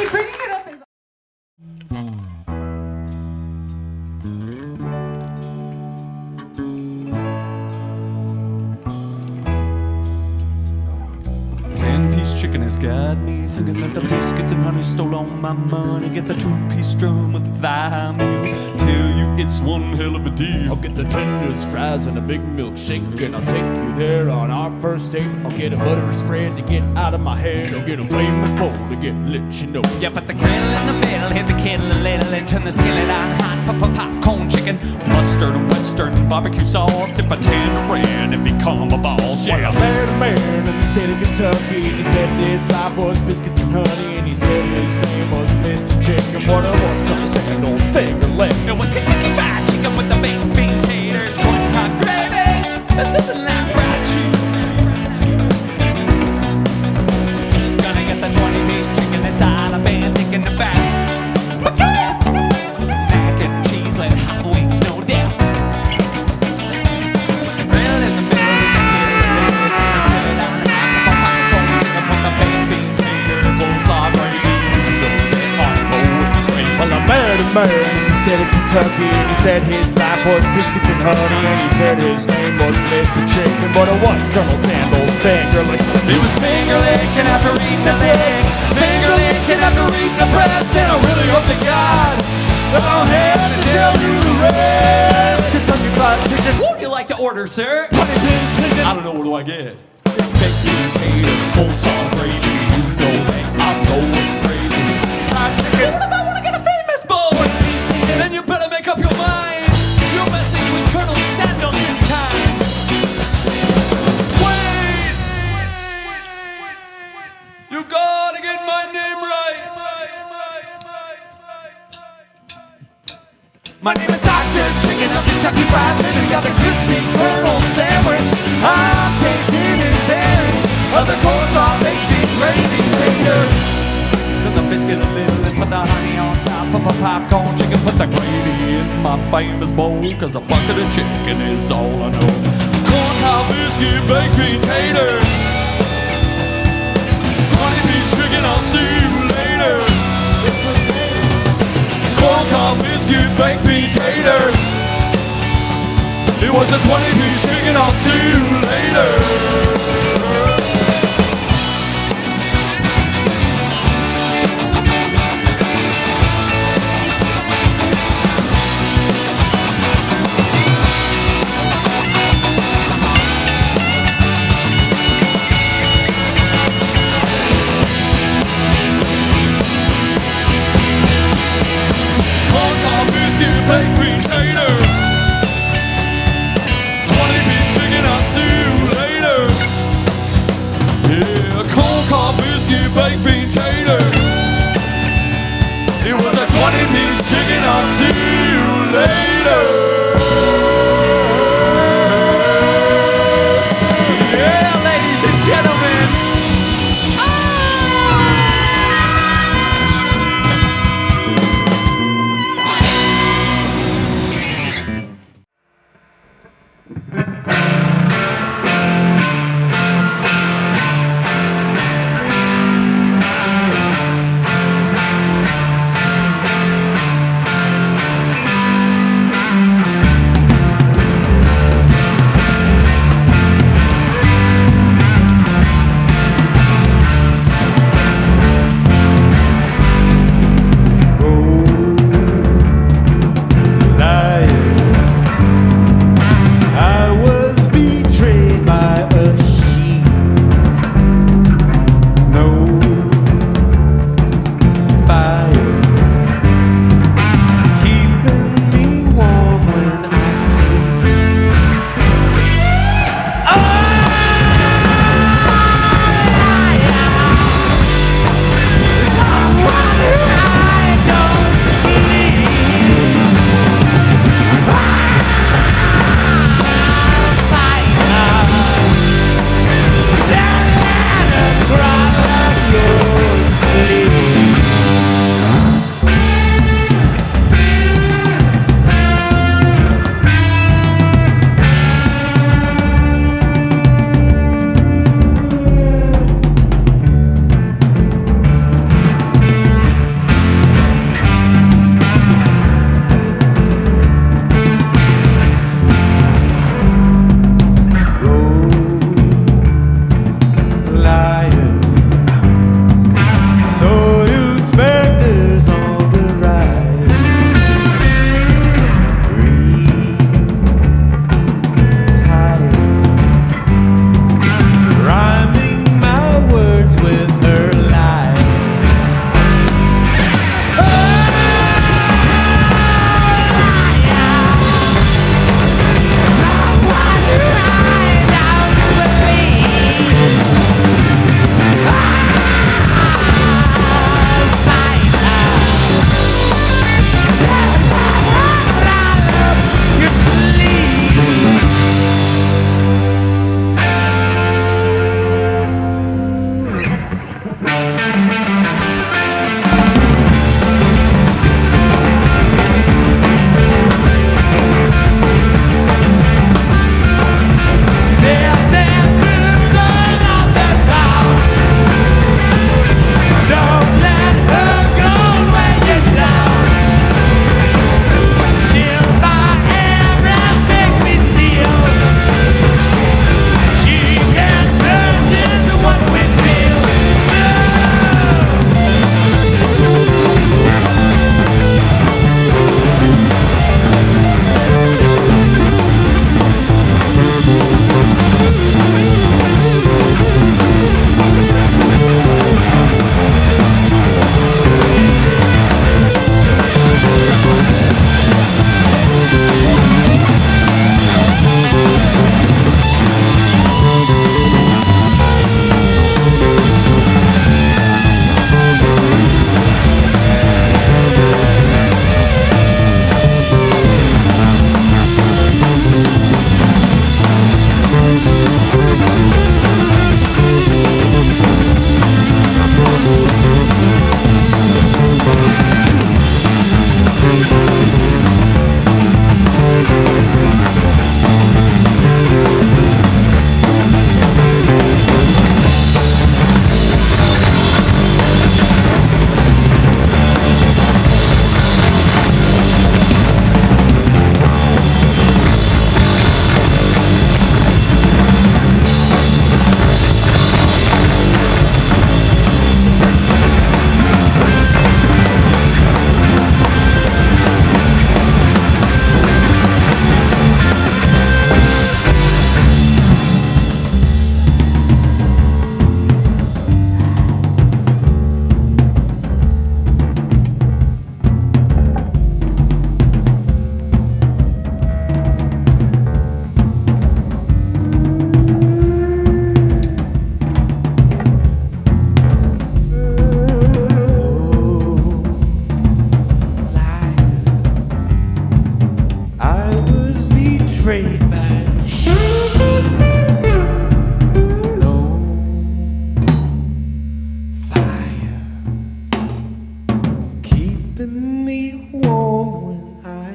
Wait, bringing it up is... 10-piece chicken has got me thinking that the biscuits and honey stole all my money. Get the 2-piece drum with the thigh meal. Tell you it's one hell of a deal. I'll get the tenders, fries, and a big milkshake, and I'll take you there on our first date. I'll get a butter spread to get out of my head. I'll get a famous bowl to get let you know. Yeah, put the griddle in the middle, hit the kettle a little, and turn the skillet on hot. Popcorn chicken, mustard, western, barbecue sauce. Dip a tangerine and become a boss. Yeah, well, I met a man in the state of Kentucky, and he said his life was biscuits and honey, and he said his name was Mr. Chicken. What it was, Colonel Sandals, finger leg. It was Kentucky Fried Chicken with the baked bean taters, corn pop gravy. There's nothing like fried cheese. Gonna get the 20-piece chicken that's all I've been thinking about. Mac and cheese with hot wings, no doubt. Put the grill in the middle of the kitchen, turn the skillet on hot. Popcorn chicken with the baked bean taters, coleslaw gravy. They are going crazy. Well, I met a man in the state of Kentucky, and he said his life was biscuits and honey, and he said his name was Mr. Chicken, but it was Colonel Sandals, finger licking. He was finger licking after eating the leg, finger licking after eating the breast, and I really hope to God that I'll have to tell you the rest. Kentucky Fried Chicken. What would you like to order, sir? 20-piece chicken. I don't know, what do I get? Baked bean tater, coleslaw gravy, you know that I'm going crazy. Fried chicken. What if I want to get a famous bowl? 20-piece chicken. Then you better make up your mind. You're messing with Colonel Sandals this time. Wait! You gotta get my name right. My name is Dr. Chicken of Kentucky Fried Living. Got the crispy Colonel sandwich. I'm taking advantage of the coleslaw baked bean gravy tater. Turn the biscuit a little and put the honey on top of a popcorn chicken. Put the gravy in my famous bowl, cause a bucket of chicken is all I know. Corn cob biscuit, baked bean tater. 20-piece chicken, I'll see you later. Corn cob biscuit, baked bean tater. It was a 20-piece chicken, I'll see you later. Baked bean tater, 20-piece chicken, I'll see you later. Yeah, corn cob biscuit, baked bean tater. It was a 20-piece chicken, I'll see you later. Yeah, ladies and gentlemen. keeping me warm when I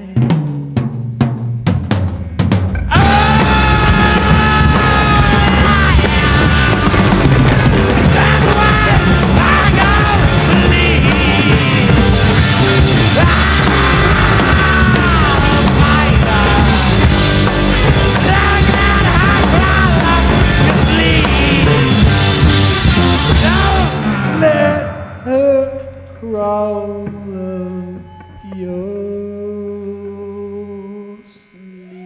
let her crawl up your sleeve.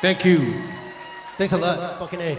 Thank you. Thanks a lot. Fucking A.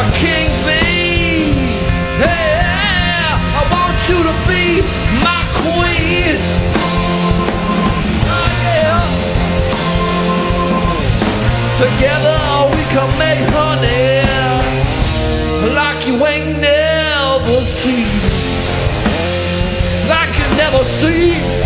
a king bee. Yeah, I want you to be my queen. Oh, yeah. Together we can make honey like you ain't never seen, like you never see.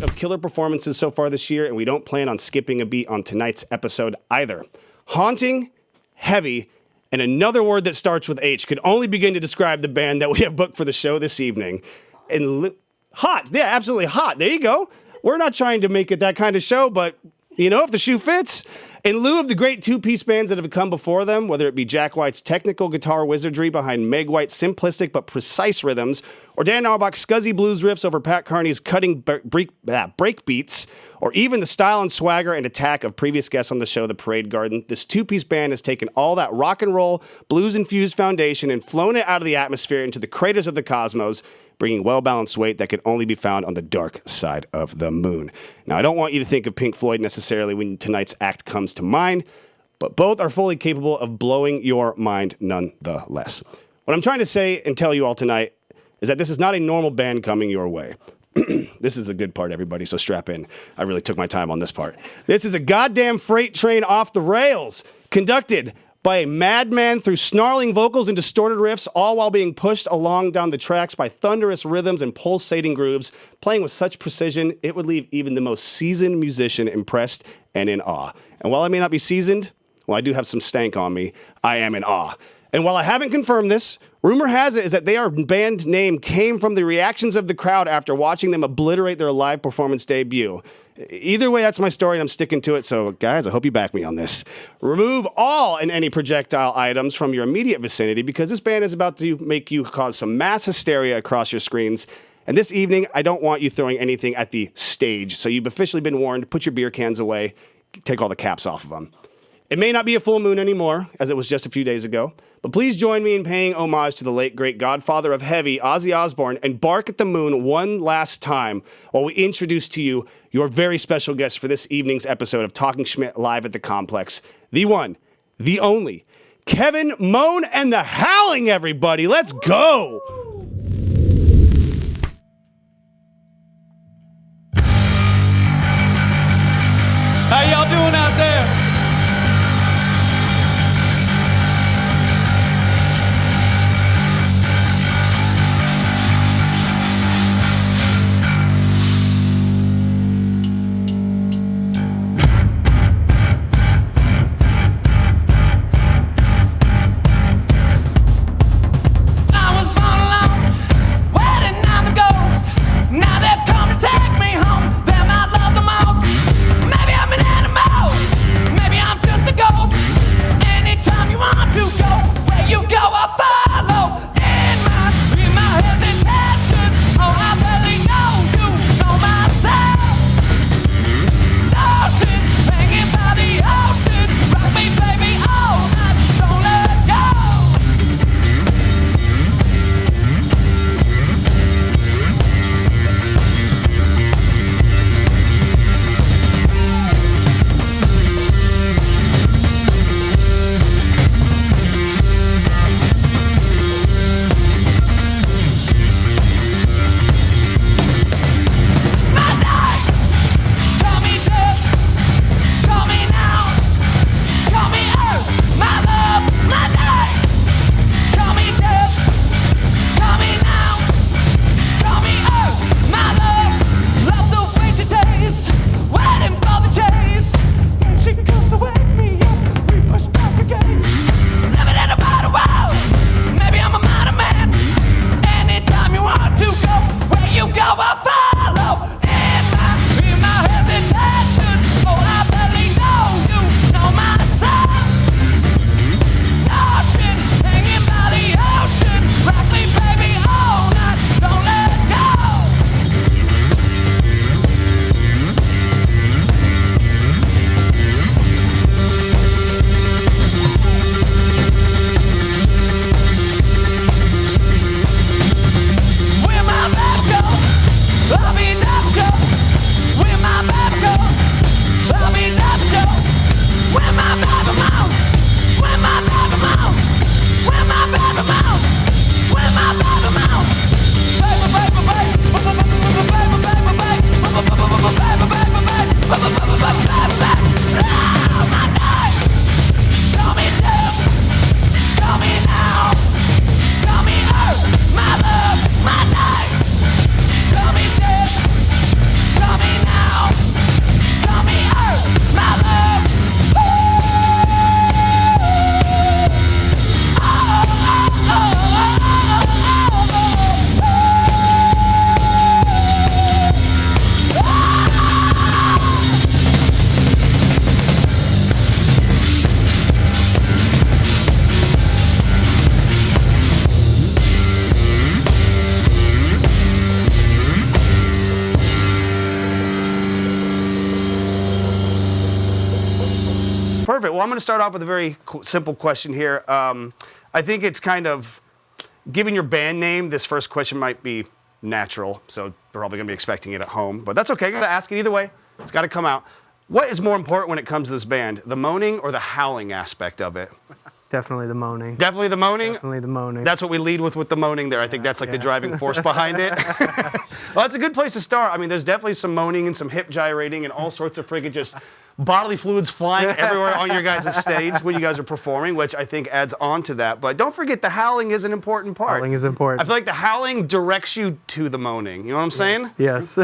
of killer performances so far this year, and we don't plan on skipping a beat on tonight's episode either. Haunting, heavy, and another word that starts with H could only begin to describe the band that we have booked for the show this evening. Hot. Yeah, absolutely hot. There you go. We're not trying to make it that kind of show, but, you know, if the shoe fits. In lieu of the great two-piece bands that have come before them, whether it be Jack White's technical guitar wizardry behind Meg White's simplistic but precise rhythms, or Dan Auerbach's scuzzy blues riffs over Pat Carney's cutting break beats, or even the style and swagger and attack of previous guests on the show, The Parade Garden, this two-piece band has taken all that rock and roll, blues-infused foundation and flown it out of the atmosphere into the craters of the cosmos, bringing well-balanced weight that can only be found on the dark side of the moon. Now, I don't want you to think of Pink Floyd necessarily when tonight's act comes to mind, but both are fully capable of blowing your mind nonetheless. What I'm trying to say and tell you all tonight is that this is not a normal band coming your way. This is the good part, everybody, so strap in. I really took my time on this part. This is a goddamn freight train off the rails, conducted by a madman through snarling vocals and distorted riffs, all while being pushed along down the tracks by thunderous rhythms and pulsating grooves, playing with such precision, it would leave even the most seasoned musician impressed and in awe. And while I may not be seasoned, well, I do have some stank on me, I am in awe. And while I haven't confirmed this, rumor has it is that their band name came from the reactions of the crowd after watching them obliterate their live performance debut. Either way, that's my story, and I'm sticking to it, so guys, I hope you back me on this. Remove all and any projectile items from your immediate vicinity, because this band is about to make you cause some mass hysteria across your screens. And this evening, I don't want you throwing anything at the stage, so you've officially been warned. Put your beer cans away. Take all the caps off of them. It may not be a full moon anymore, as it was just a few days ago, but please join me in paying homage to the late, great godfather of heavy, Ozzy Osbourne, and bark at the moon one last time while we introduce to you your very special guest for this evening's episode of Talking Schmidt live at the Complex. The one, the only, Kevin Moan and the Howling, everybody. Let's go! How y'all doing out there? Now they've come to take me home. Them I love the most. Maybe I'm an animal. perfect. Well, I'm going to start off with a very simple question here. I think it's kind of, given your band name, this first question might be natural, so we're probably going to be expecting it at home, but that's okay. I got to ask it either way. It's got to come out. What is more important when it comes to this band, the moaning or the howling aspect of it? Definitely the moaning. Definitely the moaning? Definitely the moaning. That's what we lead with the moaning there. I think that's like the driving force behind it. Well, that's a good place to start. I mean, there's definitely some moaning and some hip gyrating and all sorts of friggin' just bodily fluids flying everywhere on your guys' stage when you guys are performing, which I think adds on to that. But don't forget, the howling is an important part. Howling is important. I feel like the howling directs you to the moaning. You know what I'm saying? Yes.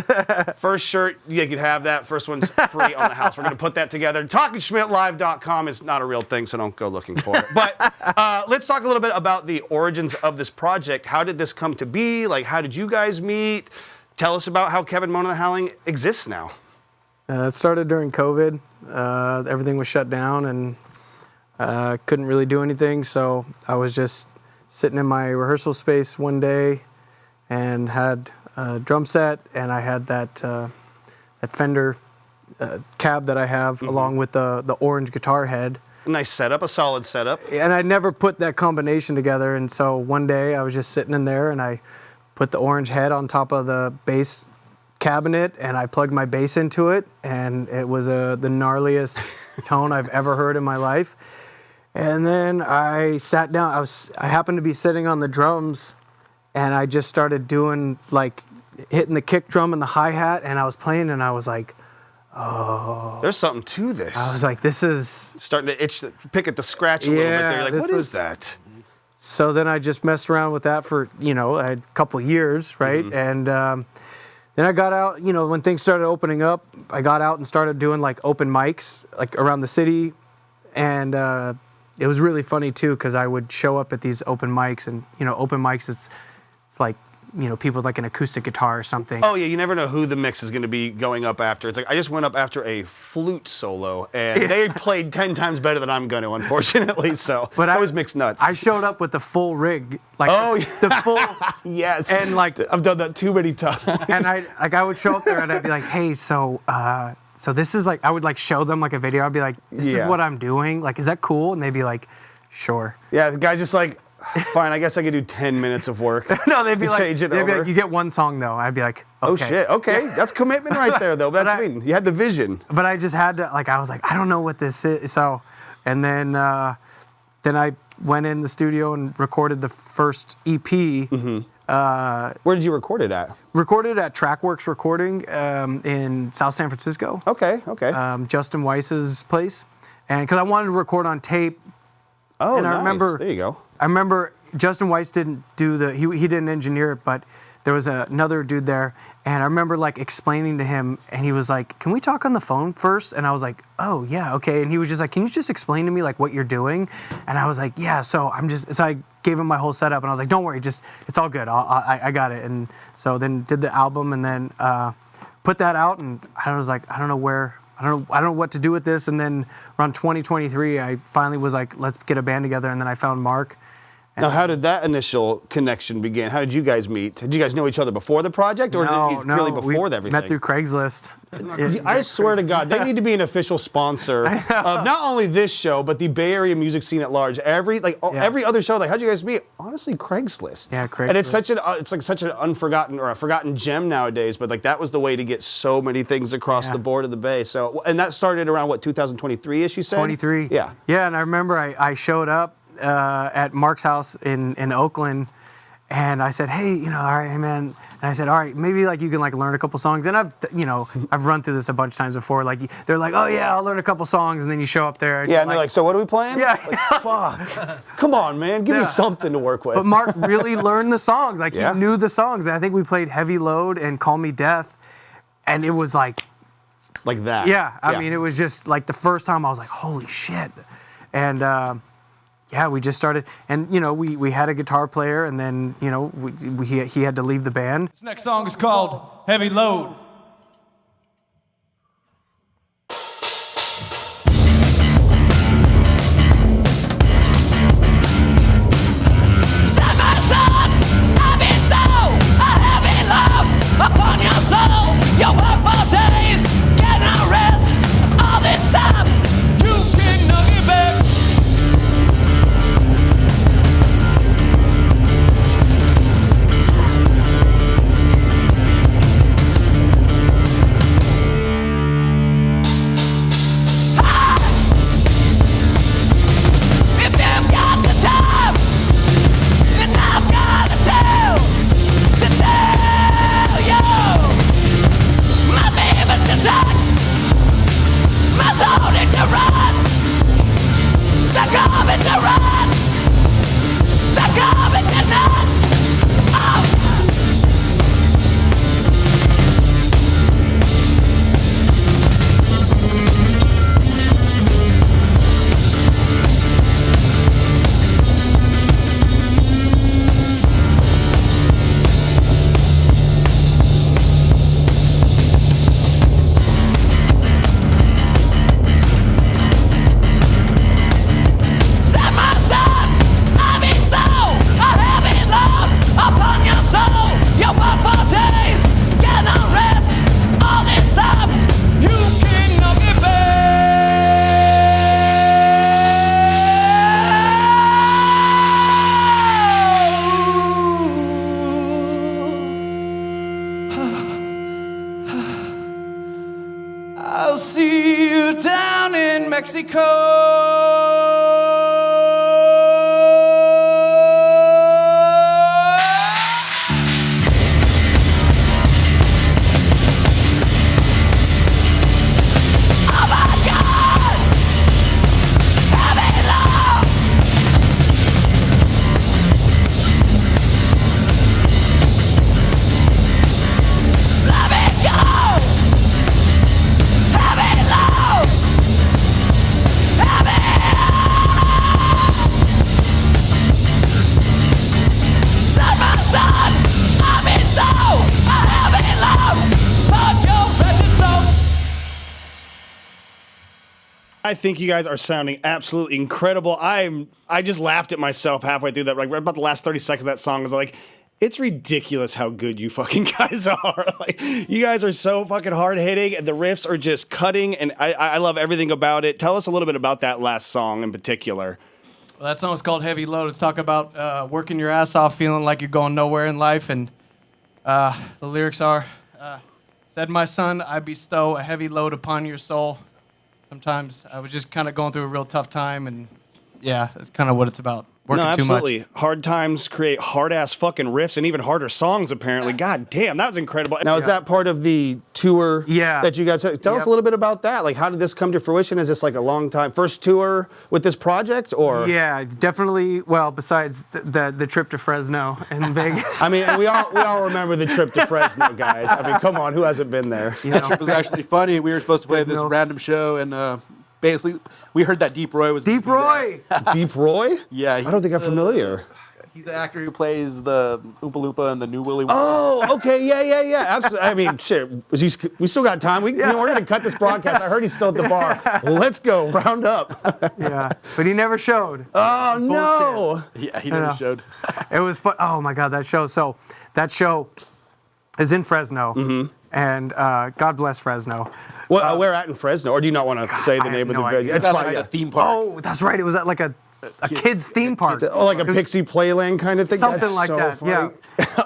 First shirt, you could have that. First one's free on the house. We're going to put that together. TalkingSchmidtLive.com is not a real thing, so don't go looking for it. But let's talk a little bit about the origins of this project. How did this come to be? Like, how did you guys meet? Tell us about how Kevin Moan and the Howling exists now. It started during COVID. Everything was shut down and couldn't really do anything. So I was just sitting in my rehearsal space one day and had a drum set, and I had that Fender cab that I have along with the orange guitar head. Nice setup, a solid setup. And I never put that combination together. And so one day I was just sitting in there and I put the orange head on top of the bass cabinet and I plugged my bass into it, and it was the gnarliest tone I've ever heard in my life. And then I sat down. I happened to be sitting on the drums, and I just started doing, like, hitting the kick drum and the hi-hat, and I was playing, and I was like, oh. There's something to this. I was like, this is starting to itch, pick at the scratch a little bit there. You're like, what is that? So then I just messed around with that for, a couple years, right? And then I got out, when things started opening up, I got out and started doing like open mics, like around the city. And it was really funny too, because I would show up at these open mics, and, open mics, it's like, people with like an acoustic guitar or something. Oh yeah, you never know who the mix is going to be going up after. It's like, I just went up after a flute solo, and they played 10 times better than I'm going to, unfortunately. So, but I was mixed nuts. I showed up with the full rig, like the full. Yes. And like I've done that too many times. And I would show up there and I'd be like, hey, so this is like, I would like show them like a video. I'd be like, this is what I'm doing. Like, is that cool? And they'd be like, sure. Yeah, the guy's just like, fine, I guess I could do 10 minutes of work. No, they'd be like, over. You get one song though. I'd be like, okay. Oh shit, okay. That's commitment right there though. That's mean. You had the vision. But I just had to, like, I was like, I don't know what this is. So, and then I went in the studio and recorded the first EP. Where did you record it at? Recorded at Trackworks Recording in South San Francisco. Okay. Justin Weiss's place. And because I wanted to record on tape. Oh, and nice. I remember, there you go. I remember Justin Weiss didn't do he didn't engineer it, but there was another dude there, and I remember like explaining to him, and he was like, "Can we talk on the phone first?" And I was like, "Oh yeah, okay." And he was just like, "Can you just explain to me like what you're doing?" And I was like, "Yeah." So I gave him my whole setup, and I was like, "Don't worry, it's all good. I got it." And so then did the album, and then put that out, and I was like, I don't know what to do with this. And then around 2023, I finally was like, let's get a band together. And then I found Mark. Now, how did that initial connection begin? How did you guys meet? Did you guys know each other before the project, or really before everything? Met through Craigslist. I swear to God, they need to be an official sponsor of not only this show, but the Bay Area music scene at large. Every other show, like, how'd you guys meet? Honestly, Craigslist. Yeah, Craigslist. And it's such an unforgotten or a forgotten gem nowadays. But like, that was the way to get so many things across the board of the Bay. So, and that started around what, 2023-ish? You said 23. Yeah. Yeah, and I remember I showed up at Mark's house in Oakland, and I said, hey, all right, hey man. And I said, all right, maybe like you can like learn a couple songs. And I've run through this a bunch of times before. Like, they're like, oh yeah, I'll learn a couple songs, and then you show up there. And they're like, so what are we playing? Yeah. Like, fuck. Come on, man, give me something to work with. But Mark really learned the songs. Like, he knew the songs. And I think we played Heavy Load and Call Me Death, and it was like that. Yeah, I mean, it was just like the first time I was like, holy shit. And we just started, and we had a guitar player, and then he had to leave the band. This next song is called Heavy Load. Upon your soul, you work for days, get no rest. All this time, you kick the I'll see you down in Mexico. I think you guys are sounding absolutely incredible. I just laughed at myself halfway through that. Like right about the last 30 seconds of that song, I was like, it's ridiculous how good you fucking guys are. Like, you guys are so fucking hard hitting, and the riffs are just cutting, and I love everything about it. Tell us a little bit about that last song in particular. Well, that song is called Heavy Load. It's talking about working your ass off, feeling like you're going nowhere in life, and the lyrics are, said my son, I bestow a heavy load upon your soul. Sometimes I was just kind of going through a real tough time, and yeah, that's kind of what it's about. Working No, too absolutely. much. Hard times create hard-ass fucking riffs and even harder songs, apparently. God damn, that was incredible. Now, is that part of the tour that you guys had? Tell us a little bit about that. Like, how did this come to fruition? Is this like a long time, first tour with this project, or? Yeah, definitely. Well, besides the trip to Fresno and Vegas. I mean, we all remember the trip to Fresno, guys. I mean, come on, who hasn't been there? You That know, trip was actually funny. We were supposed to play this random show, and basically, we heard that Deep Roy was Deep Roy. Deep Roy? Yeah, I don't think I'm familiar. He's the actor who plays the Oompa Loompa and the New Willy Wonka. Oh, okay, yeah. Absolutely. I mean, shit. We still got time. We're gonna cut this broadcast. I heard he's still at the bar. Let's go. Round up. Yeah, but he never showed. Oh no. Yeah, he never showed. It was fun. Oh my God, that show. So that show is in Fresno, and God bless Fresno. Well, where at in Fresno? Or do you not want to say the name of the venue? It's like a theme park. Oh, that's right. It was at like a kid's theme park. Oh, like a Pixie Playland kind of thing? Something That's like so that, funny.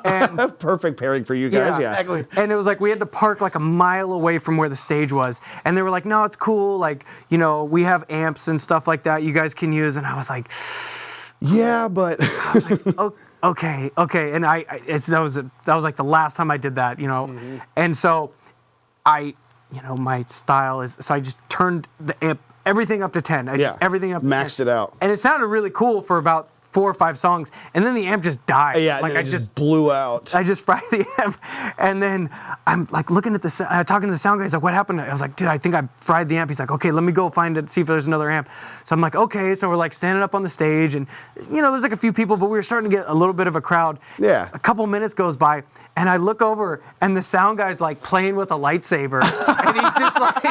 yeah. Perfect pairing for you guys, yeah. Exactly. And it was like we had to park like a mile away from where the stage was. And they were like, no, it's cool. Like, you know, we have amps and stuff like that you guys can use. And I was like, yeah, but... okay. And that was like the last time I did that, you know. Mm-hmm. And so my style is, so I just turned the amp, everything up to 10. Everything up to 10. Maxed it out. And it sounded really cool for about 4 or 5 songs, and then the amp just died. Yeah, like I just blew out. I just fried the amp, and then I'm like looking at talking to the sound guy. He's like, "What happened?" I was like, "Dude, I think I fried the amp." He's like, "Okay, let me go find it, see if there's another amp." So I'm like, "Okay." So we're like standing up on the stage, and there's like a few people, but we were starting to get a little bit of a crowd. Yeah. A couple minutes goes by, and I look over, and the sound guy's like playing with a lightsaber, and he's just like,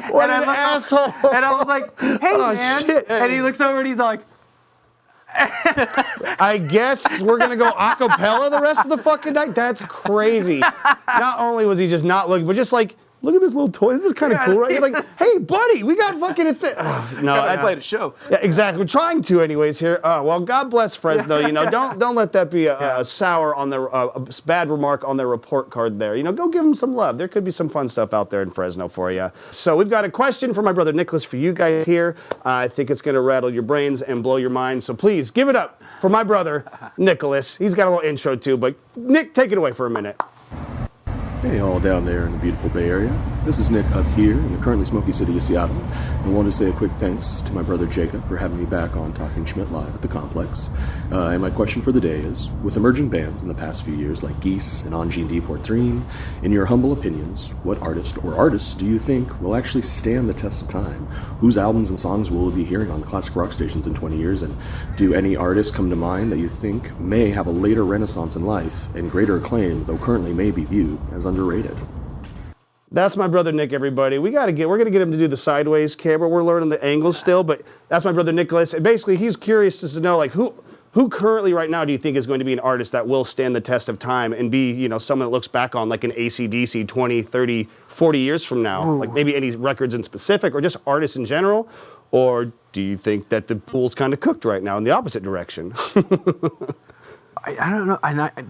What an asshole! And I was like, "Hey, man!" Shit. And he looks over, and he's like. I guess we're gonna go a cappella the rest of the fucking night? That's crazy. Not only was he just not looking, but just like, look at this little toy. This is kind of cool, right? You're like, hey, buddy, we got fucking a thing. No, I played a show. Yeah, exactly. We're trying to, anyways. Here. Well, God bless Fresno. Don't let that be a sour on their a bad remark on their report card. There. Go give them some love. There could be some fun stuff out there in Fresno for you. So we've got a question from my brother Nicholas for you guys here. I think it's gonna rattle your brains and blow your minds. So please give it up for my brother Nicholas. He's got a little intro too, but Nick, take it away for a minute. Hey all down there in the beautiful Bay Area. This is Nick up here in the currently smoky city of Seattle. I want to say a quick thanks to my brother Jacob for having me back on Talking Schmidt Live at the Complex. And my question for the day is, with emerging bands in the past few years like Geese and Angie and Portrine, in your humble opinions, what artist or artists do you think will actually stand the test of time? Whose albums and songs will we be hearing on classic rock stations in 20 years? And do any artists come to mind that you think may have a later renaissance in life and greater acclaim, though currently may be viewed as underrated? That's my brother Nick, everybody. We're gonna get him to do the sideways camera. We're learning the angles still, but that's my brother Nicholas. And basically, he's curious to know, like, who currently right now do you think is going to be an artist that will stand the test of time and be, someone that looks back on like an AC/DC 20, 30, 40 years from now? Ooh. Like maybe any records in specific or just artists in general? Or do you think that the pool's kind of cooked right now in the opposite direction? I don't know.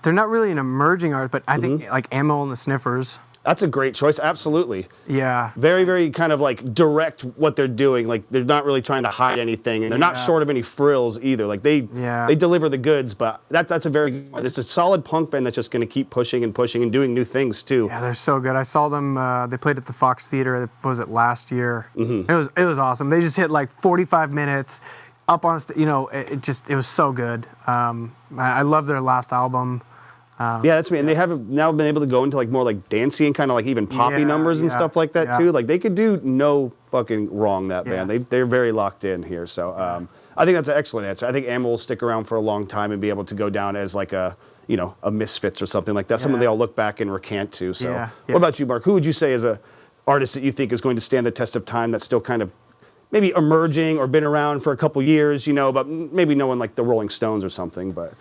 They're not really an emerging art, but I think like Ammo and the Sniffers. That's a great choice. Absolutely. Yeah. Very, very kind of like direct what they're doing. Like they're not really trying to hide anything, and they're not short of any frills either. Like they deliver the goods. But that's it's a solid punk band that's just going to keep pushing and pushing and doing new things too. Yeah, they're so good. I saw them. They played at the Fox Theater. Was it last year? It was awesome. They just hit like 45 minutes up on. It was so good. I love their last album. Yeah, that's me. And they have now been able to go into like more like dancey and kind of like even poppy numbers and stuff like that too. Like they could do no fucking wrong, that band. They're very locked in here. So I think that's an excellent answer. I think Animal will stick around for a long time and be able to go down as like a Misfits or something like that. Something they all look back and recant to. So what about you, Mark? Who would you say is a artist that you think is going to stand the test of time that's still kind of maybe emerging or been around for a couple years, but maybe no one like the Rolling Stones or something, but.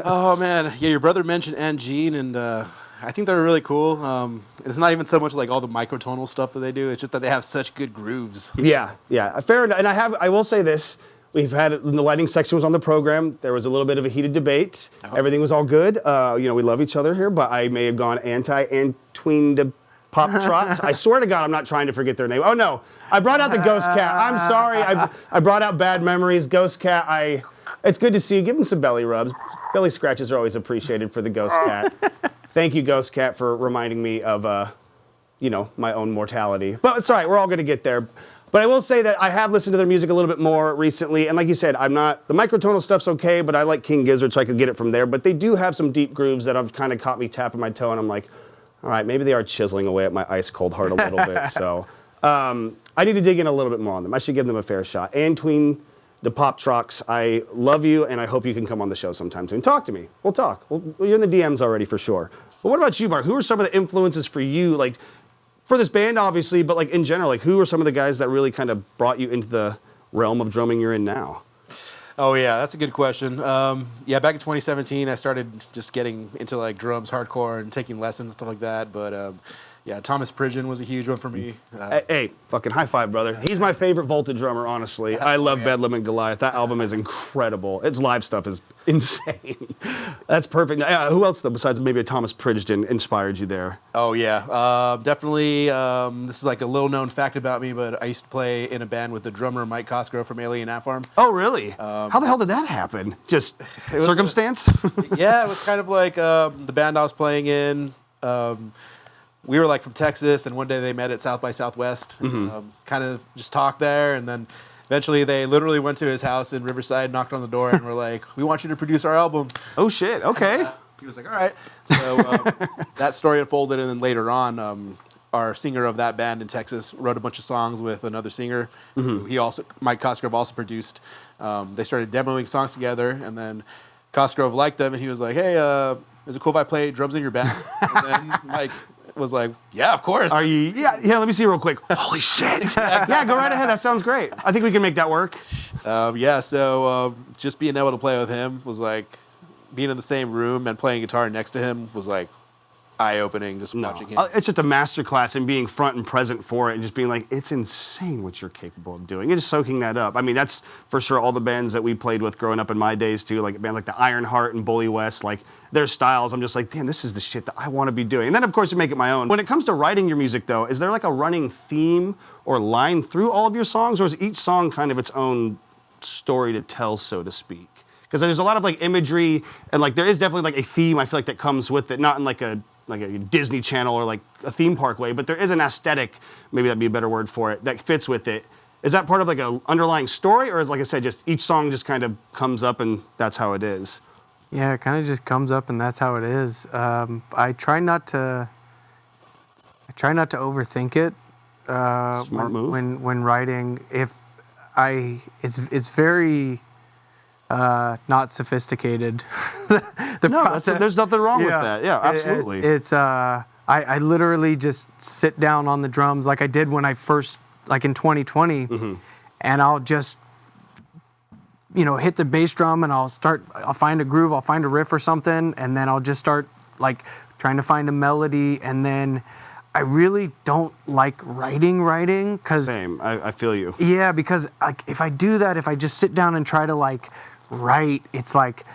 Oh, man. Yeah, your brother mentioned Ann Jean, and I think they're really cool. It's not even so much like all the microtonal stuff that they do. It's just that they have such good grooves. Yeah, fair enough. And I will say this. We've had, the lighting section was on the program. There was a little bit of a heated debate. Everything was all good. We love each other here, but I may have gone anti-Antween Pop Trots. I swear to God, I'm not trying to forget their name. Oh, no. I brought out the Ghost Cat. I'm sorry. I brought out bad memories. Ghost Cat, it's good to see you. Give him some belly rubs. Belly scratches are always appreciated for the Ghost Cat. Thank you, Ghost Cat, for reminding me of, my own mortality. But it's all right. We're all going to get there. But I will say that I have listened to their music a little bit more recently. And like you said, the microtonal stuff's okay, but I like King Gizzard, so I could get it from there. But they do have some deep grooves that have kind of caught me tapping my toe, and I'm like, all right, maybe they are chiseling away at my ice cold heart a little bit. So I need to dig in a little bit more on them. I should give them a fair shot. Antween, the Pop Trucks, I love you, and I hope you can come on the show sometime soon. Talk to me. We'll talk. You're in the DMs already for sure. But what about you, Mark? Who are some of the influences for you, like for this band, obviously, but like in general, like who are some of the guys that really kind of brought you into the realm of drumming you're in now? Oh, yeah, that's a good question. Back in 2017, I started just getting into like drums hardcore and taking lessons and stuff like that. But Thomas Pridgeon was a huge one for me. Hey, fucking high five, brother. He's my favorite Volta drummer, honestly. I love Bedlam and Goliath. That album is incredible. Its live stuff is insane. That's perfect. Who else, though, besides maybe Thomas Pridgeon, inspired you there? Oh, yeah. Definitely. This is like a little known fact about me, but I used to play in a band with the drummer Mike Cosgrove from Alien Ant Farm. Oh, really? How the hell did that happen? Just circumstance? Yeah, it was kind of like the band I was playing in. We were like from Texas, and one day they met at South by Southwest. Kind of just talked there, and then eventually they literally went to his house in Riverside, knocked on the door, and were like, "We want you to produce our album." Oh shit! Okay. He was like, "All right." So that story unfolded, and then later on, our singer of that band in Texas wrote a bunch of songs with another singer. Mike Cosgrove also produced. They started demoing songs together, and then Cosgrove liked them, and he was like, "Hey, is it cool if I play drums in your band?" And then Mike was like, "Yeah, of course." Are you? Yeah. Let me see real quick. Holy shit! Yeah, go right ahead. That sounds great. I think we can make that work. So just being able to play with him was like being in the same room and playing guitar next to him was like eye-opening. Just watching him. It's just a masterclass in being front and present for it, and just being like, it's insane what you're capable of doing, and just soaking that up. I mean, that's for sure all the bands that we played with growing up in my days too, like bands like the Ironheart and Bully West, like their styles. I'm just like, damn, this is the shit that I want to be doing. And then of course you make it my own. When it comes to writing your music though, is there like a running theme or line through all of your songs, or is each song kind of its own story to tell, so to speak? Because there's a lot of like imagery, and like there is definitely like a theme I feel like that comes with it, not in like a Disney Channel or like a theme park way, but there is an aesthetic, maybe that'd be a better word for it, that fits with it. Is that part of like a underlying story, or is, like I said, just each song just kind of comes up and that's how it is? Yeah, it kind of just comes up and that's how it is. I try not to overthink it. Smart move. When writing, it's very not sophisticated. There's nothing wrong with that. Yeah, absolutely. I literally just sit down on the drums like I did when I first, like in 2020, and I'll just, hit the bass drum and I'll find a groove, I'll find a riff or something, and then I'll just start like trying to find a melody, and then I really don't like writing because same. I feel you. Yeah, because like if I do that, if I just sit down and try to like write, it's like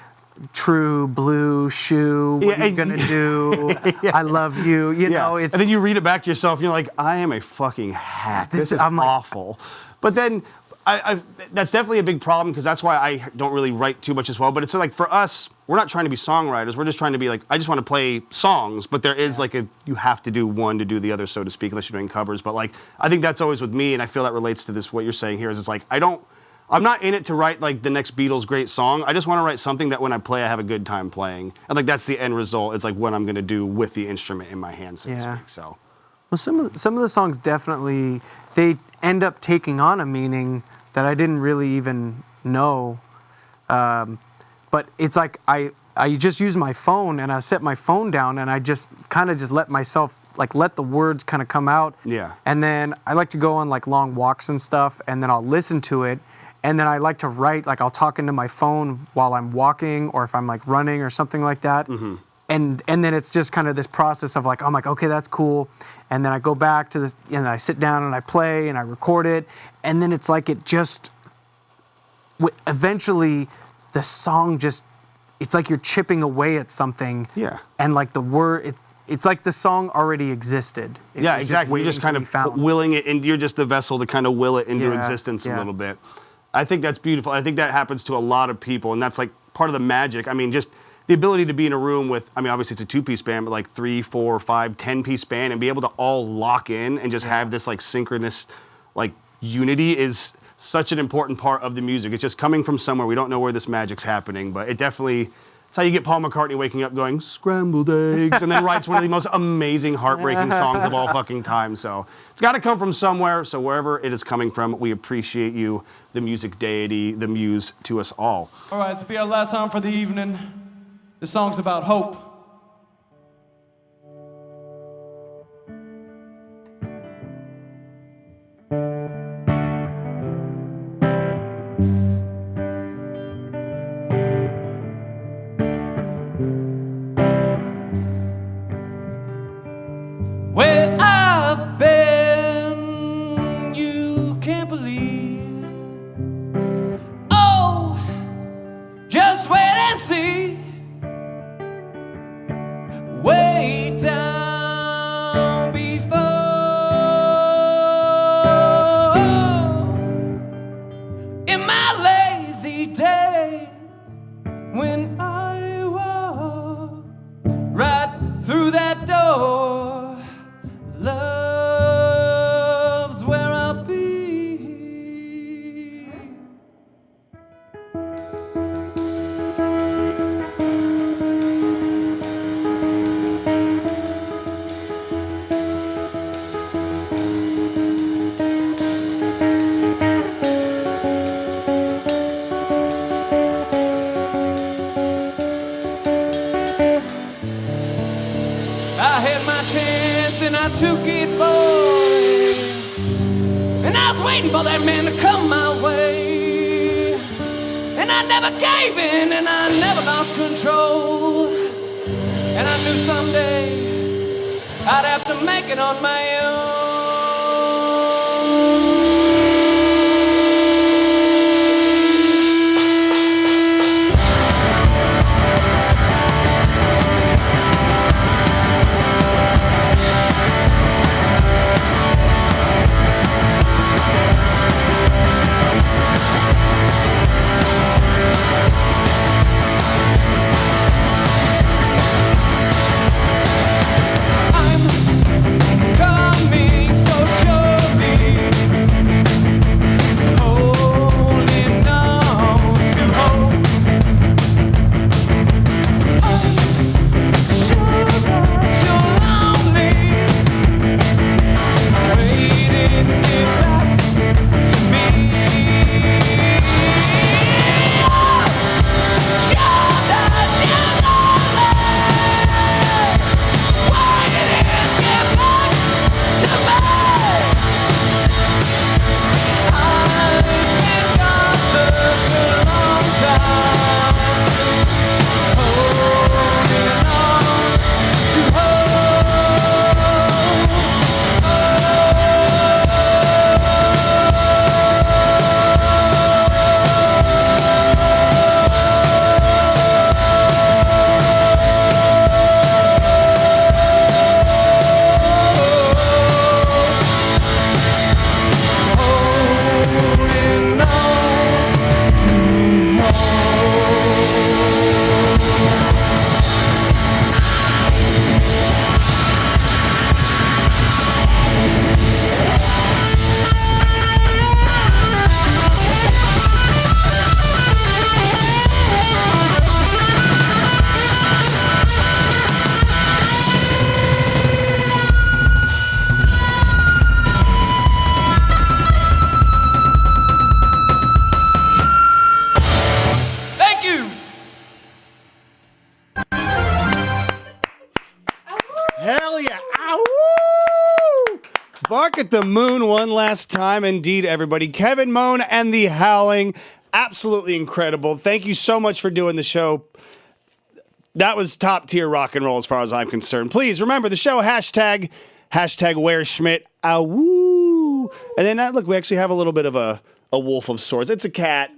True Blue Shoe. What are you gonna do? I love you. You know, it's and then you read it back to yourself, and you're like, I am a fucking hack. This is awful. But then that's definitely a big problem because that's why I don't really write too much as well. But it's like for us, we're not trying to be songwriters. We're just trying to be like, I just want to play songs. But there is like you have to do one to do the other, so to speak, unless you're doing covers. But like, I think that's always with me, and I feel that relates to this. What you're saying here is it's like I'm not in it to write like the next Beatles great song. I just want to write something that when I play, I have a good time playing. And like that's the end result. It's like what I'm gonna do with the instrument in my hands, so to speak. So. Well, some of the songs definitely they end up taking on a meaning that I didn't really even know. But it's like I just use my phone and I set my phone down and I just kind of just let myself like let the words kind of come out. Yeah. And then I like to go on like long walks and stuff, and then I'll listen to it. And then I like to write, like I'll talk into my phone while I'm walking or if I'm like running or something like that. Mm-hmm. And then it's just kind of this process of like, I'm like, okay, that's cool. And then I go back to this, and I sit down and I play and I record it. And then it's like it just, eventually the song just, it's like you're chipping away at something. Yeah. And like the word, it's like the song already existed. Yeah, exactly. You're just kind of willing it, and you're just the vessel to kind of will it into existence a little bit. I think that's beautiful. I think that happens to a lot of people, and that's like part of the magic. I mean, just the ability to be in a room with, I mean, obviously it's a 2-piece band, but like 3, 4, 5, 10-piece band, and be able to all lock in and just have this like synchronous like unity is such an important part of the music. It's just coming from somewhere. We don't know where this magic's happening, but it definitely, it's how you get Paul McCartney waking up going, scrambled eggs, and then writes one of the most amazing, heartbreaking songs of all fucking time. So it's got to come from somewhere. So wherever it is coming from, we appreciate you, the music deity, the muse to us all. All right, this will be our last song for the evening. This song's about hope. Where I've been, you can't believe. Oh, just wait and see. Way down before, in my lazy days, when I walk right through that door, love's where I'll be. I had my chance and I took it, boy. And I was waiting for that man to come my way. And I never gave in and I never lost control. And I knew someday I'd have to make it on my own. I'm coming. Bark at the moon one last time. Indeed, everybody. Kevin Moan and the Howling. Absolutely incredible. Thank you so much for doing the show. That was top tier rock and roll as far as I'm concerned. Please remember the show hashtag where's Schmidt. Woo. And then look, we actually have a little bit of a wolf of sorts. It's a cat.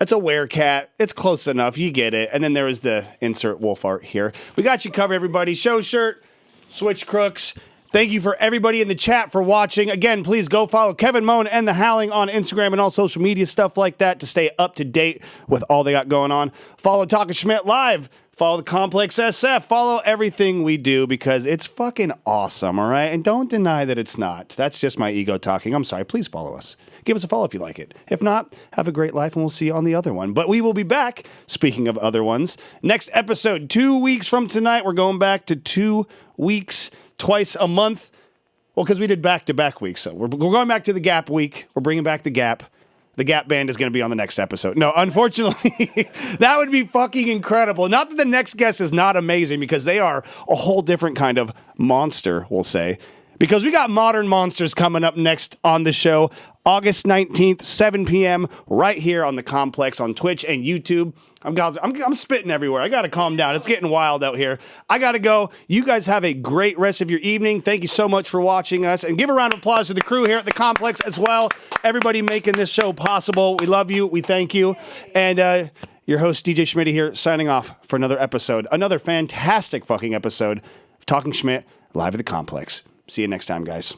It's a werecat. It's close enough. You get it. And then there is the insert wolf art here. We got you covered, everybody. Show shirt, switch crooks. Thank you for everybody in the chat for watching. Again, please go follow Kevin Moan and the Howling on Instagram and all social media stuff like that to stay up to date with all they got going on. Follow Talking Schmidt Live. Follow the Complex SF. Follow everything we do because it's fucking awesome, all right? And don't deny that it's not. That's just my ego talking. I'm sorry. Please follow us. Give us a follow if you like it. If not, have a great life and we'll see you on the other one. But we will be back, speaking of other ones, next episode, 2 weeks from tonight. We're going back to 2 weeks, twice a month. Well, because we did back-to-back weeks. So we're going back to the Gap week. We're bringing back the Gap. The Gap Band is going to be on the next episode. No, unfortunately, that would be fucking incredible. Not that the next guest is not amazing, because they are a whole different kind of monster, we'll say. Because we got Modern Monsters coming up next on the show, August 19th, 7 p.m., right here on the Complex on Twitch and YouTube. I'm spitting everywhere. I got to calm down. It's getting wild out here. I got to go. You guys have a great rest of your evening. Thank you so much for watching us. And give a round of applause to the crew here at the Complex as well. Everybody making this show possible. We love you. We thank you. And your host, DJ Schmidt here, signing off for another episode. Another fantastic fucking episode of Talking Schmidt live at the Complex. See you next time, guys.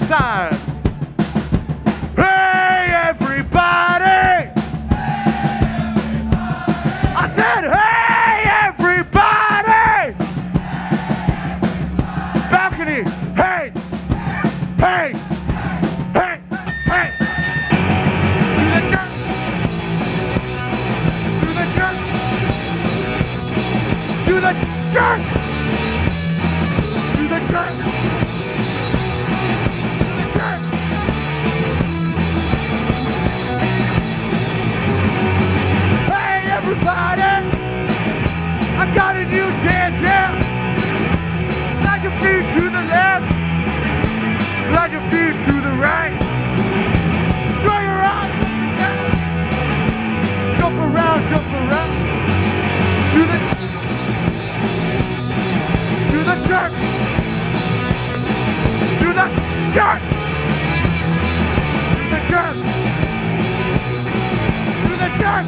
Time. Hey, everybody! I said, hey, everybody! Balcony, hey, hey, hey, hey! To the church! To the church! To the church! To the church! Everybody, I got a new dance. Slide your feet to the left, slide your feet to the right. Throw your arms, jump around. To the church, to the church, to the church, to the church.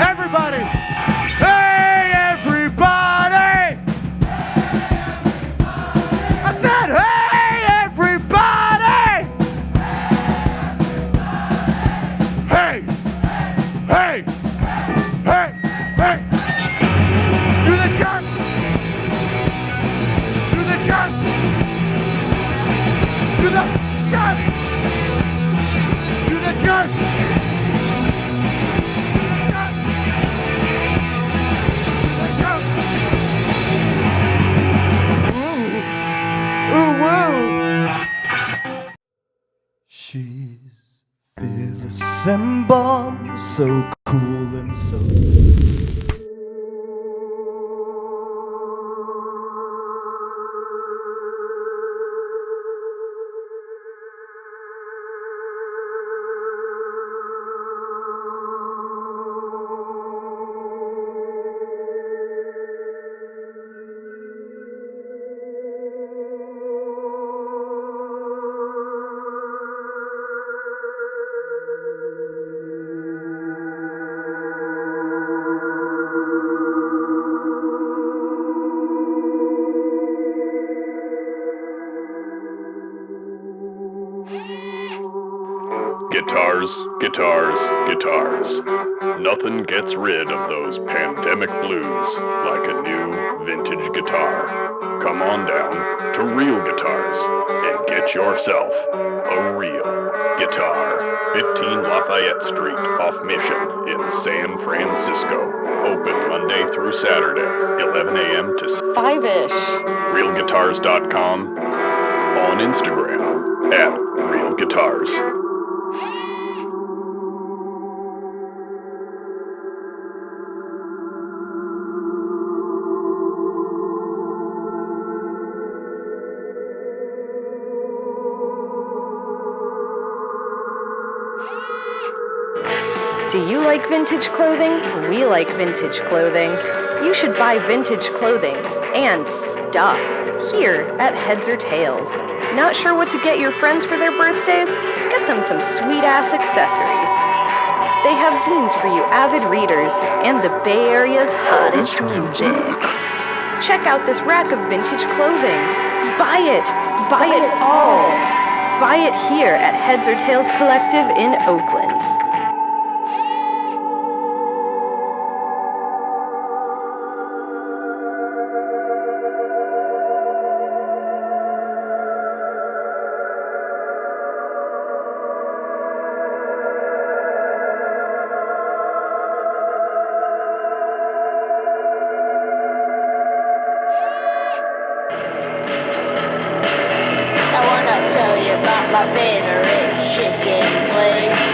Everybody! Hey, everybody! I said, hey, everybody! Hey! Hey! Hey! Hey! To the church! To the church! To the church! To the church! Ooh, ooh, woo! December, so cool and so. Guitars, guitars, guitars. Nothing gets rid of those pandemic blues like a new vintage guitar. Come on down to Real Guitars and get yourself a real guitar. 15 Lafayette Street off Mission in San Francisco. Open Monday through Saturday, 11 a.m. to 5-ish. realguitars.com. On Instagram at Real Guitars. Do you like vintage clothing? We like vintage clothing. You should buy vintage clothing and stuff here at Heads or Tails. Not sure what to get your friends for their birthdays? Get them some sweet-ass accessories. They have zines for you avid readers and the Bay Area's hottest music. Check out this rack of vintage clothing. Buy it! Buy it all! Buy it here at Heads or Tails Collective in Oakland. My favorite chicken place.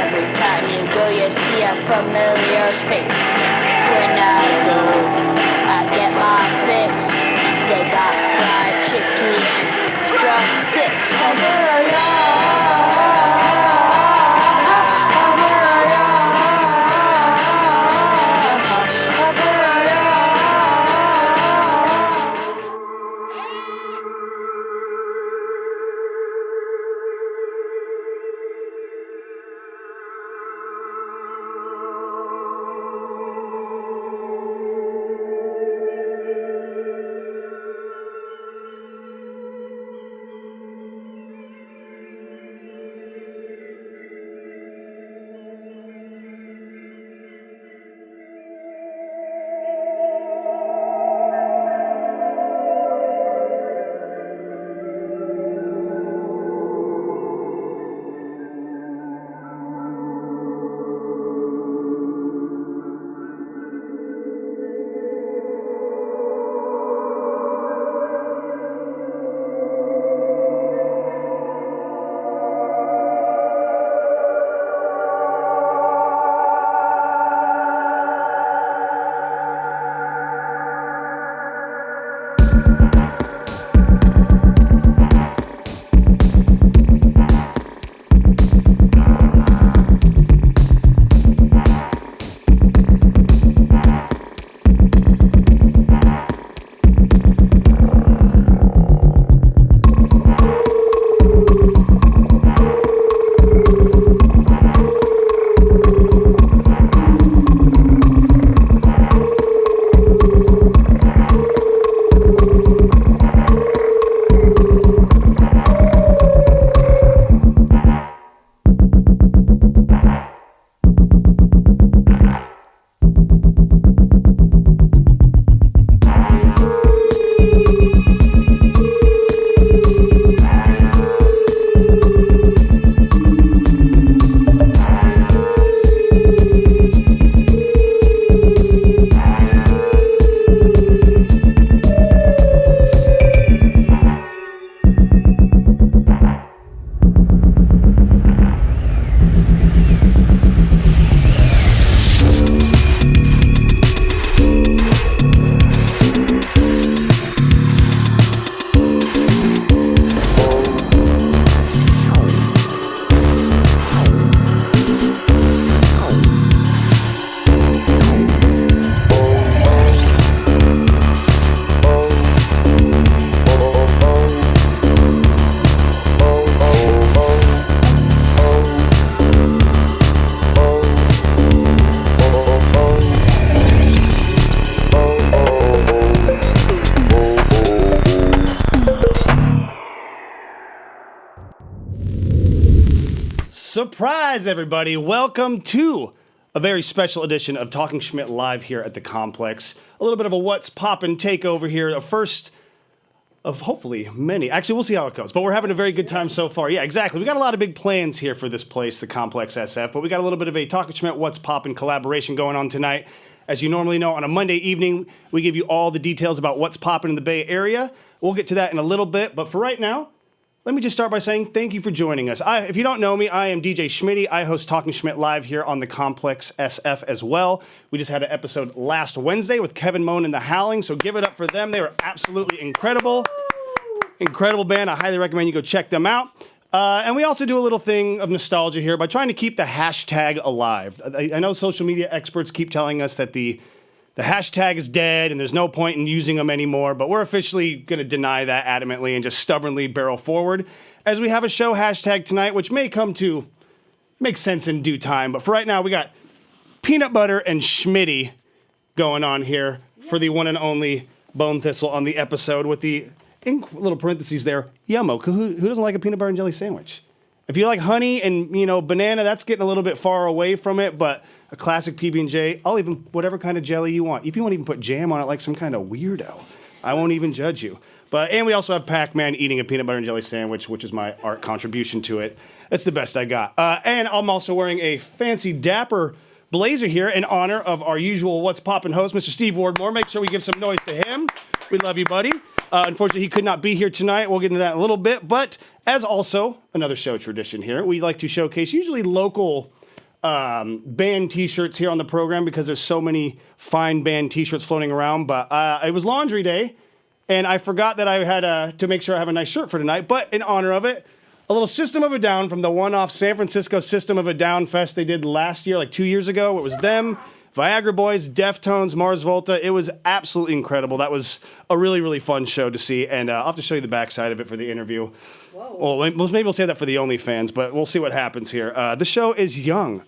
Every time you go, you see a familiar face. When I go, I get my fix. They got fried chicken and drumsticks. Surprise, everybody. Welcome to a very special edition of Talking Schmidt Live here at the Complex. A little bit of a What's Poppin' takeover here. A first of hopefully many. Actually, we'll see how it goes, but we're having a very good time so far. Yeah, exactly. We got a lot of big plans here for this place, the Complex SF, but we got a little bit of a Talking Schmidt What's Poppin' collaboration going on tonight. As you normally know, on a Monday evening, we give you all the details about what's poppin' in the Bay Area. We'll get to that in a little bit, but for right now, let me just start by saying thank you for joining us. If you don't know me, I am DJ Schmidt. I host Talking Schmidt Live here on the Complex SF as well. We just had an episode last Wednesday with Kevin Moan and the Howling, so give it up for them. They were absolutely incredible. Incredible band. I highly recommend you go check them out. And we also do a little thing of nostalgia here by trying to keep the hashtag alive. I know social media experts keep telling us that the hashtag is dead and there's no point in using them anymore, but we're officially going to deny that adamantly and just stubbornly barrel forward as we have a show hashtag tonight, which may come to make sense in due time. But for right now, we got Peanut Butter and Schmitty going on here for the one and only Bone Thistle on the episode with the, in little parentheses there, yummo. Who doesn't like a peanut butter and jelly sandwich? If you like honey and, banana, that's getting a little bit far away from it, but a classic PB&J, I'll even, whatever kind of jelly you want. If you want to even put jam on it like some kind of weirdo, I won't even judge you. And we also have Pac-Man eating a peanut butter and jelly sandwich, which is my art contribution to it. That's the best I got. And I'm also wearing a fancy dapper blazer here in honor of our usual What's Poppin' host, Mr. Steve Wardmore. Make sure we give some noise to him. We love you, buddy. Unfortunately, he could not be here tonight. We'll get into that in a little bit. But as also another show tradition here, we like to showcase usually local band T-shirts here on the program because there's so many fine band T-shirts floating around. But it was laundry day, and I forgot that I had to make sure I have a nice shirt for tonight. But in honor of it, a little System of a Down from the one-off San Francisco System of a Down fest they did last year, like 2 years ago. It was them, Viagra Boys, Deftones, Mars Volta. It was absolutely incredible. That was a really, really fun show to see, and I'll have to show you the backside of it for the interview. Whoa. Well, maybe we'll save that for the OnlyFans, but we'll see what happens here. The show is young.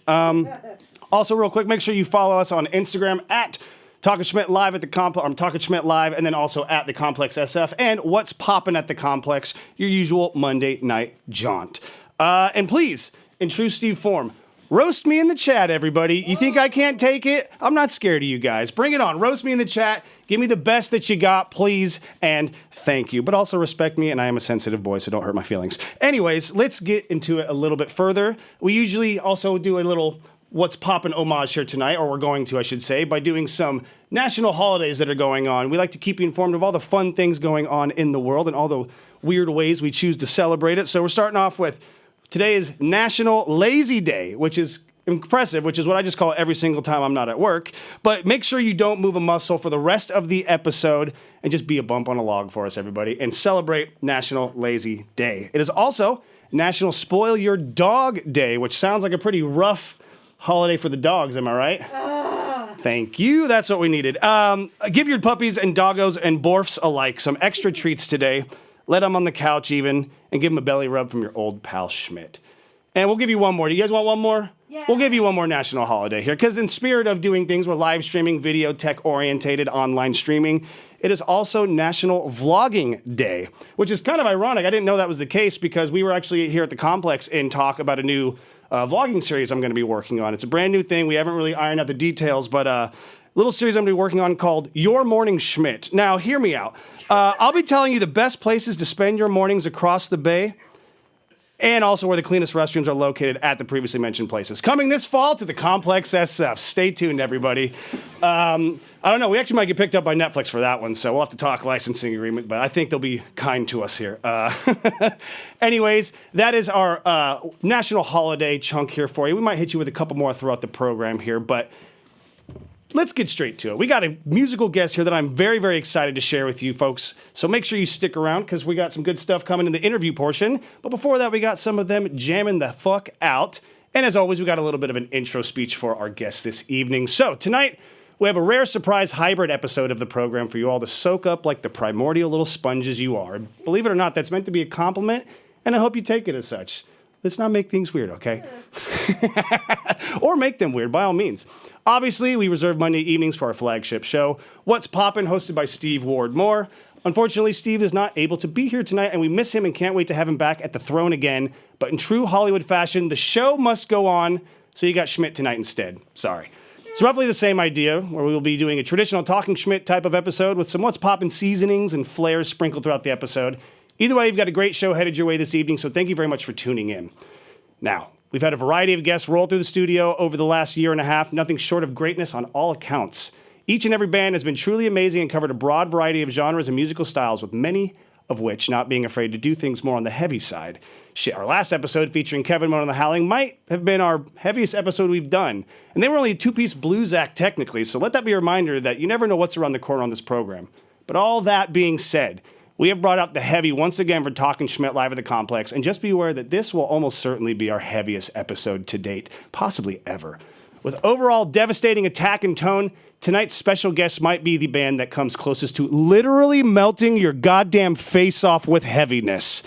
Also, real quick, make sure you follow us on Instagram at Talking Schmidt Live at the Complex. I'm Talking Schmidt Live, and then also at the Complex SF, and What's Poppin' at the Complex, your usual Monday night jaunt. And please, in true Steve form, roast me in the chat, everybody. You think I can't take it? I'm not scared of you guys. Bring it on. Roast me in the chat. Give me the best that you got, please, and thank you. But also respect me, and I am a sensitive boy, so don't hurt my feelings. Anyways, let's get into it a little bit further. We usually also do a little What's Poppin' homage here tonight, or we're going to, I should say, by doing some national holidays that are going on. We like to keep you informed of all the fun things going on in the world and all the weird ways we choose to celebrate it. So we're starting off with today is National Lazy Day, which is impressive, which is what I just call it every single time I'm not at work. But make sure you don't move a muscle for the rest of the episode and just be a bump on a log for us, everybody, and celebrate National Lazy Day. It is also National Spoil Your Dog Day, which sounds like a pretty rough holiday for the dogs, am I right? Thank you. That's what we needed. Give your puppies and doggos and borfs alike some extra treats today. Let them on the couch even, and give them a belly rub from your old pal Schmidt. And we'll give you one more. Do you guys want one more? Yeah. We'll give you one more national holiday here, because in spirit of doing things, we're live streaming, video, tech-orientated, online streaming. It is also National Vlogging Day, which is kind of ironic. I didn't know that was the case, because we were actually here at the Complex and talk about a new vlogging series I'm going to be working on. It's a brand new thing. We haven't really ironed out the details, but little series I'm going to be working on called Your Morning Schmidt. Now, hear me out. I'll be telling you the best places to spend your mornings across the Bay, and also where the cleanest restrooms are located at the previously mentioned places. Coming this fall to the Complex SF. Stay tuned, everybody. I don't know. We actually might get picked up by Netflix for that one, so we'll have to talk licensing agreement, but I think they'll be kind to us here. Anyways, that is our national holiday chunk here for you. We might hit you with a couple more throughout the program here, but let's get straight to it. We got a musical guest here that I'm very, very excited to share with you folks. So make sure you stick around, because we got some good stuff coming in the interview portion. But before that, we got some of them jamming the fuck out. And as always, we got a little bit of an intro speech for our guest this evening. So tonight, we have a rare surprise hybrid episode of the program for you all to soak up like the primordial little sponges you are. Believe it or not, that's meant to be a compliment, and I hope you take it as such. Let's not make things weird, okay? Or make them weird, by all means. Obviously, we reserve Monday evenings for our flagship show, What's Poppin', hosted by Steve Wardmore. Unfortunately, Steve is not able to be here tonight, and we miss him and can't wait to have him back at the throne again. But in true Hollywood fashion, the show must go on, so you got Schmidt tonight instead. Sorry. It's roughly the same idea, where we will be doing a traditional Talking Schmidt type of episode with some What's Poppin' seasonings and flares sprinkled throughout the episode. Either way, you've got a great show headed your way this evening, so thank you very much for tuning in. Now, we've had a variety of guests roll through the studio over the last year and a half, nothing short of greatness on all accounts. Each and every band has been truly amazing and covered a broad variety of genres and musical styles, with many of which not being afraid to do things more on the heavy side. Shit, our last episode featuring Kevin Moon and the Howling might have been our heaviest episode we've done. And they were only a two-piece blues act technically, so let that be a reminder that you never know what's around the corner on this program. But all that being said, we have brought out the heavy once again for Talking Schmidt live at the Complex, and just be aware that this will almost certainly be our heaviest episode to date, possibly ever. With overall devastating attack and tone, tonight's special guest might be the band that comes closest to literally melting your goddamn face off with heaviness.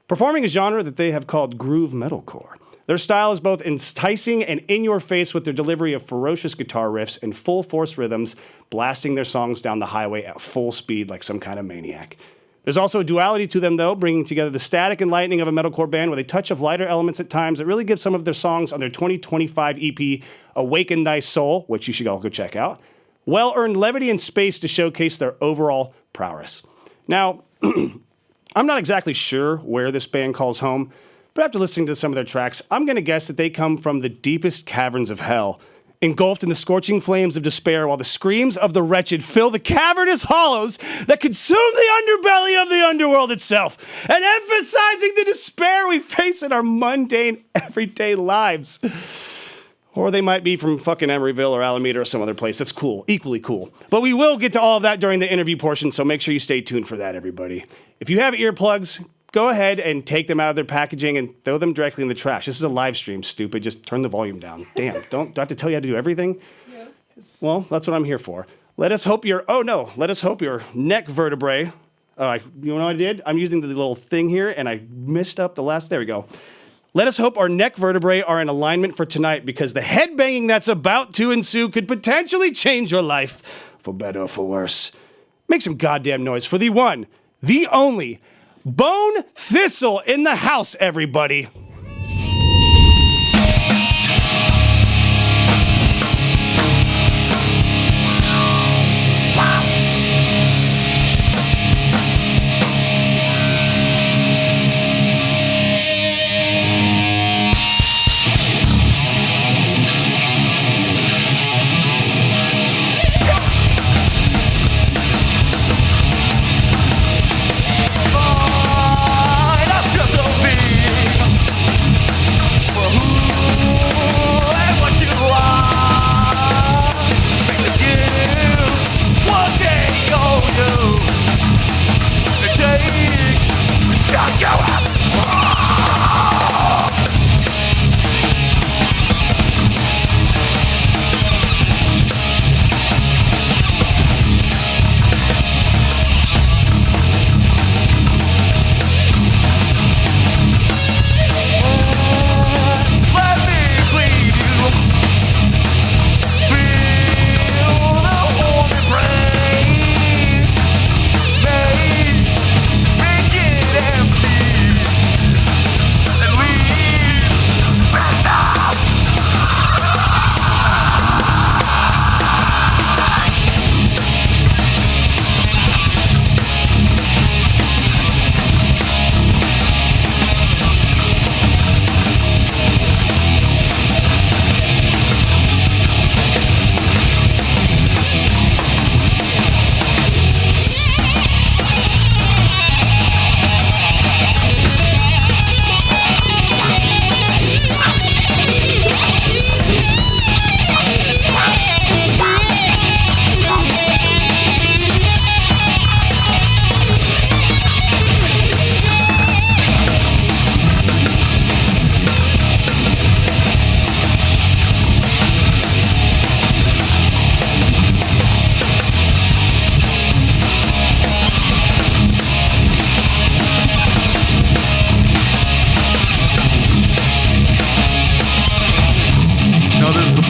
Performing a genre that they have called groove metalcore. Their style is both enticing and in your face with their delivery of ferocious guitar riffs and full force rhythms, blasting their songs down the highway at full speed like some kind of maniac. There's also a duality to them, though, bringing together the static and lightning of a metalcore band with a touch of lighter elements at times that really give some of their songs on their 2025 EP, Awaken Thy Soul, which you should all go check out, well-earned levity and space to showcase their overall prowess. Now, I'm not exactly sure where this band calls home, but after listening to some of their tracks, I'm going to guess that they come from the deepest caverns of hell, engulfed in the scorching flames of despair while the screams of the wretched fill the cavernous hollows that consume the underbelly of the underworld itself, and emphasizing the despair we face in our mundane, everyday lives. Or they might be from fucking Emeryville or Alameda or some other place. That's cool, equally cool. But we will get to all of that during the interview portion, so make sure you stay tuned for that, everybody. If you have earplugs, go ahead and take them out of their packaging and throw them directly in the trash. This is a live stream, stupid. Just turn the volume down. Damn, do I have to tell you how to do everything? Yes. Well, that's what I'm here for. Let us hope your neck vertebrae. You know what I did? I'm using the little thing here, and I messed up the last, there we go. Let us hope our neck vertebrae are in alignment for tonight, because the headbanging that's about to ensue could potentially change your life, for better or for worse. Make some goddamn noise for the one, the only, Bone Thistle in the house, everybody.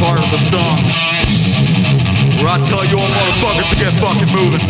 part of the song where I tell you all motherfuckers to get fucking moving.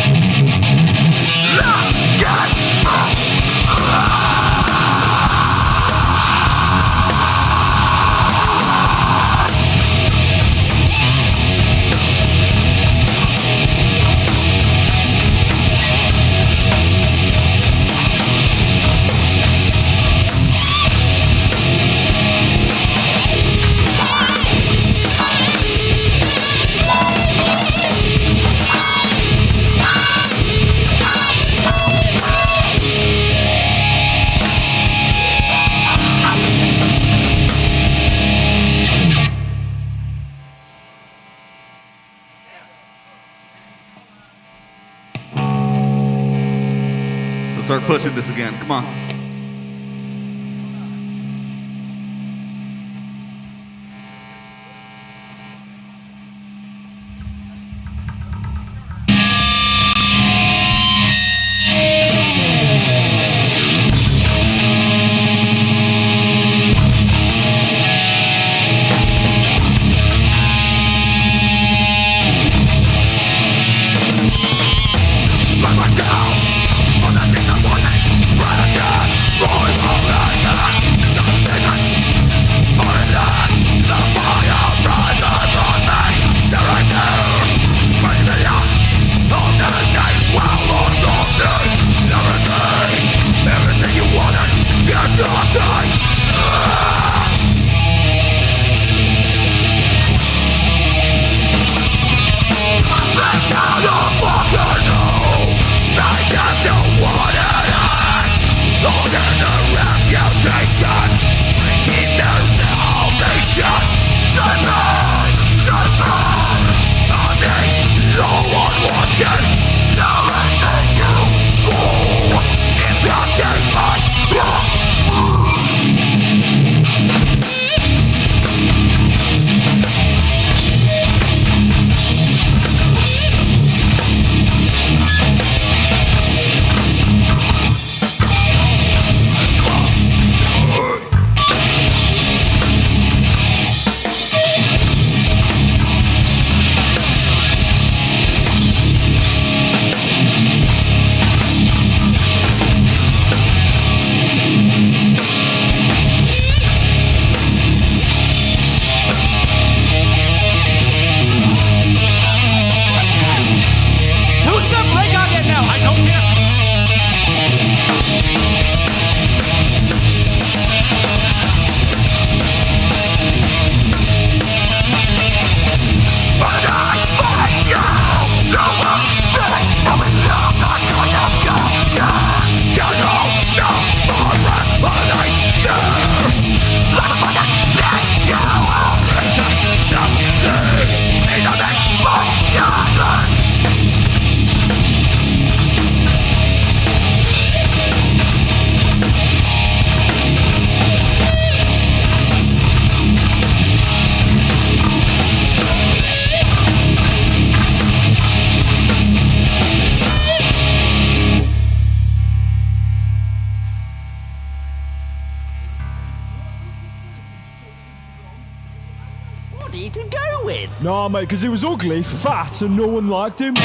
Start pushing this again. Come on. Nah, mate, because he was ugly, fat, and no one liked him.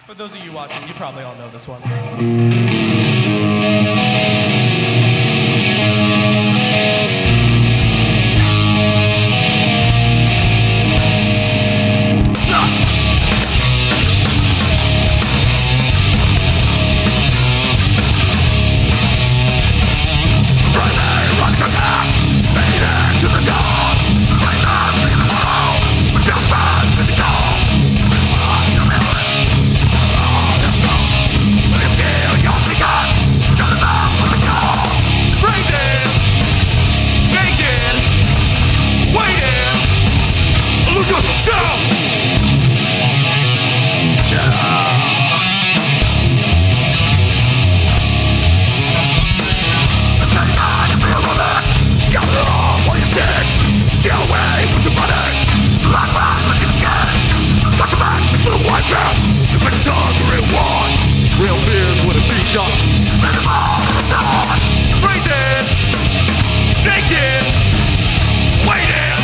For those of you watching, you probably all know this one. Real fears with a beat up. Freezing, naked, waiting.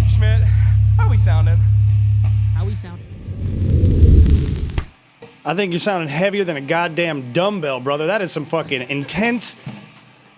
Schmidt, how we sounding? I think you're sounding heavier than a goddamn dumbbell, brother. That is some fucking intense.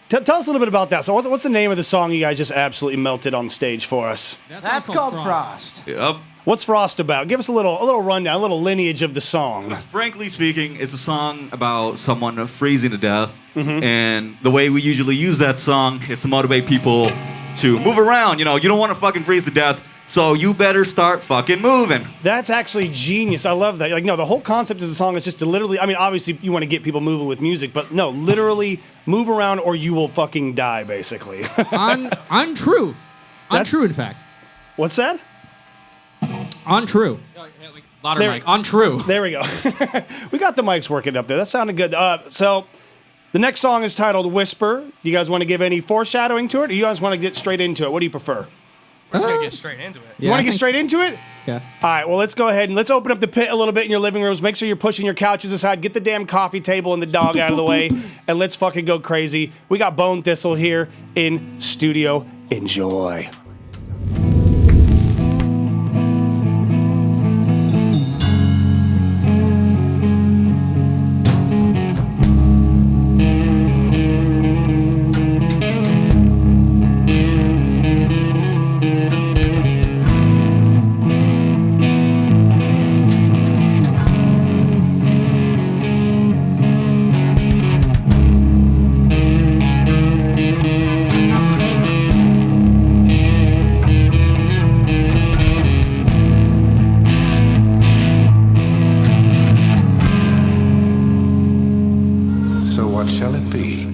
Tell us a little bit about that. So what's the name of the song you guys just absolutely melted on stage for us? That's called Frost. Yep. What's Frost about? Give us a little rundown, a little lineage of the song. Frankly speaking, it's a song about someone freezing to death. And the way we usually use that song is to motivate people to move around. You know, you don't want to fucking freeze to death, so you better start fucking moving. That's actually genius. I love that. Like, no, the whole concept of the song is just to literally, I mean, obviously you want to get people moving with music, but no, literally move around or you will fucking die, basically. Untrue. Untrue, in fact. What's that? Untrue. Louder There- mic. Untrue. There we go. We got the mics working up there. That sounded good. So the next song is titled Whisper. Do you guys want to give any foreshadowing to it, or you guys want to get straight into it? What do you prefer? We're just gonna get straight into it. You want to get straight into it? Yeah. All right, well, let's go ahead and let's open up the pit a little bit in your living rooms. Make sure you're pushing your couches aside. Get the damn coffee table and the dog out of the way, and let's fucking go crazy. We got Bone Thistle here in studio. Enjoy. So what shall it be?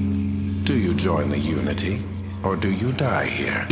Do you join the Unity, or do you die here?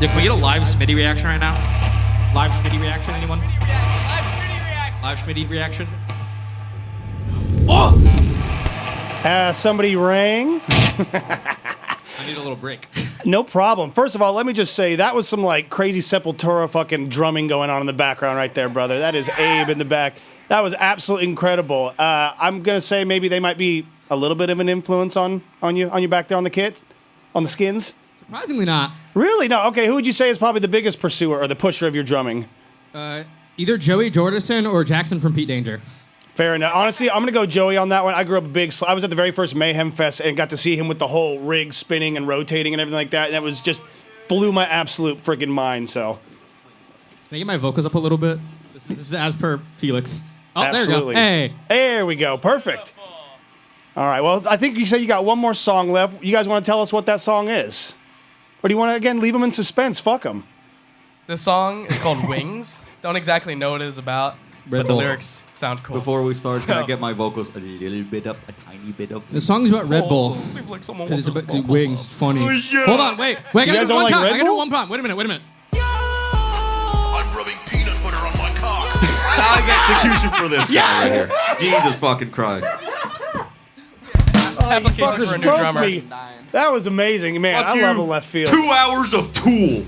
Yeah, can we get a live Schmitty reaction right now? Live Schmitty reaction, anyone? Live Schmitty reaction. Oh! Somebody rang. I need a little break. No problem. First of all, let me just say that was some like crazy Sepultura fucking drumming going on in the background right there, brother. That is Abe in the back. That was absolutely incredible. I'm gonna say maybe they might be a little bit of an influence on you back there on the kit, on the skins. Surprisingly not. Really? No. Okay. Who would you say is probably the biggest pursuer or the pusher of your drumming? Either Joey Jordison or Jackson from Pete Danger. Fair enough. Honestly, I'm gonna go Joey on that one. I grew up I was at the very first Mayhem Fest and got to see him with the whole rig spinning and rotating and everything like that, and it was just blew my absolute freaking mind. So, can I get my vocals up a little bit? This is as per Felix. Oh, absolutely. There you go. Hey, there we go. Perfect. All right. Well, I think you said you got one more song left. You guys want to tell us what that song is, or do you want to again leave them in suspense? Fuck them. The song is called Wings. Don't exactly know what it is about, but the lyrics sound cool. Before we start, can I get my vocals a little bit up, a tiny bit up? the song's about Red Bull. Seems like someone Because it's wants about to wings. It's funny. Oh, yeah. Hold on, wait. I You gotta guys do don't one like time. Red I gotta do Bull? one time. Wait a minute. I'm rubbing peanut butter on my cock. I get execution for this guy right here. Jesus fucking Christ. Application Fuckers for a new roast drummer. me. That was amazing, man. Fuck I you. love a left field. 2 hours of Tool.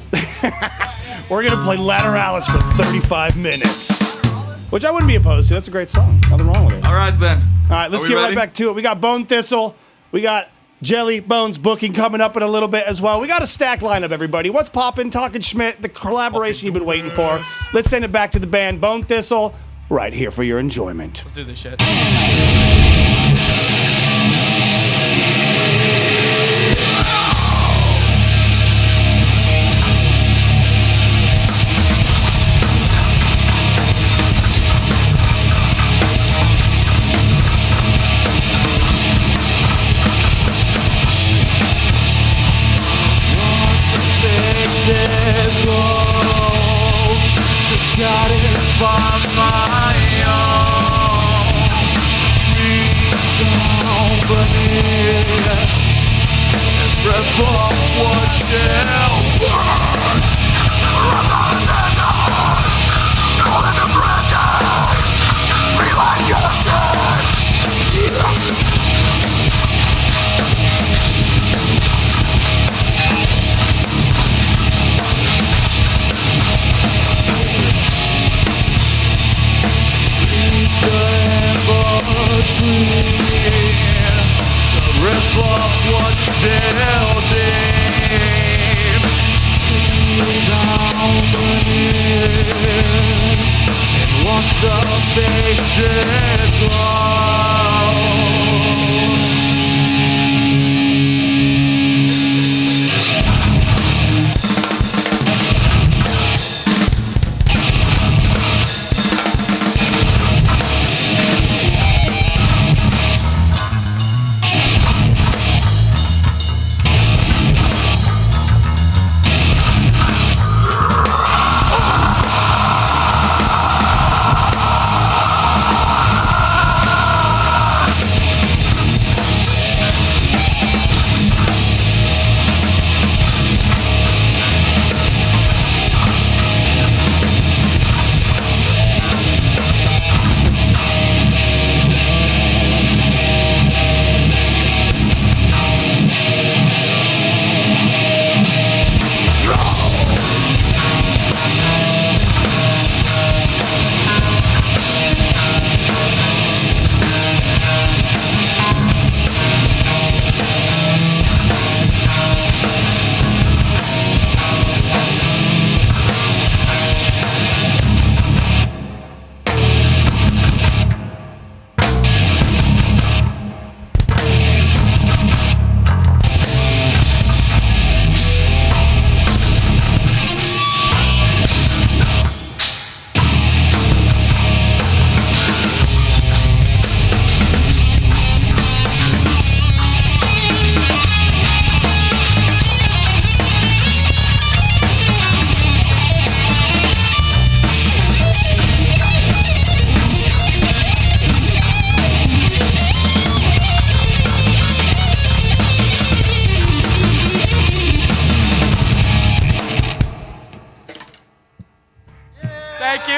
We're gonna play Lateralis for 35 minutes, which I wouldn't be opposed to. That's a great song. Nothing wrong with it. All right, then. All right, let's Are we get right ready? back to it. We got Bone Thistle. We got Jellybones booking coming up in a little bit as well. We got a stacked lineup, everybody. What's poppin'? Talking Schmidt, the collaboration you've been waiting for. Let's send it back to the band. Bone Thistle, right here for your enjoyment. Let's do this shit.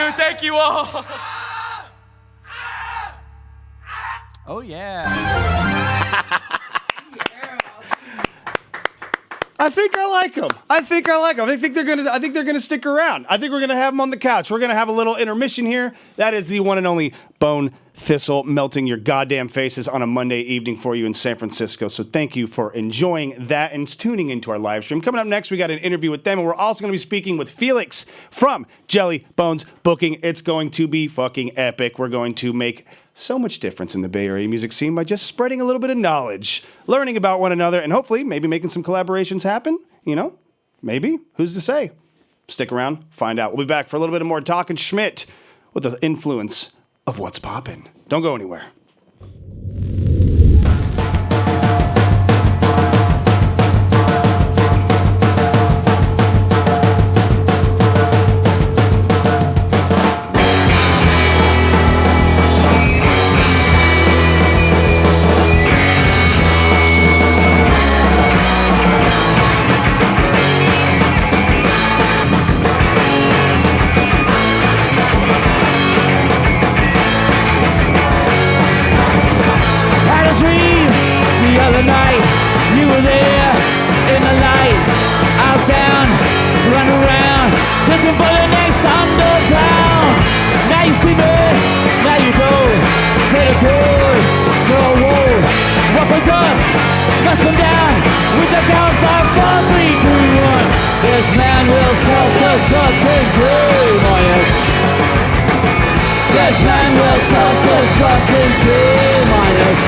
you. Thank you all. Oh, yeah. I think I like them. I think they're gonna stick around. I think we're gonna have them on the couch. We're gonna have a little intermission here. That is the one and only Bone Thistle melting your goddamn faces on a Monday evening for you in San Francisco. So thank you for enjoying that and tuning into our live stream. Coming up next, we got an interview with them, and we're also gonna be speaking with Felix from Jellybones Booking. It's going to be fucking epic. We're going to make so much difference in the Bay Area music scene by just spreading a little bit of knowledge, learning about one another, and hopefully maybe making some collaborations happen. You know, maybe. Who's to say? Stick around, find out. We'll be back for a little bit of more talking Schmidt with the influence of what's poppin'. Don't go anywhere. Night, you were there in the light. I was down, run around, searching for the next underground. Now you see me, now you go. Say the code, no war. What was up, must come down with the count 5, 4, 3, 2, 1. This man will self-destruct into minus. This man will self-destruct into minus.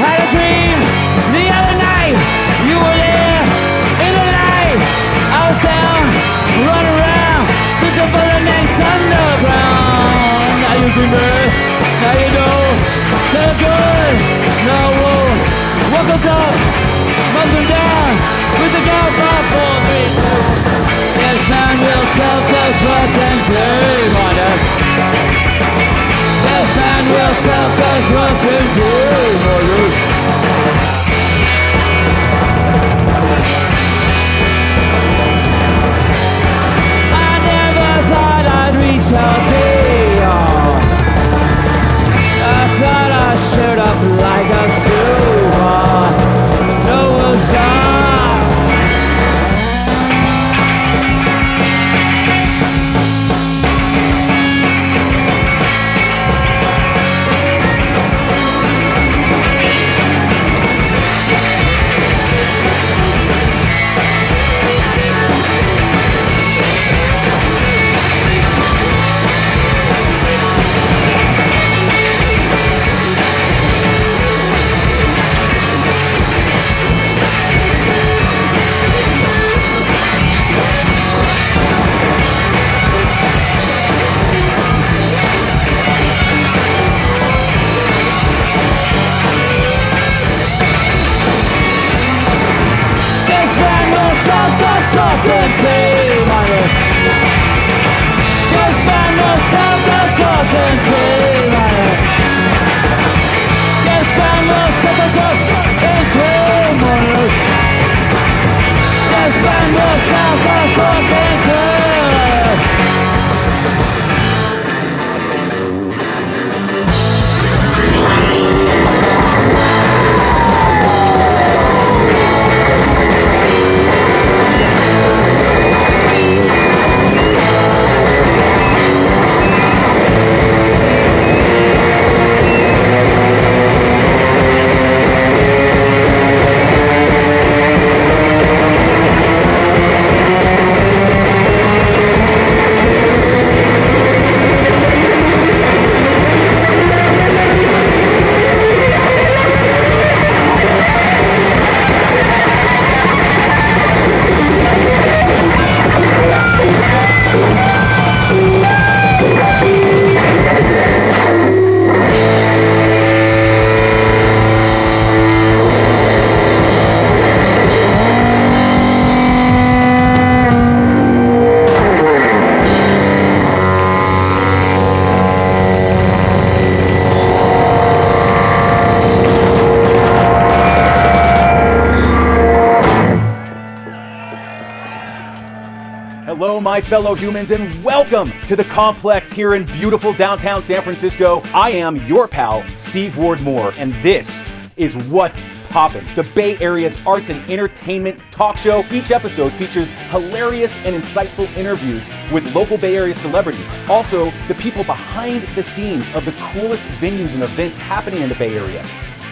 Had a dream the other night. You were there in the light. I was down, run around, searching for the next underground. Now you see me, now you know. So good, no war. What goes up, must come down with the count 5, 4, 3, 2. This man will self-destruct and minus. This man will self-destruct into minus. I never thought I'd reach out to you. I thought I showed up like a super. No one's gone. my fellow humans, and welcome to the Complex here in beautiful downtown San Francisco. I am your pal, Steve Ward Moore, and this is What's Poppin', the Bay Area's arts and entertainment talk show. Each episode features hilarious and insightful interviews with local Bay Area celebrities. Also, the people behind the scenes of the coolest venues and events happening in the Bay Area.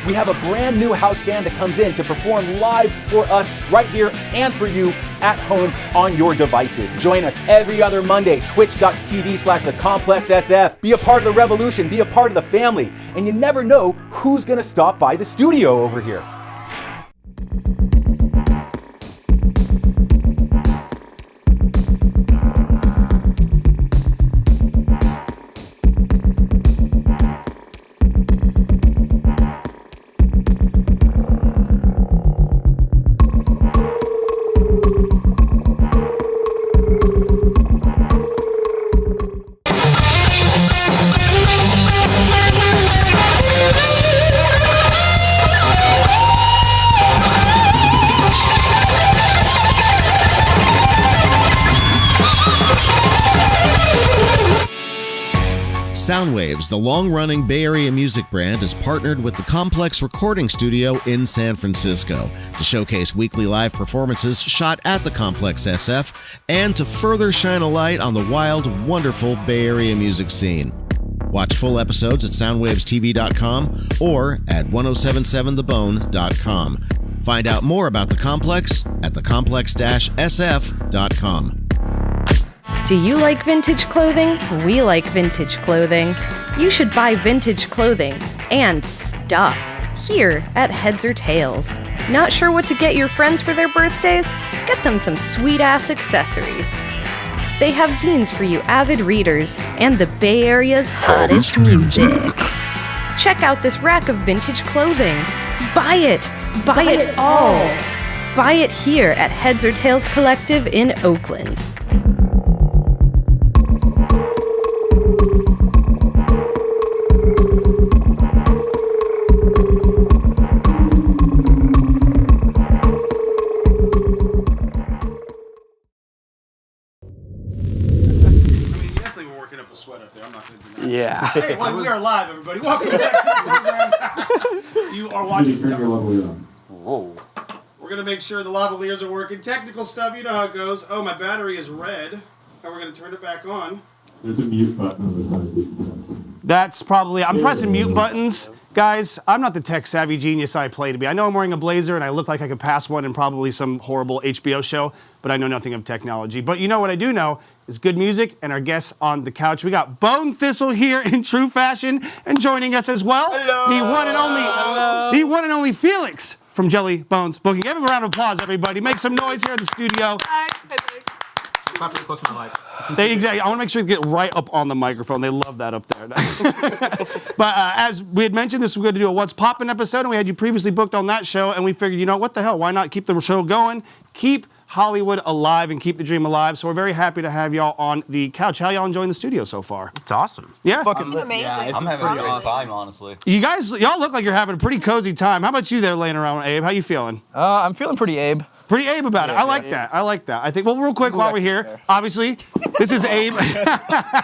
We have a brand new house band that comes in to perform live for us right here and for you at home on your devices. Join us every other Monday, twitch.tv/thecomplexsf. Be a part of the revolution, be a part of the family, and you never know who's gonna stop by the studio over here. Soundwaves, the long-running Bay Area music brand, is partnered with the Complex Recording Studio in San Francisco to showcase weekly live performances shot at the Complex SF and to further shine a light on the wild, wonderful Bay Area music scene. Watch full episodes at soundwavestv.com or at 1077thebone.com. Find out more about the Complex at thecomplex-sf.com. Do you like vintage clothing? We like vintage clothing. You should buy vintage clothing and stuff here at Heads or Tails. Not sure what to get your friends for their birthdays? Get them some sweet-ass accessories. They have zines for you avid readers and the Bay Area's hottest music. Check out this rack of vintage clothing. Buy it! Buy it all! Buy it here at Heads or Tails Collective in Oakland. Yeah. Hey, well, we are live, everybody. Welcome back to the program. You are watching. Whoa. We're gonna make sure the lavaliers are working. Technical stuff, you know how it goes. Oh, my battery is red. And we're gonna turn it back on. There's a mute button on the side you can press. That's probably, I'm pressing mute buttons. Guys, I'm not the tech savvy genius I play to be. I know I'm wearing a blazer and I look like I could pass one in probably some horrible HBO show, but I know nothing of technology. But you know what I do know is good music and our guests on the couch. We got Bone Thistle here in true fashion and joining us as well. Hello. The one and only Felix from Jellybones Booking. Give him a round of applause, everybody. Make some noise here in the studio. Close to my mic. Exactly. I want to make sure you get right up on the microphone. They love that up there. But as we had mentioned, this was going to do a What's Poppin' episode, and we had you previously booked on that show, and we figured, you know, what the hell? Why not keep the show going, keep Hollywood alive, and keep the dream alive? So we're very happy to have y'all on the couch. How y'all enjoying the studio so far? It's awesome. Yeah? Fucking amazing. Yeah, I'm having a great time, honestly. You guys, y'all look like you're having a pretty cozy time. How about you there laying around, Abe? How you feeling? I'm feeling pretty Abe. Pretty Abe about it. I like that. I like that. I think, well, real quick while we're here, obviously, this is Abe.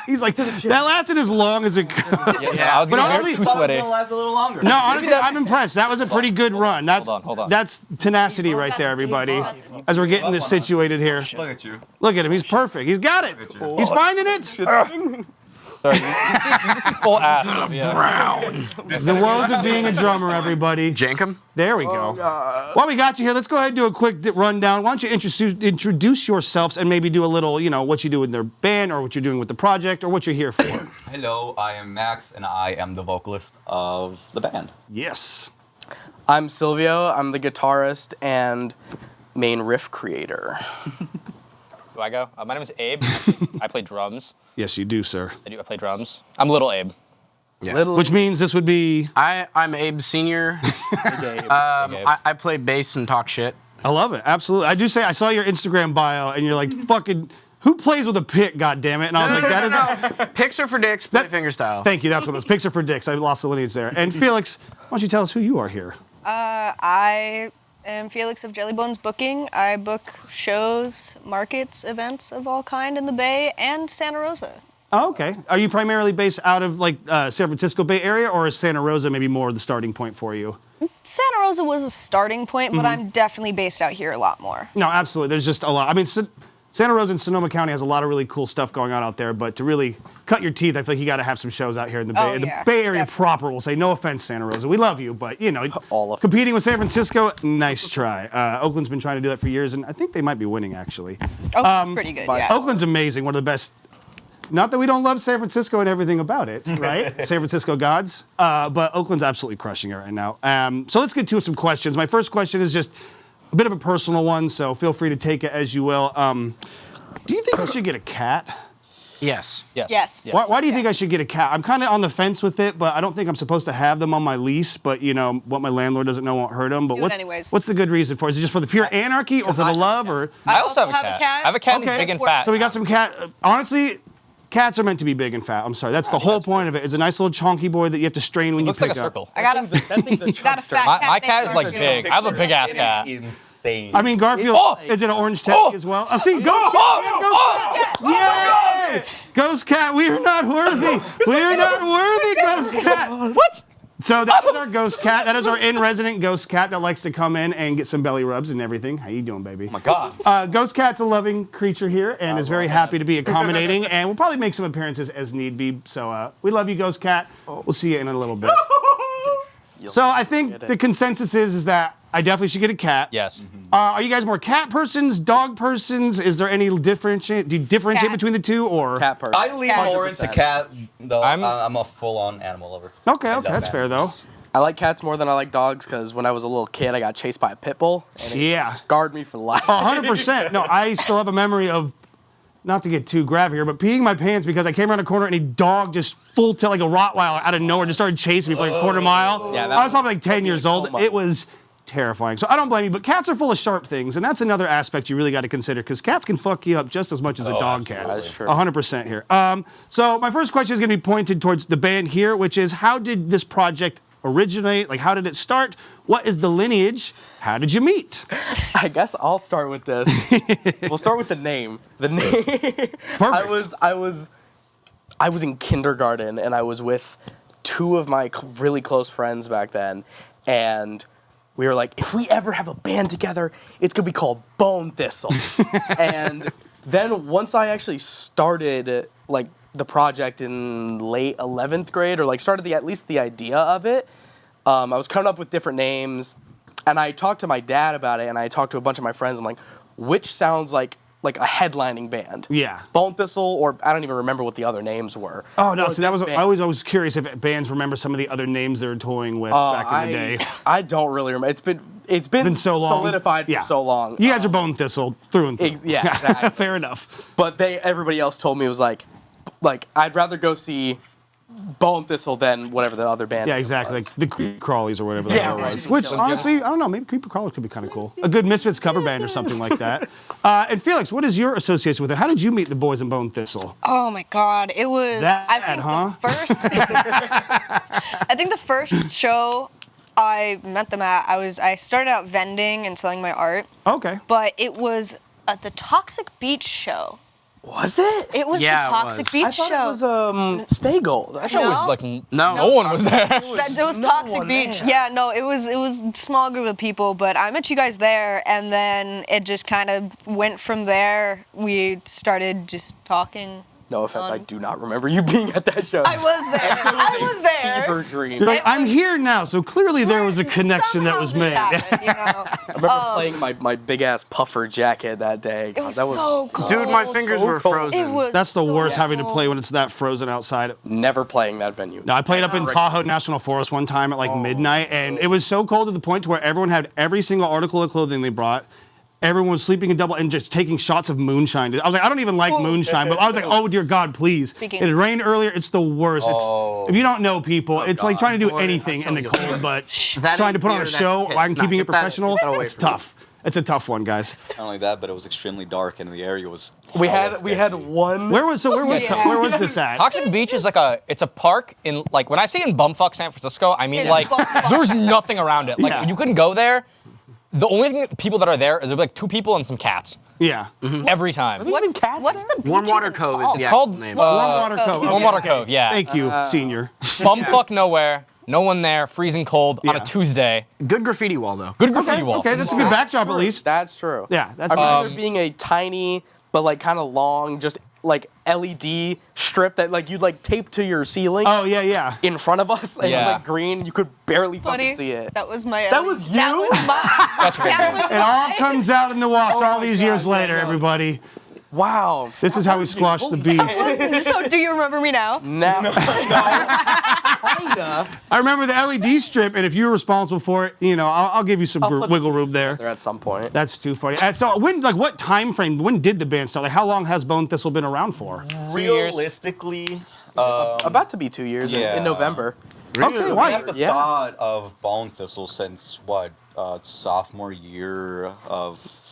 He's like, that lasted as long as it could. Yeah, I was honestly, too sweaty. It's gonna last a little longer. No, honestly, I'm impressed. That was a pretty good run. That's, hold on. That's tenacity right there, everybody, as we're getting this situated here. Look at you. Look at him. He's perfect. He's got it. He's finding it. Sorry, you see full ass. Yeah. Brown. The woes of being a drummer, everybody. Jankum? There we go. While we got you here, let's go ahead and do a quick rundown. Why don't you introduce yourselves and maybe do a little, you know, what you do in their band or what you're doing with the project or what you're here for. Hello, I am Max, and I am the vocalist of the band. Yes. I'm Silvio. I'm the guitarist and main riff creator. Do I go? My name is Abe. I play drums. Yes, you do, sir. I play drums. I'm Little Abe. Yeah. Which means this would be... I'm Abe Sr. I play bass and talk shit. I love it. Absolutely. I do say, I saw your Instagram bio, and you're like, fucking... Who plays with a pick, goddammit? And I was like, that is... Picks are for dicks, play fingerstyle. Thank you, that's what it was. Picks are for dicks. I lost the lineage there. And Felix, why don't you tell us who you are here? I am Felix of Jellybones Booking. I book shows, markets, events of all kind in the Bay and Santa Rosa. Oh, okay. Are you primarily based out of like San Francisco Bay Area, or is Santa Rosa maybe more the starting point for you? Santa Rosa was a starting point, but I'm definitely based out here a lot more. No, absolutely. There's just a lot. I mean, Santa Rosa and Sonoma County has a lot of really cool stuff going on out there, but to really cut your teeth, I feel like you got to have some shows out here in the Bay. The Bay Area proper will say, no offense, Santa Rosa, we love you, but you know, competing with San Francisco, nice try. Oakland's been trying to do that for years, and I think they might be winning actually. Oakland's pretty good, yeah. Oakland's amazing, one of the best. Not that we don't love San Francisco and everything about it, right? San Francisco gods, but Oakland's absolutely crushing it right now. So let's get to some questions. My first question is just a bit of a personal one, so feel free to take it as you will. Do you think I should get a cat? Yes. Yes. Why do you think I should get a cat? I'm kind of on the fence with it, but I don't think I'm supposed to have them on my lease. But you know, what my landlord doesn't know won't hurt him. But what's the good reason for it? Is it just for the pure anarchy or for the love? Or I also have a cat. I have a cat that's big and fat. So we got some cat. Honestly, cats are meant to be big and fat. I'm sorry. That's the whole point of it. It's a nice little chonky boy that you have to strain when you pick like a up. circle. I got a fat cat. My cat is like big. I have a big ass cat. Insane. I mean, Garfield is an orange tabby as well. I see. Ghost Cat. Yay! Ghost Cat, we are not worthy. We are not worthy, Ghost Cat. What? So that is our Ghost Cat. That is our in-resident Ghost Cat that likes to come in and get some belly rubs and everything. How you doing, baby? Oh my God. Ghost Cat's a loving creature here and is very happy to be accommodating, and will probably make some appearances as need be. So we love you, Ghost Cat. We'll see you in a little bit. So I think the consensus is that I definitely should get a cat. Yes. Are you guys more cat persons, dog persons? Is there any differentiate? Do you differentiate between the two, or cat person? I lean more into cat, though. I'm a full-on animal lover. Okay, that's fair though. I like cats more than I like dogs because when I was a little kid, I got chased by a pit bull, and it scarred me for life. 100%. No, I still have a memory of, not to get too graphic here, but peeing my pants because I came around a corner and a dog just full tail like a Rottweiler out of nowhere just started chasing me for like a quarter mile. Yeah, I was probably like 10 years old. It was terrifying. So I don't blame you, but cats are full of sharp things, and that's another aspect you really got to consider because cats can fuck you up just as much as a dog can. That's true. 100% here. So my first question is going to be pointed towards the band here, which is how did this project originate? Like, how did it start? What is the lineage? How did you meet? I guess I'll start with this. We'll start with the name. The name. Perfect. I was in kindergarten, and I was with two of my really close friends back then, and we were like, if we ever have a band together, it's gonna be called Bone Thistle. And then once I actually started like the project in late 11th grade, or like started at least the idea of it, I was coming up with different names, and I talked to my dad about it, and I talked to a bunch of my friends. I'm like, which sounds like a headlining band? Yeah. Bone Thistle, or I don't even remember what the other names were. Oh no! So that was I was always curious if bands remember some of the other names they were toying with back in the day. I don't really remember. It's been so long. Solidified for so long. You guys are Bone Thistle through and through. Yeah, exactly. Fair enough. But everybody else told me it was like I'd rather go see Bone Thistle than whatever the other band. Yeah, exactly. Like the Creep Crawlies or whatever the hell it was. Right. Which honestly, I don't know. Maybe Creeper Crawlers could be kind of cool. A good Misfits cover band or something like that. And Felix, what is your association with it? How did you meet the boys in Bone Thistle? Oh my God, it was the first. I think the first show I met them at, I started out vending and selling my art. Okay. But it was at the Toxic Beach show. Was it? It was the Toxic Beach show. I thought it was Stay Gold. That show was like no one was there. It was Toxic Beach. There. Yeah, no, it was a small group of people, but I met you guys there, and then it just kind of went from there. We started just talking. No offense, I do not remember you being at that show. I was there. I was there. Fever dream. You're like, I'm here now, so clearly there was a connection that was made. I remember playing my big ass puffer jacket that day. It was so cold. Dude, my fingers were frozen. It was That's the worst, having to play when it's that frozen outside. Never playing that venue. No, I played up in Tahoe National Forest one time at like midnight, and it was so cold to the point to where everyone had every single article of clothing they brought. Everyone was sleeping in double and just taking shots of moonshine. I was like, I don't even like moonshine, but I was like, oh dear God, please. It had rained earlier. It's the worst. If you don't know people, it's like trying to do anything in the cold, but trying to put on a show while keeping it professional, it's tough. It's a tough one, guys. Not only that, but it was extremely dark, and the area was. We had one. Where was this at? Toxic Beach is it's a park in like when I say in bumfuck San Francisco, I mean like there's nothing around it. Like you couldn't go there. the only thing people that are there is there'll be like 2 people and some cats. Yeah. Every time. What's the beach Warm Water even Cove called? is It's called name. Warm Water Cove. Warm Water Cove, yeah. Thank you, senior. Bumfuck nowhere, no one there, freezing cold on Yeah. a Tuesday. Good graffiti wall though. Good graffiti wall. Okay, that's a good backdrop at least. That's true. Yeah, that's I remember nice. there being a tiny but like kind of long, just like LED strip that like you'd like tape to your ceiling. Oh yeah, yeah. In front of us, and it was Yeah. like green. You could barely Funny. fucking see it. That was my. That was you? That was my. that was It all mine. comes out in the wash Oh all my these God, years yeah, later, no. everybody. Wow. This is how we squash the beef. So, do you remember me now? Now, I remember the LED strip, and if you were responsible for it, you know, I'll give you some wiggle room there. There at some point. That's too funny. And so, when, like, what time frame? When did the band start? Like, how long has Bone Thistle been around for? Realistically, about to be 2 years in November. Okay, We why? have the thought of Bone Thistle since what sophomore year of.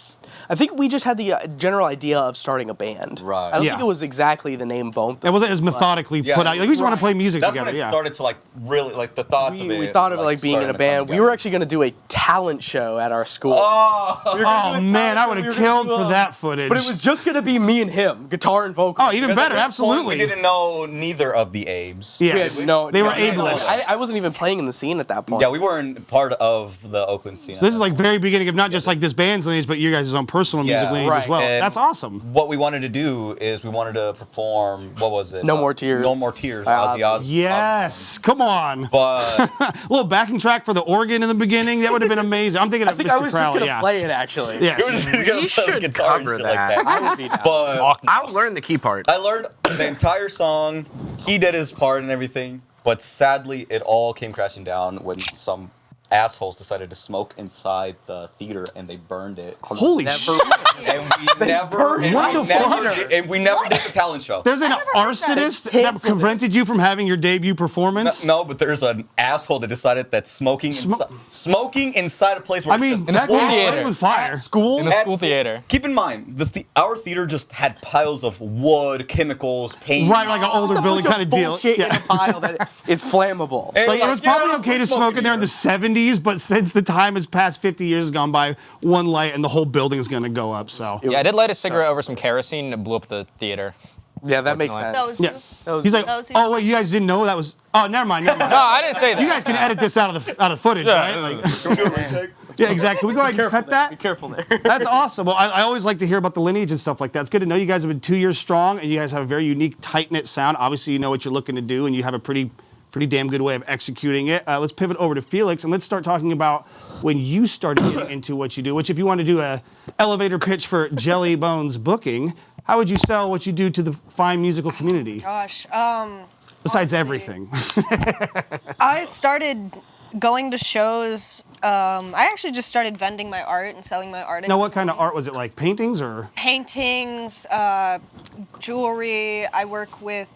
I think we just had the general idea of starting a band. Right. I don't Yeah. think it was exactly the name Bone Thistle. It wasn't as methodically put out. Like, we just want to play music That's together. when it yeah. started to like really like the thoughts of it. We thought of it like being in a starting to come band. We were actually going to do a talent show at our school. Oh man, I would have killed for that footage. But it was just going to be me and him, guitar and vocal. Oh, even Because at better, this absolutely. point, we didn't know neither of the Abes. Yes. They were ableist. I wasn't even playing in the scene at that point. Yeah, we weren't part of the Oakland scene. So this is like very beginning of not just like this band's lineage, but you guys' own personal music lineage as well. And That's awesome. What we wanted to do is we wanted to perform. What was it? No More Tears. No More Tears. Ozzy Osbourne. Yes, come on. But a little backing track for the organ in the beginning. That would have been amazing. I'm thinking of I Mr. was Crowley. just going to play it actually. Yes. We should cover that. I would be down. But I'll learn the key part. I learned the entire song. He did his part and everything. But sadly, it all came crashing down when some assholes decided to smoke inside the theater and they burned it. Holy shit! And we never, and we never did the talent show. There's an arsonist that prevented you from having your debut performance. No, but there's an asshole that decided that smoking inside a place where I mean, that's right with fire. School? In the school theater. Keep in mind, our theater just had piles of wood, chemicals, paint. Right, like an older building kind of deal. Bullshit in a pile that is flammable. And Like, it was probably okay to smoke in there in the here. 70s, but since the time has passed, 50 years has gone by, one light and the whole building is going to go up. So Yeah, I did light a cigarette over some kerosene and it blew up the theater. Yeah, that makes sense. That was yeah, you. he's like, That was you. oh wait, you guys didn't know that was? Oh, never mind. Never mind. No, I didn't say that. You guys can edit this out of the footage, right? Like, yeah, exactly. Can we go ahead and cut that? Be careful there. That's awesome. Well, I always like to hear about the lineage and stuff like that. It's good to know you guys have been 2 years strong and you guys have a very unique, tight-knit sound. Obviously, you know what you're looking to do and you have a pretty damn good way of executing it. Let's pivot over to Felix and let's start talking about when you started getting into what you do, which if you want to do a elevator pitch for Jellybones booking, how would you sell what you do to the fine musical community? Gosh. Besides honestly, everything. I started going to shows. I actually just started vending my art and selling my art. Now, what kind of art was it? Like paintings or? Paintings, jewelry. I work with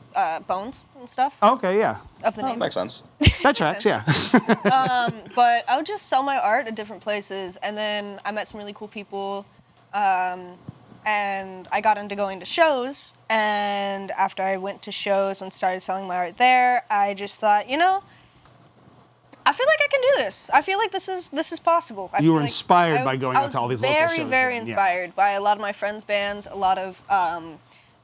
bones and stuff. Okay, yeah. Of the name. Makes sense. That tracks, yeah. But I would just sell my art at different places, and then I met some really cool people, and I got into going to shows. And after I went to shows and started selling my art there, I just thought, you know, I feel like I can do this. I feel like this is possible. I You feel were like inspired I by was- going I out to all was these local shows. Very, very then, yeah. inspired by a lot of my friends' bands, a lot of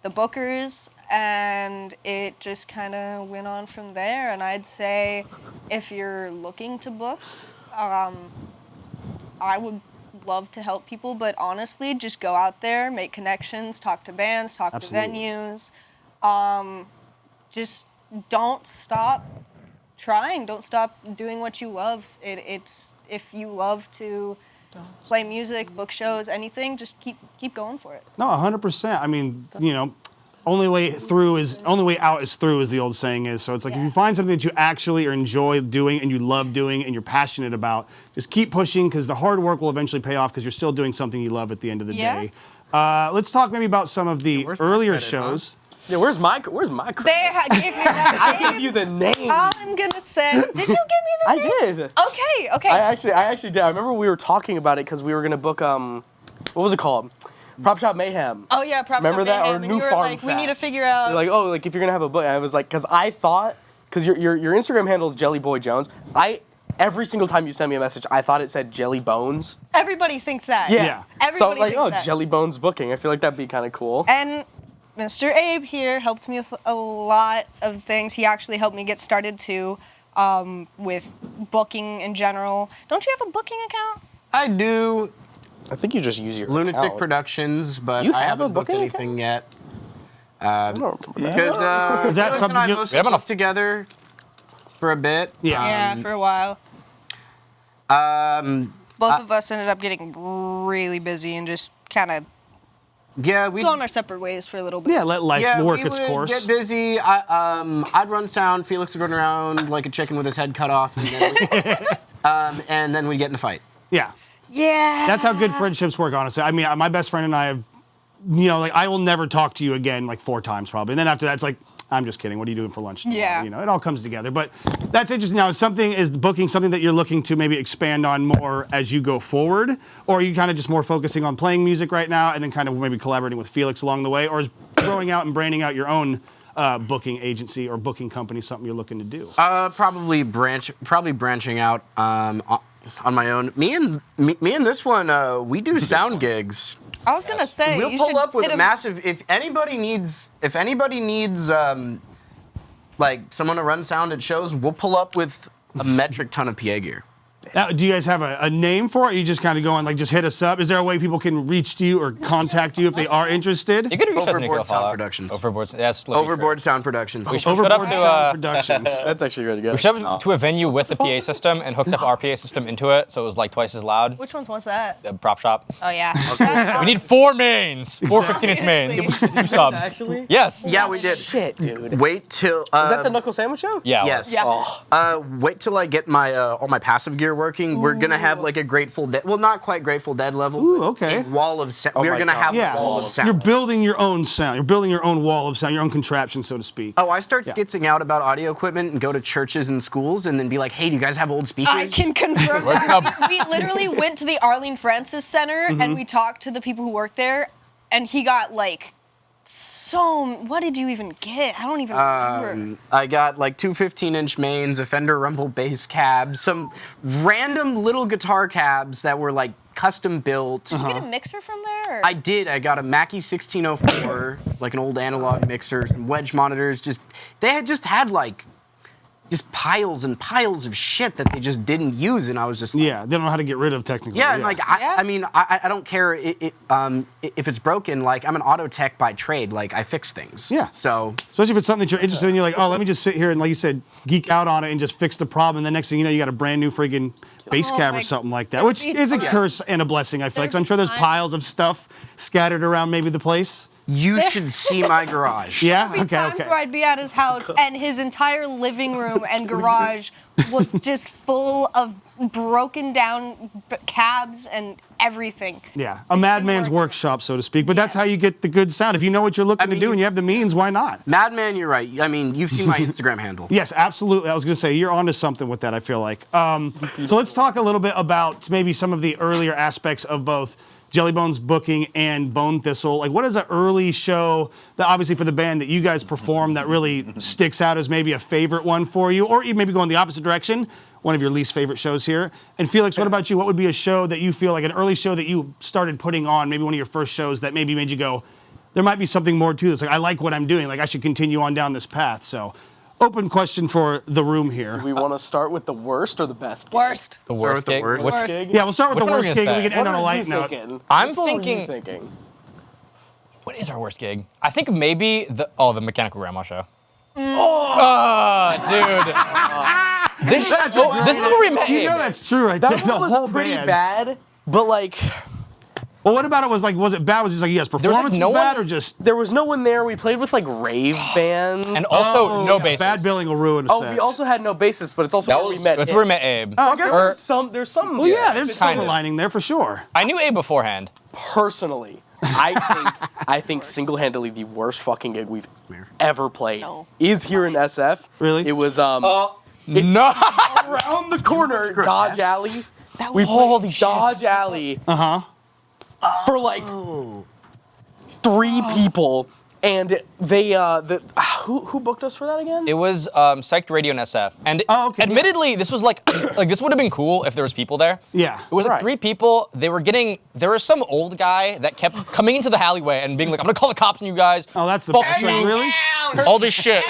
the bookers, and it just kind of went on from there. And I'd say if you're looking to book, I would love to help people, but honestly, just go out there, make connections, talk to bands, talk Absolutely. to venues. Just don't stop trying. Don't stop doing what you love. It's if you love to play music, book shows, anything, just keep going for it. No, 100%. I mean, you know, only way out is through, as the old saying is. So it's like if you find something that you actually enjoy doing and you love doing and you're passionate about, just keep pushing because the hard work will eventually pay off because you're still doing something you love at the end of the day. Let's talk maybe about some of the earlier shows. Yeah, where's my credit? They gave me that I gave you the name. I'm gonna say, did you give me the I name? did. Okay. I actually did. I remember we were talking about it because we were gonna book what was it called? Prop Shop Mayhem. Oh yeah, Prop Remember Shop that? Mayhem, Or and New you were Farm like, we need to Fest. figure out. You're like, oh, like if you're gonna have a book, and I was like, because I thought, because your Instagram handle is Jelly Boy Jones. every single time you send me a message, I thought it said Jellybones. Everybody thinks that. Yeah. Everybody so I was like, thinks oh, that. Jellybones booking. I feel like that'd be kind of cool. And Mr. Abe here helped me with a lot of things. He actually helped me get started too with booking in general. Don't you have a booking account? I do. I think you just use your Lunatic account. Productions, but You I have a haven't booked booking anything yet. don't remember that. Because Is that Felix something and I you- mostly worked together for a bit. Yeah, for a while. Both of us ended up getting really busy and just kind of going our separate ways for a little bit. Yeah, let life work we its would course. Get busy. I'd run sound. Felix would run around like a chicken with his head cut off, and then we'd get in a fight. Yeah. Yeah. That's how good friendships work, honestly. I mean, my best friend and I have, you know, like, I will never talk to you again, like 4 times probably. And then after that, it's like, I'm just kidding. What are you doing for lunch tomorrow? Yeah. You know, it all comes together. But that's interesting. Now, is booking something that you're looking to maybe expand on more as you go forward? Or are you kind of just more focusing on playing music right now and then kind of maybe collaborating with Felix along the way? Or is growing out and branding out your own booking agency or booking company something you're looking to do? Probably branching out on my own. Me and this one, we do sound gigs. I was gonna say We'll you pull should up with hit a massive. If anybody needs, like someone to run sound at shows, we'll pull up with a metric ton of PA gear. Now, do you guys have a name for it? Or you just kind of going like, just hit us up? Is there a way people can reach you or contact you if they are interested? You could reach out to Overboard Nico Sound Follow. Productions. Overboard, yes. Overboard Sound Productions. We showed up to Productions. That's actually really good. We showed up to a venue with the PA system and hooked up our PA system into it, so it was like twice as loud. Which one's that? The prop shop. Oh yeah. We need 4 mains, 4 15-inch mains, 2 subs. Actually? Yes. Yeah, we did. Shit, dude. Wait till. Was that the Knuckle Sandwich show? Yeah. Yes. Yeah. Wait till I get my all my passive gear working. We're gonna have like a Grateful Dead. Well, not quite Grateful Dead level. Ooh, okay. A wall of sound. Oh We're my gonna God. have Yeah. a wall of sound. You're building your own sound. You're building your own wall of sound, your own contraption, so to speak. Oh, I start skitzing out about audio equipment and go to churches and schools and then be like, hey, do you guys have old speakers? I can confirm that. We literally went to the Arlene Francis Center and we talked to the people who work there, and he got like what did you even get? I don't even remember. I got like 2 15-inch mains, a Fender Rumble bass cab, some random little guitar cabs that were like custom built. Did you get a mixer from there? I did. I got a Mackie 1604, like an old analog mixer, some wedge monitors. They had like just piles and piles of shit that they just didn't use, and I was just like, Yeah, they don't know how to get rid of technically. yeah, and like I mean, I don't care if it's broken. Like I'm an auto tech by trade. Like I fix things. Yeah. So especially if it's something that you're interested in, you're like, oh, let me just sit here and, like you said, geek out on it and just fix the problem. And the next thing you know, you got a brand new friggin' bass cab or something like that, which is a curse and a blessing, I feel like. 'Cause I'm sure there's piles of stuff scattered around maybe the place. You should see my garage. Yeah? There'd be times where I'd be at his house and his entire living room and garage was just full of broken down cabs and everything. Yeah, a madman's workshop, so to speak. But that's how you get the good sound. If you know what you're looking to do and you have the means, why not? Madman, you're right. I mean, you've seen my Instagram handle. Yes, absolutely. I was going to say, you're onto something with that, I feel like. So let's talk a little bit about maybe some of the earlier aspects of both Jellybones booking and Bone Thistle. Like, what is an early show that obviously for the band that you guys perform that really sticks out as maybe a favorite one for you, or even maybe going the opposite direction, one of your least favorite shows here? And Felix, what about you? What would be a show that you feel like an early show that you started putting on, maybe one of your first shows that maybe made you go, there might be something more to this. Like, I like what I'm doing. Like, I should continue on down this path. So, open question for the room here. Do we want to start with the worst or the best? Worst. The worst gig? Worst gig? Yeah, we'll start with Which the one are we worst gonna gig and we say? can end on a What are light you note. thinking? I'm Which one are you thinking- thinking? What is our worst gig? I think maybe the Mechanical Grandma show. Oh, dude. This is where we met You Abe. know that's true right That there. The one was whole pretty band. bad, but like Well, what about it was like, was it bad? Was it just like, yes, performance no was bad one- or just... there was no one there. We played with like rave bands. And also no bassist. Bad billing will ruin a Oh, set. we also had no bassist, but it's also That where was- we met. That's him. where we met Abe. Oh, I guess okay. there's some. Well, yeah, there's Kinda. silver lining there for sure. I knew Abe beforehand. Personally, I think single-handedly the worst fucking gig we've ever played is here in SF. Really? It was No. around the corner, Dodge Alley. We played Dodge Alley Uh-huh. for like 3 people, And they, who booked us for that again? It was Psyched Radio and SF. And admittedly, this was like this would have been cool if there was people there. Yeah. It was like 3 people. There was some old guy that kept coming into the alleyway and being like, I'm gonna call the cops on you guys. Oh, that's the Fuck best. you. Like, really? All this shit.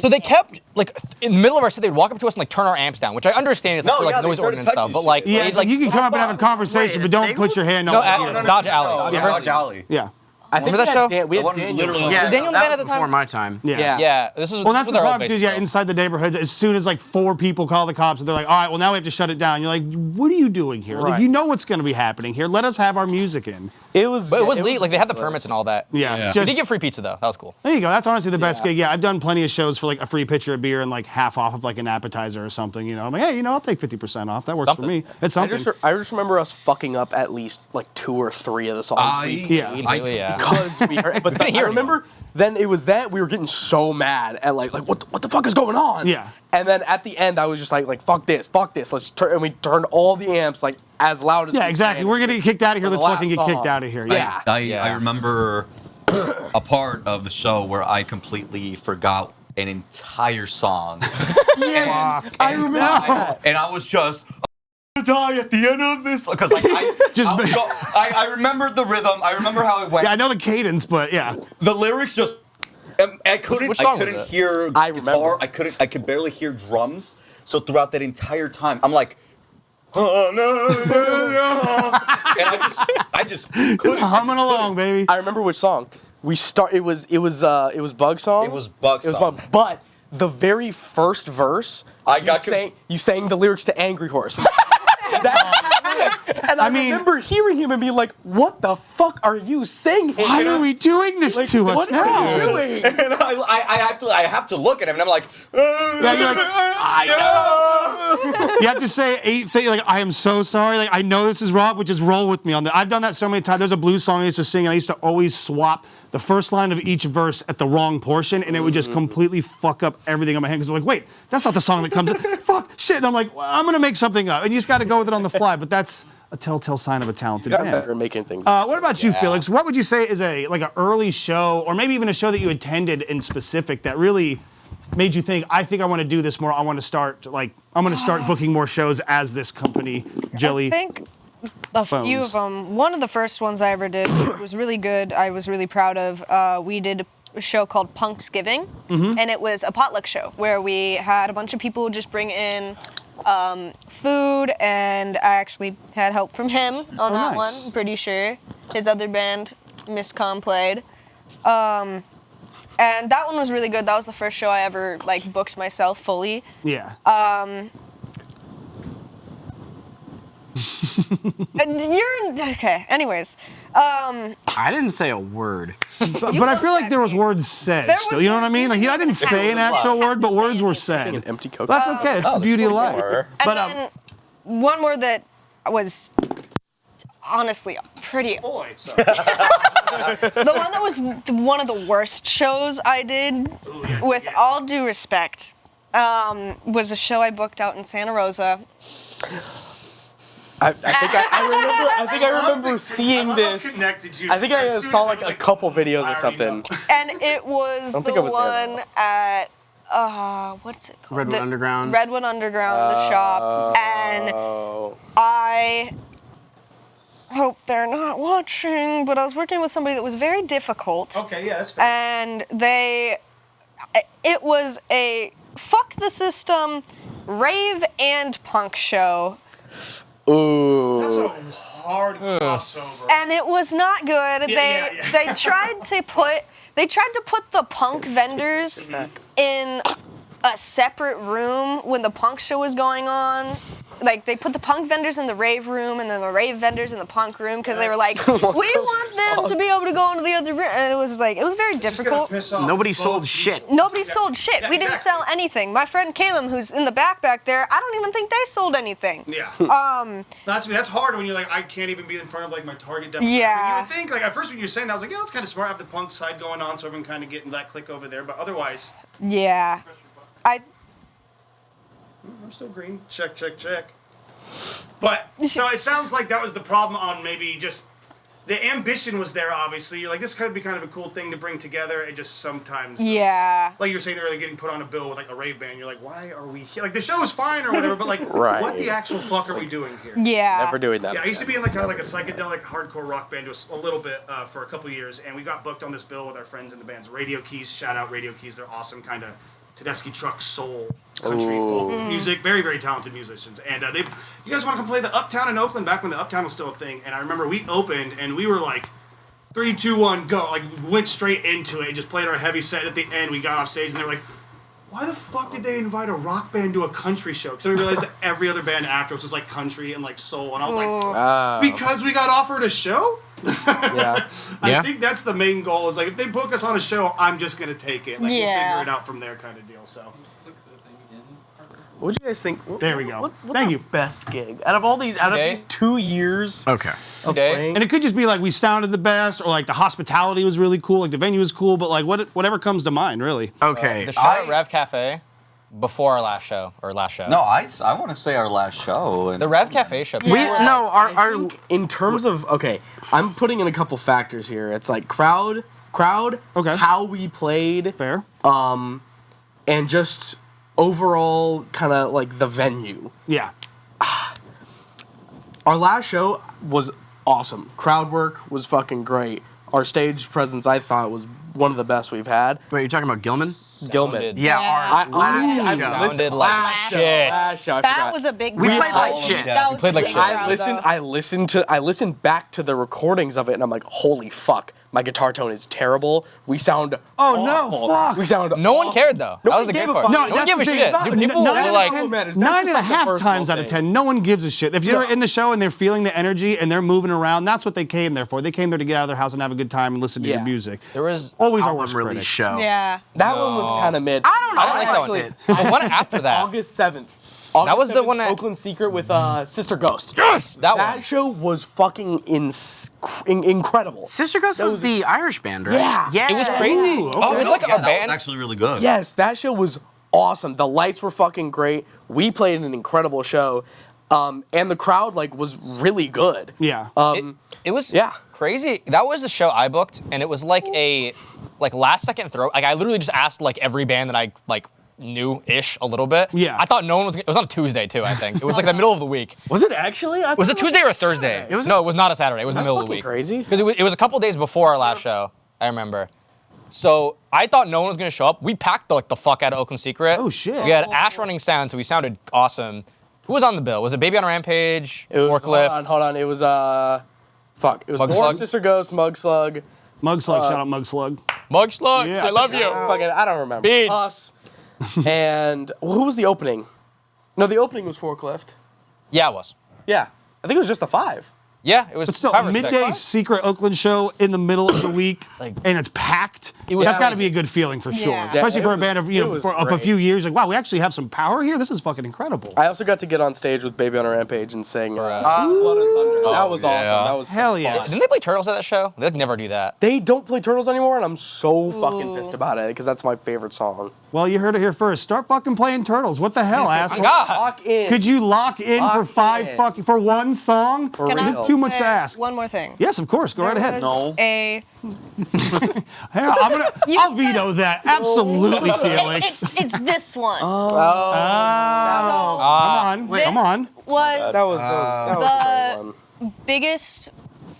So they kept, like, in the middle of our set, they'd walk up to us and like turn our amps down, which I understand is for like noise ordinance stuff, but like, yeah, it's like you can come up and have a conversation, but don't put your hand on Dodge Alley. Dodge Alley. Yeah. I think Remember that show? we had Daniel. Was Daniel the band at the time? Before my time. Yeah. This is Well, that's the their old problem too. bass Yeah, show. inside the neighborhoods, as soon as like 4 people call the cops, and they're like, "All right, well now we have to shut it down." You're like, "What are you doing here? Like, Right. you know what's going to be happening here. Let us have our music in." It was. But it was neat. Like they had the permits and all that. Yeah. We did get free pizza though. That was cool. There you go. That's honestly the best gig. Yeah, I've done plenty of shows for like a free pitcher of beer and like half off of like an appetizer or something. You know, I'm like, hey, I'll take 50% off. That works for me. It's something. I just remember us fucking up at least like 2 or 3 of the songs we played because we heard. But I remember then it was that we were getting so mad at like what the fuck is going on? Yeah. And then at the end I was just like fuck this. Let's turn, and we turned all the amps like as loud as Yeah, we exactly. can We're gonna get kicked out of here. for the Let's fucking last get kicked song. out of here. Yeah. I remember a part of the show where I completely forgot an entire song. I remember that. And I was just I'm gonna die at the end of this because like I remembered the rhythm. I remember how it went. Yeah, I know the cadence, but yeah. The lyrics just I couldn't hear guitar. I could barely hear drums. So throughout that entire time, I'm like, oh no, and I just couldn't. Humming along, baby. I remember which song. It was Bug Song. It was Bug Song. It was Bug, but the very first verse, you sang the lyrics to Angry Horse. And I remember hearing him and being like, "What the fuck are you singing? Why are we doing this to us what now? are you doing?" And I have to look at him, and I'm like, Yeah, you're like, I know. You have to say 8 things like, I am so sorry. Like, I know this is wrong, but just roll with me on that. I've done that so many times. There's a blues song I used to sing, and I used to always swap the first line of each verse at the wrong portion, and it would just completely fuck up everything on my hand. Because I'm like, wait, that's not the song that comes in. Fuck, shit. And I'm like, well, I'm gonna make something up, and you just got to go with it on the fly. But that's a telltale sign of a talented You got band. better at making things. What about you, Felix? What would you say is an early show, or maybe even a show that you attended in specific that really made you think, I think I want to do this more. I want to start booking more shows as this company, Jelly. I think a few of them. One of the first ones I ever did was really good. I was really proud of. We did a show called Punksgiving, and it was a potluck show where we had a bunch of people just bring in food, and I actually had help from him on that one. I'm pretty sure his other band, Miscom, played. And that one was really good. That was the first show I ever booked myself fully. Yeah. And you're okay. Anyways, I didn't say a word. But I feel like there was words said still. You know what I mean? Like I didn't say an actual word, but words were said. An empty Coke. That's okay. It's the beauty of life. And then one more that was honestly pretty. The one that was one of the worst shows I did, with all due respect, was a show I booked out in Santa Rosa. I think I remember seeing this. I think I saw a couple videos or something. And it was the one at what's it called? Redwood Underground. Redwood Underground, the shop. And I hope they're not watching, but I was working with somebody that was very difficult. Okay, yeah, that's fair. And it was a fuck the system rave and punk show. Ooh. That's a hard crossover. And it was not good. They tried to put the punk vendors in a separate room when the punk show was going on. Like they put the punk vendors in the rave room and then the rave vendors in the punk room because they were like, we want them to be able to go into the other room. And it was very difficult. Nobody sold shit. Nobody sold shit. Yeah, we didn't sell anything. My friend Caleb, who's in the back there, I don't even think they sold anything. Yeah. That's hard when you're like, I can't even be in front of my target demographic. Yeah. I mean, you would think at first when you're saying that, I was like, yeah, that's kind of smart. I have the punk side going on, so everyone kind of getting that click over there. But otherwise, yeah. I'm still green. Check. But so it sounds like that was the problem on maybe just the ambition was there, obviously. You're like, this could be kind of a cool thing to bring together. It just sometimes, Yeah. like you were saying earlier, getting put on a bill with like a rave band. You're like, why are we here? Like the show is fine or whatever, but like, Right. what the actual fuck are we doing here? Yeah. Never doing that. Yeah, I used to be in like kind of like a psychedelic hardcore rock band just a little bit for a couple years, and we got booked on this bill with our friends in the bands Radio Keys. Shout out Radio Keys, they're awesome, kind of Tedeschi truck soul country folk music, very very talented musicians. And you guys want to come play the Uptown in Oakland back when the Uptown was still a thing? And I remember we opened and we were like 3, 2, 1, go! Like went straight into it and just played our heavy set. At the end, we got off stage and they were like, why the fuck did they invite a rock band to a country show? Because we realized that every other band afterwards was like country and like soul, and I was like, because we got offered a show? Yeah. I think that's the main goal, is like, if they book us on a show, I'm just going to take it. Like, we'll figure it out from there kind of deal, so. What do you guys think? There we go. What's Thank our you. best gig out of all these? Out of these 2 years. Okay. Of playing? And it could just be like we sounded the best, or like the hospitality was really cool, like the venue was cool, but like whatever comes to mind, really. Okay. The show at Rev Cafe before our last show, No, I want to say our last show. And The Rev Cafe show. Our in terms of I'm putting in a couple factors here. It's like crowd, okay, how we played, fair, and just overall kind of like the venue. Yeah. Our last show was awesome. Crowd work was fucking great. Our stage presence, I thought, was one of the best we've had. Wait, you're talking about Gilman? Gilman. Yeah, I sounded like shit. That was a big We crowd. played like shit. That was played a like big shit. crowd, though. I listened back to the recordings of it, and I'm like, holy fuck, my guitar tone is terrible. We sound awful. fuck. We sound No one cared though. That was the good part. No one gave a shit. People were like, 9.5 times out of 10, no one gives a shit. If you're in the show and they're feeling the energy and they're moving around, that's what they came there for. They came there to get out of their house and have a good time and listen to your music. There was always our album worst release critic. show. Yeah. That one was kind of mid. I don't know. I like that one. The one after that. August 7th. That was the one that Oakland Secret with Sister Ghost. Yes, that That one. show was fucking incredible. Sister Ghost was the Irish band, right? Yeah. Yeah. It was crazy. Oh, it was no, like yeah, a that band. was actually really good. Yes, that show was awesome. The lights were fucking great. We played an incredible show, and the crowd was really good. Yeah. It was crazy. That was the show I booked, and it was like a last second throw. Like I literally just asked every band that I knew-ish a little bit. Yeah. I thought no one was. It was on a Tuesday too. I think it was like the middle of the week. Was it actually? Was it Tuesday or a Thursday? No, it was not a Saturday. It was the middle of the week. Crazy. Because it was a couple days before our last show. I remember. So I thought no one was gonna show up. We packed the fuck out of Oakland Secret. Oh shit. We had Ash running sound, so we sounded awesome. Who was on the bill? Was it Baby on a Rampage? Forklift? Hold on. It was It was Mug more Slug? Sister Ghost, Mug Slug. Shout out Mug Slug. Mug Slugs, Yeah. I love you. Fucking, I don't remember. Bean. Us. And who was the opening? No, the opening was Forklift. Yeah, it was. Yeah, I think it was just the 5. Yeah, it was. But still, 5 a or 6. midday secret Oakland show in the middle of the week, and it's packed. That's got to be a good feeling for sure, Yeah. especially Yeah, for it a band of was for a great. few years. Like, wow, we actually have some power here. This is fucking incredible. I also got to get on stage with Baby on a Rampage and sing Blood and Thunder. That was awesome. That was hell yeah. Didn't they play Turtles at that show? They never do that. They don't play Turtles anymore, and I'm so fucking pissed about it because that's my favorite song. Well, you heard it here first. Start fucking playing Turtles. What the hell, asshole? Lock in. Could you lock in Lock for one song? Can Is I it too much say to ask? One more thing. Yes, of course. Go right ahead. No. I'll veto that. Absolutely, Felix. It's this one. Come on. This Come on. Was That was a great one. biggest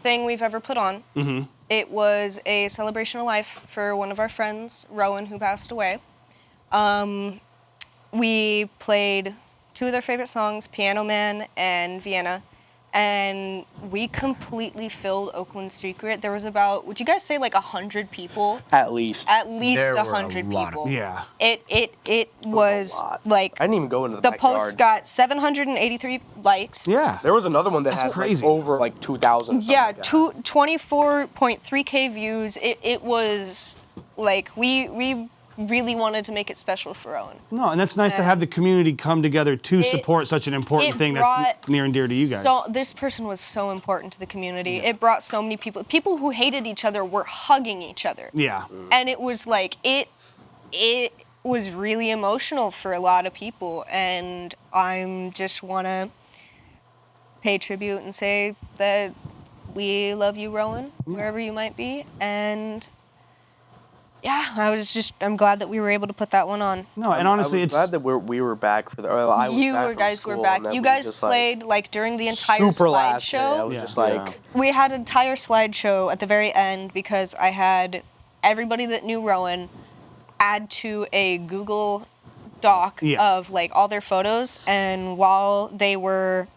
thing we've ever put on. Mm-hmm. It was a celebration of life for one of our friends, Rowan, who passed away. We played 2 of their favorite songs, Piano Man and Vienna, and we completely filled Oakland Secret. There was about, would you guys say 100 people? At least. At least There were a 100 lot of people. people. Yeah. It was like, I didn't even go into the the backyard. post got 783 likes. Yeah. There was another one that had crazy. over 2,000. Yeah, 24.3K views. It was we really wanted to make it special for Owen. No, and that's nice to have the community come together to support such an important thing that's brought near and dear to you guys. So this person was so important to the community. It brought so many people. People who hated each other were hugging each other. Yeah. And it was it was really emotional for a lot of people, and I just want to pay tribute and say that we love you, Rowan, wherever you might be. And yeah, I'm glad that we were able to put that one on. No, and honestly, I was glad that we were back for the. Well, I was You back were from guys were school back. and that You we guys just, played like during the entire super last minute. I slideshow. was just like, We had an entire slideshow at the very end because I had everybody that knew Rowan add to a Google Doc of like all their photos, and while they were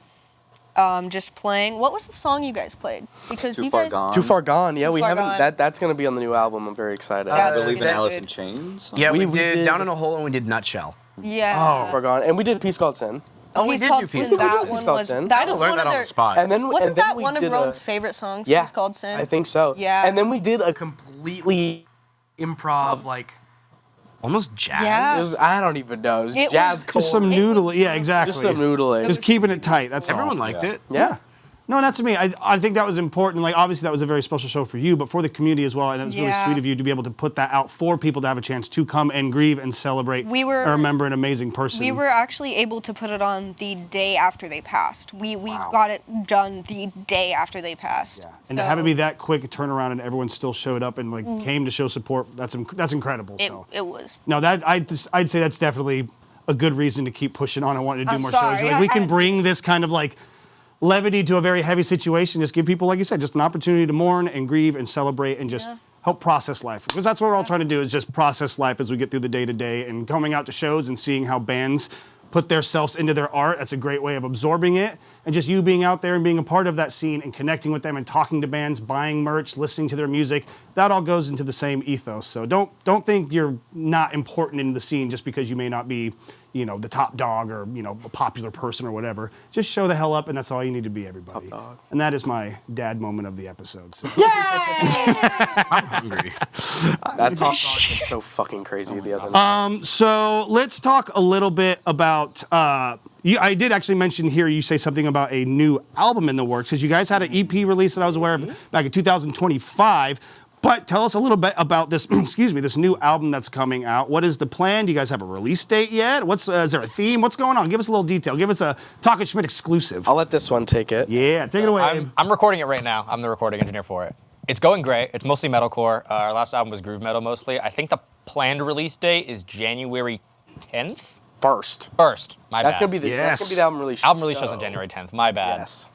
just playing, what was the song you guys played? Because Too you Far guys Gone. Too Far Gone. Yeah, Too we Far haven't. Gone. That's gonna be on the new album. I'm very excited. I believe in Alice in Chains. Yeah, we did Down in a Hole and we did Nutshell. Yeah. Too Far Gone, and we did a piece called Sin. Oh, we Piece did Called do Piece Sin, Called that Sin. one Piece Called was Sin. that was one of their. And then Wasn't and then that we one of did Rowan's a, favorite songs? Yeah, Piece Called Sin. I think so. Yeah. And then we did a completely improv, like almost jazz. Yeah. It was, I don't even know. It was It jazz. was Just some noodling. Yeah, exactly. Just some noodling. Just keeping it tight. That's all. Everyone liked it. Yeah. No, not to me. I think that was important. Like, obviously, that was a very special show for you, but for the community as well. And it was really Yeah. sweet of you to be able to put that out for people to have a chance to come and grieve and celebrate We were- and remember an amazing person. We were actually able to put it on the day after they passed. We got it done the day after they passed. and to have it be that quick a turnaround and everyone still showed up and like came to show support, that's incredible. It was. No, I'd say that's definitely a good reason to keep pushing on and wanting to do I'm more sorry, shows. Like, we can bring this kind of like levity to a very heavy situation. Just give people, like you said, just an opportunity to mourn and grieve and celebrate and just help process life. Because that's what we're all trying to do, is just process life as we get through the day to day and coming out to shows and seeing how bands put themselves into their art. That's a great way of absorbing it. And just you being out there and being a part of that scene and connecting with them and talking to bands, buying merch, listening to their music, that all goes into the same ethos. So don't think you're not important in the scene just because you may not be, the top dog or, a popular person or whatever. Just show the hell up, and that's all you need to be, everybody. And that is my dad moment of the episode. So. I'm hungry. That top song was so fucking crazy the other night. So let's talk a little bit about. I did actually mention here. You say something about a new album in the works, because you guys had an EP release that I was aware of back in 2025. But tell us a little bit about this. Excuse me, this new album that's coming out. What is the plan? Do you guys have a release date yet? Is there a theme? What's going on? Give us a little detail. Give us a Talkin' Schmidt exclusive. I'll let this one take it. Yeah, take it away. I'm recording it right now. I'm the recording engineer for it. It's going great. It's mostly metalcore. Our last album was groove metal mostly. I think the planned release date is January 10th. First. My That's bad. gonna be the album release. Album release shows on January 10th. My bad. Yes.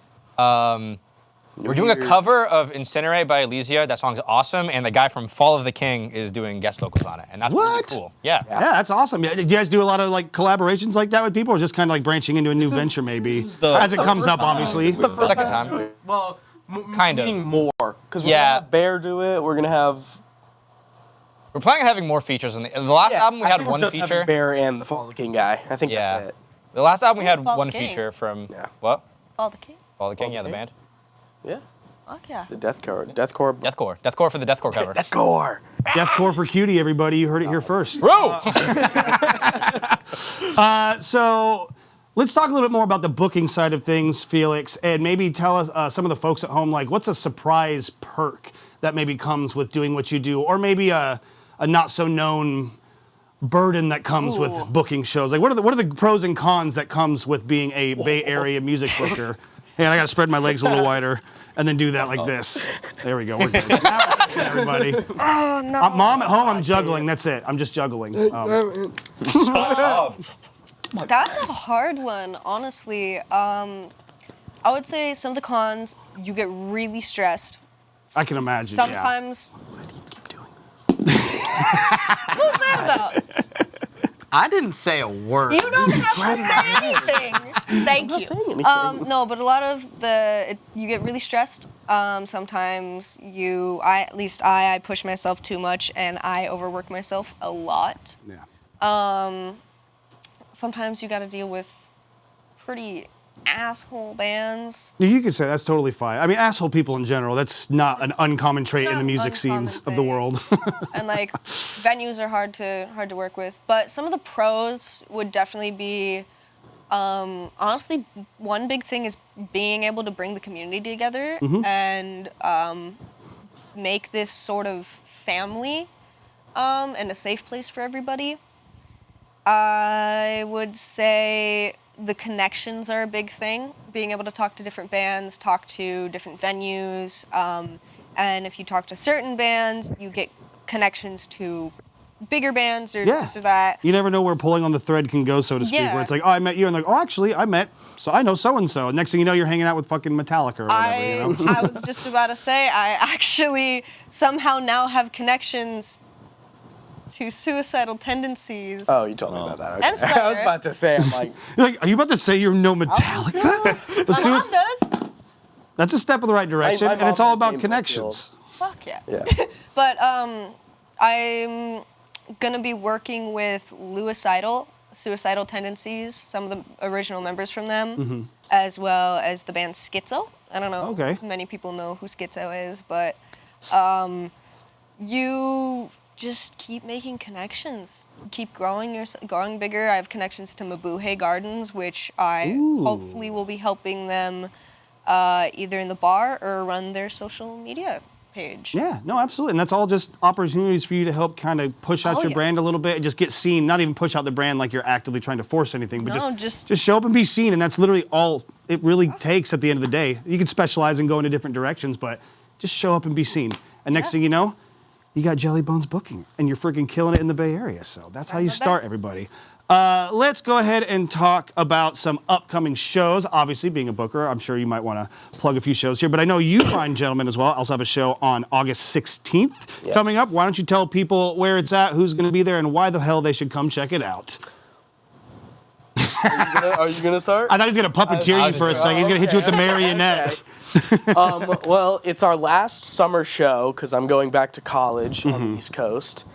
We're doing a cover of Incinerate by Elysia. That song's awesome, and the guy from Fall of the King is doing guest vocals on it, and that's really cool. Yeah. Yeah, that's awesome. Yeah, do you guys do a lot of like collaborations like that with people, or just kind of like branching into a new venture maybe? As it comes up, obviously. This is the first Second time. time. Well, kind of. meaning more, because we're gonna have Bear do it. We're gonna have. We're planning on having more features. In the last album, we I had think we're one just feature. having Bear and the Fall of the King guy. I think that's it. The last album, we had Fall one the King. feature from what? Fall the King. Fall the King, yeah, the band. Yeah. Fuck yeah. The deathcore for the deathcore cover. Deathcore for Cutie, everybody. You heard it here first. Bro! So let's talk a little bit more about the booking side of things, Felix, and maybe tell us, some of the folks at home, like, what's a surprise perk that maybe comes with doing what you do, or maybe a not so known burden that comes with booking shows? Like, what are the pros and cons that comes with being a Bay Area music booker? Hey, I got to spread my legs a little wider and then do that like this. There we go. We're good. Everybody. Oh, no. Mom at home, I'm juggling. That's it. I'm just juggling. That's a hard one, honestly. I would say some of the cons, you get really stressed. I can imagine. Sometimes. Why do you keep doing this? Who's that about? I didn't say a word. You don't have to say anything. Thank you. No, but a lot of you get really stressed. Sometimes I push myself too much and I overwork myself a lot. Yeah. Sometimes you got to deal with pretty asshole bands. You could say that's totally fine. I mean, asshole people in general, that's not an uncommon trait in the music scenes of the world. And like venues are hard to work with. But some of the pros would definitely be, honestly, one big thing is being able to bring the community together and make this sort of family and a safe place for everybody. I would say the connections are a big thing. Being able to talk to different bands, talk to different venues, and if you talk to certain bands, you get connections to bigger bands or this or that. You never know where pulling on the thread can go, so to speak. Yeah. Where it's like, oh, I met you, and like, oh, actually, I know so and so. Next thing you know, you're hanging out with fucking Metallica or whatever. You know? I was just about to say, I actually somehow now have connections to Suicidal Tendencies. Oh, you told me about that. Okay. And Slayer. I was about to say, I'm like, You're like, are you about to say you know Metallica? But My mom does. that's a step in the right direction, my and it's mom all had about James connections. Fuck yeah. yeah. But I'm gonna be working with Suicidal Tendencies, some of the original members from them, as well as the band Schizo. I don't know if many people know who Schizo is, but you just keep making connections. Keep growing bigger. I have connections to Mabuhay Gardens, which I hopefully will be helping them either in the bar or run their social media page. Yeah, no, absolutely. And that's all just opportunities for you to help kind of push out your brand a little bit and just get seen, not even push out the brand like you're actively trying to force anything, but just show up and be seen. And that's literally all it really takes at the end of the day. You can specialize and go into different directions, but just show up and be seen. And next thing you know, you got Jellybones booking and you're freaking killing it in the Bay Area. So that's how you start, everybody. Let's go ahead and talk about some upcoming shows. Obviously, being a booker, I'm sure you might want to plug a few shows here, but I know you fine gentlemen as well also have a show on August 16th coming up. Why don't you tell people where it's at, who's going to be there, and why the hell they should come check it out? Are you gonna start? I thought he was going to puppeteer you for a second. He's going to hit you with the marionette. Well, it's our last summer show because I'm going back to college on the East Coast.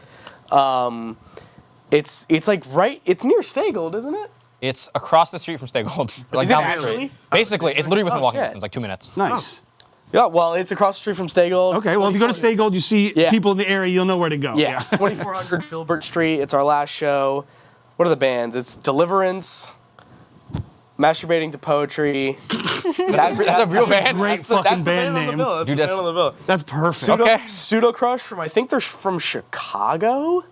It's like it's near Staygold, isn't it? It's across the street from Staygold. Like Is it down the actually? street. Basically, it's literally within walking shit. distance, like 2 minutes. Nice. Yeah, well, it's across the street from Staygold. Okay, well, if you go to Staygold, you see people in the area, you'll know where to go. Yeah, 2400 Filbert Street. It's our last show. What are the bands? It's Deliverance, Masturbating to Poetry. That's a real band. Great fucking band name. Dude, that's That's perfect. Pseudo Crush from, I think they're from Chicago.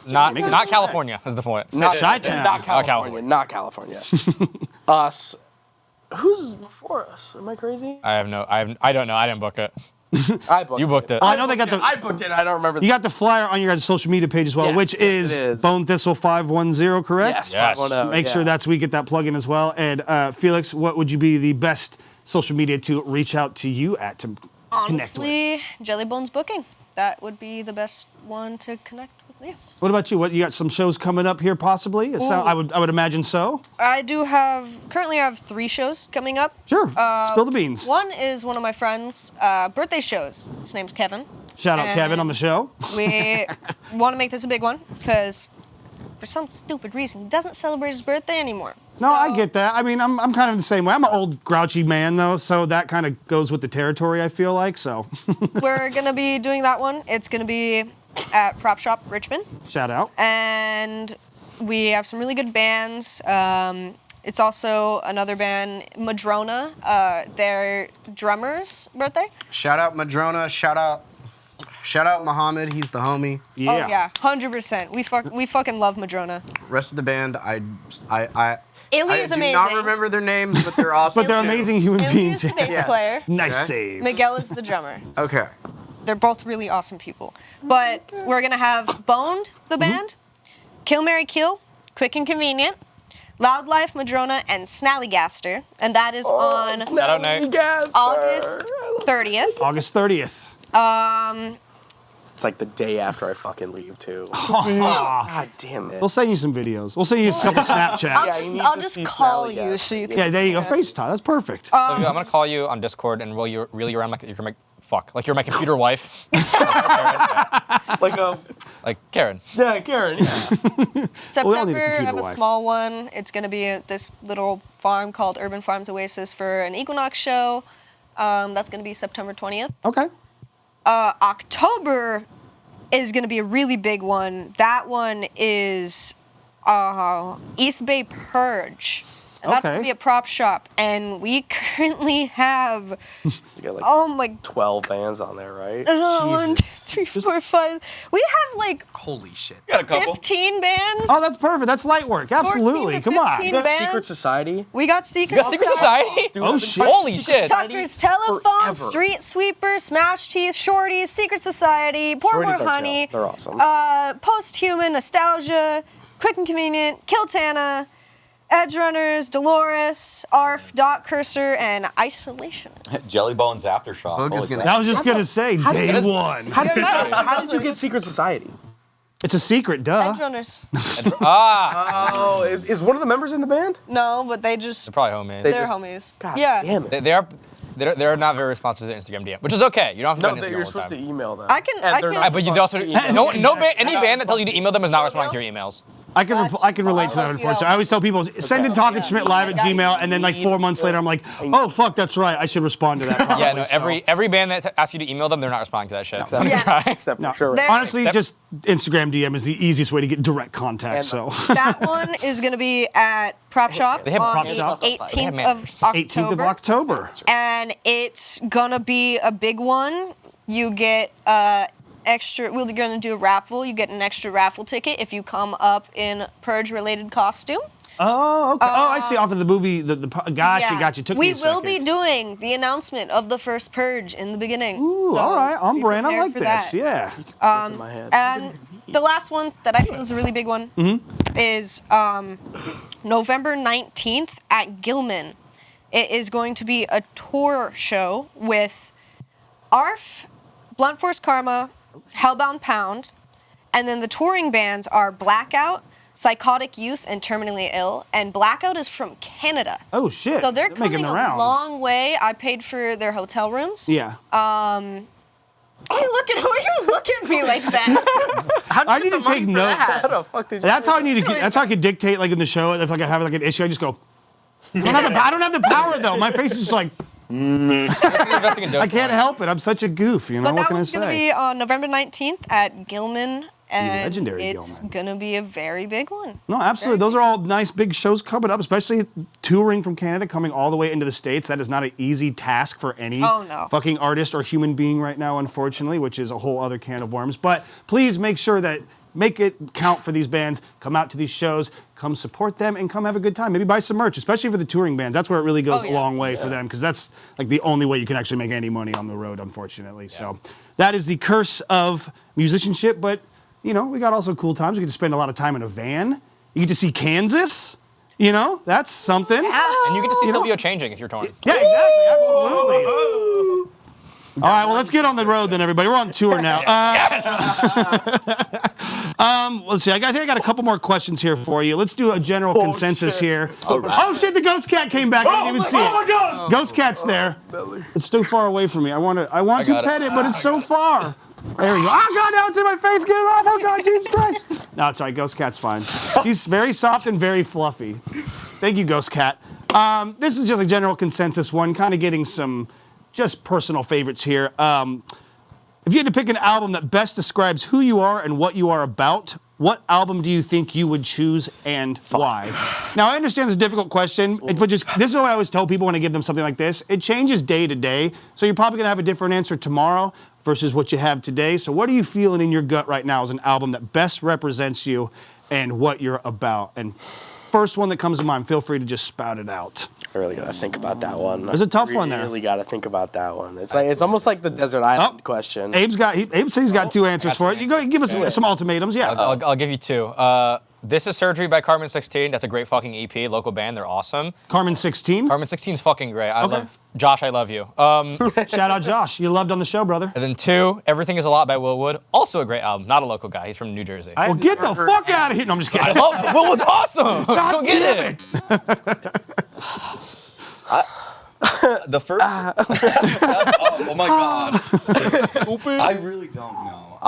Not California is the point. Not Chi-town. Not California. Not California. Us. Who's before us? Am I crazy? I don't know. I didn't book it. I booked You booked it. I know they got I booked it. I don't remember. You got the flyer on your guys' social media page as well, Yes, which yes, is it is. Bone Thistle 510, correct? Yes, 510. Make sure that's we get that plug in as well. And Felix, what would you be the best social media to reach out to you at to connect with? Honestly, Jellybones booking. That would be the best one to connect with me. What about you? What you got some shows coming up here possibly? I would imagine so. I currently I have 3 shows coming up. Sure. Spill the beans. One is one of my friends' birthday shows. His name's Kevin. Shout out And Kevin on the show. We want to make this a big one because for some stupid reason he doesn't celebrate his birthday anymore. No, I get that. I mean, I'm kind of the same way. I'm an old grouchy man though, so that kind of goes with the territory, I feel like, so. We're going to be doing that one. It's going to be at Prop Shop Richmond. Shout out. And we have some really good bands. It's also another band, Madrona, their drummer's birthday. Shout out Madrona. Shout out Muhammad. He's the homie. Yeah. Oh yeah, 100%. We fucking love Madrona. Rest of the band, I Illy is do amazing. not remember their names, but they're awesome. But they're amazing human Illy beings. is the bass player. Nice Okay. save. Miguel is the drummer. Okay. They're both really awesome people. But we're gonna have Boned, the band, Kill Mary Kill, Quick and Convenient, Loud Life, Madrona, and Snallygaster. And that is on August 30th. August 30th. It's like the day after I fucking leave too. God damn it. We'll send you some videos. We'll send you a couple Snapchats. I'll just call you so you can Yeah, there you go. see it. FaceTime. That's perfect. I'm gonna call you on Discord and reel you around like you're my computer wife. Like Karen. Yeah, Karen. Yeah. September, I have a small one. It's going to be at this little farm called Urban Farms Oasis for an Equinox show. That's going to be September 20th. Okay. October is going to be a really big one. That one is East Bay Purge. and that's Okay. gonna be a prop shop. And we currently have, You got like oh my, 12 bands on there, right? 1, 2, 3, 4, 5. We have like Holy shit. 15 bands. Oh, that's perfect. That's light work. Absolutely. 14 to Come on. 15 You got bands. Secret Society? We got Secret You got Secret Society? Dude, Oh, I've been shit. playing Holy Secret shit. Society Tucker's Telephone, forever. Street Sweeper, Smash Teeth, Shorties, Secret Society, Pour Shorties More are Honey, chill. They're awesome. Post-Human, Nostalgia, Quick and Convenient, Kiltana, Edge Runners, Dolores, ARF, Dot Cursor, and Isolation. Jellybones Aftershock. Hook is Holy gonna- crap. I was just gonna say, day one. How did you get Secret Society? It's a secret, duh. Edge Runners. Oh, is one of the members in the band? No, but they just, They're probably homies. they're homies. God yeah. damn it. They're not very responsive to the Instagram DM, which is okay. You don't have to No, be on Instagram you're all the supposed to time. email them. I can, And I they're can. not But you also supposed to any band that tells you to email them is not responding to your emails. I can relate to that, unfortunately. I always tell people, send in Talking Schmidt live at Gmail, and then like 4 months later, I'm like, oh, fuck, that's right. I should respond to that. Probably, Yeah, no. so. Every band that asks you to email them, they're not responding to that shit. Except, except No. for sure. Honestly, just Instagram DM is the easiest way to get direct contact. And- So That one is going to be at Prop Shop They have on Prop the Shop. 18th of October. 18th of October. And it's going to be a big one. You get extra, we're going to do a raffle. You get an extra raffle ticket if you come up in Purge-related costume. Oh, okay. I see. Off of the movie, gotcha. Took we me a will be second. doing the announcement of the first Purge in the beginning. Ooh, So all right, on be brand. I prepared like for this. that. Yeah. And the last one that I feel is a really big one is November 19th at Gilman. It is going to be a tour show with ARF, Blunt Force Karma, Hellbound Pound, and then the touring bands are Blackout, Psychotic Youth, and Terminally Ill. And Blackout is from Canada. Oh shit. So they're making coming the a rounds. long way. I paid for their hotel rooms. Yeah. Why you look at me like that? I need to take notes. How the fuck did you That's how I need to. That's how I could dictate like in the show. If like I have like an issue, I just go. I don't have the power though. My face is just like. I can't help it. I'm such a goof. You know But what that can I one's going to say? be on November 19th at Gilman. And legendary it's going to be a very big one. No, absolutely. Those are all nice big shows coming up, especially touring from Canada, coming all the way into the States. That is not an easy task for any fucking artist or human being right now, unfortunately, which is a whole other can of worms. But please make sure that make it count for these bands. Come out to these shows, come support them, and come have a good time. Maybe buy some merch, especially for the touring bands. That's where it really goes a long way for them, because that's like the only way you can actually make any money on the road, unfortunately. So that is the curse of musicianship, but you know, we got also cool times. We get to spend a lot of time in a van. You get to see Kansas. You know, that's something. And you get to see Silvio changing if you're touring. Yeah, exactly. Absolutely. All right, well, let's get on the road then, everybody. We're on tour now. Let's see. I think I got a couple more questions here for you. Let's do a general consensus here. Oh, shit, the Ghost Cat came back. I didn't even see it. my God! Ghost Cat's there. It's too far away from me. I want to pet it, but it's so far. There we go. Oh, God, now it's in my face. Get it off. Oh, God, Jesus Christ. No, it's all right. Ghost Cat's fine. She's very soft and very fluffy. Thank you, Ghost Cat. This is just a general consensus one, kind of getting some just personal favorites here. If you had to pick an album that best describes who you are and what you are about, what album do you think you would choose and why? Now, I understand it's a difficult question, but this is what I always tell people when I give them something like this. It changes day to day, so you're probably going to have a different answer tomorrow versus what you have today. So what are you feeling in your gut right now as an album that best represents you and what you're about? And first one that comes to mind, feel free to just spout it out. I really gotta think about that one. There's a tough one there. Really gotta think about that one. It's almost like the desert island question. Abe said he's got two answers for it. You go give us some ultimatums, yeah. I'll give you two. This is Surgery by Carmen 16. That's a great fucking EP, local band. They're awesome. Carmen 16? Carmen 16's fucking great. I Okay. love Josh. I love you. Shout out Josh. You loved on the show, brother. And then two, Everything Is a Lot by Will Wood. Also a great album. Not a local guy. He's from New Jersey. Well, get the fuck out of here. No, I'm just kidding. I love Will Wood's awesome. Go get it. The first. oh my God. I really don't know.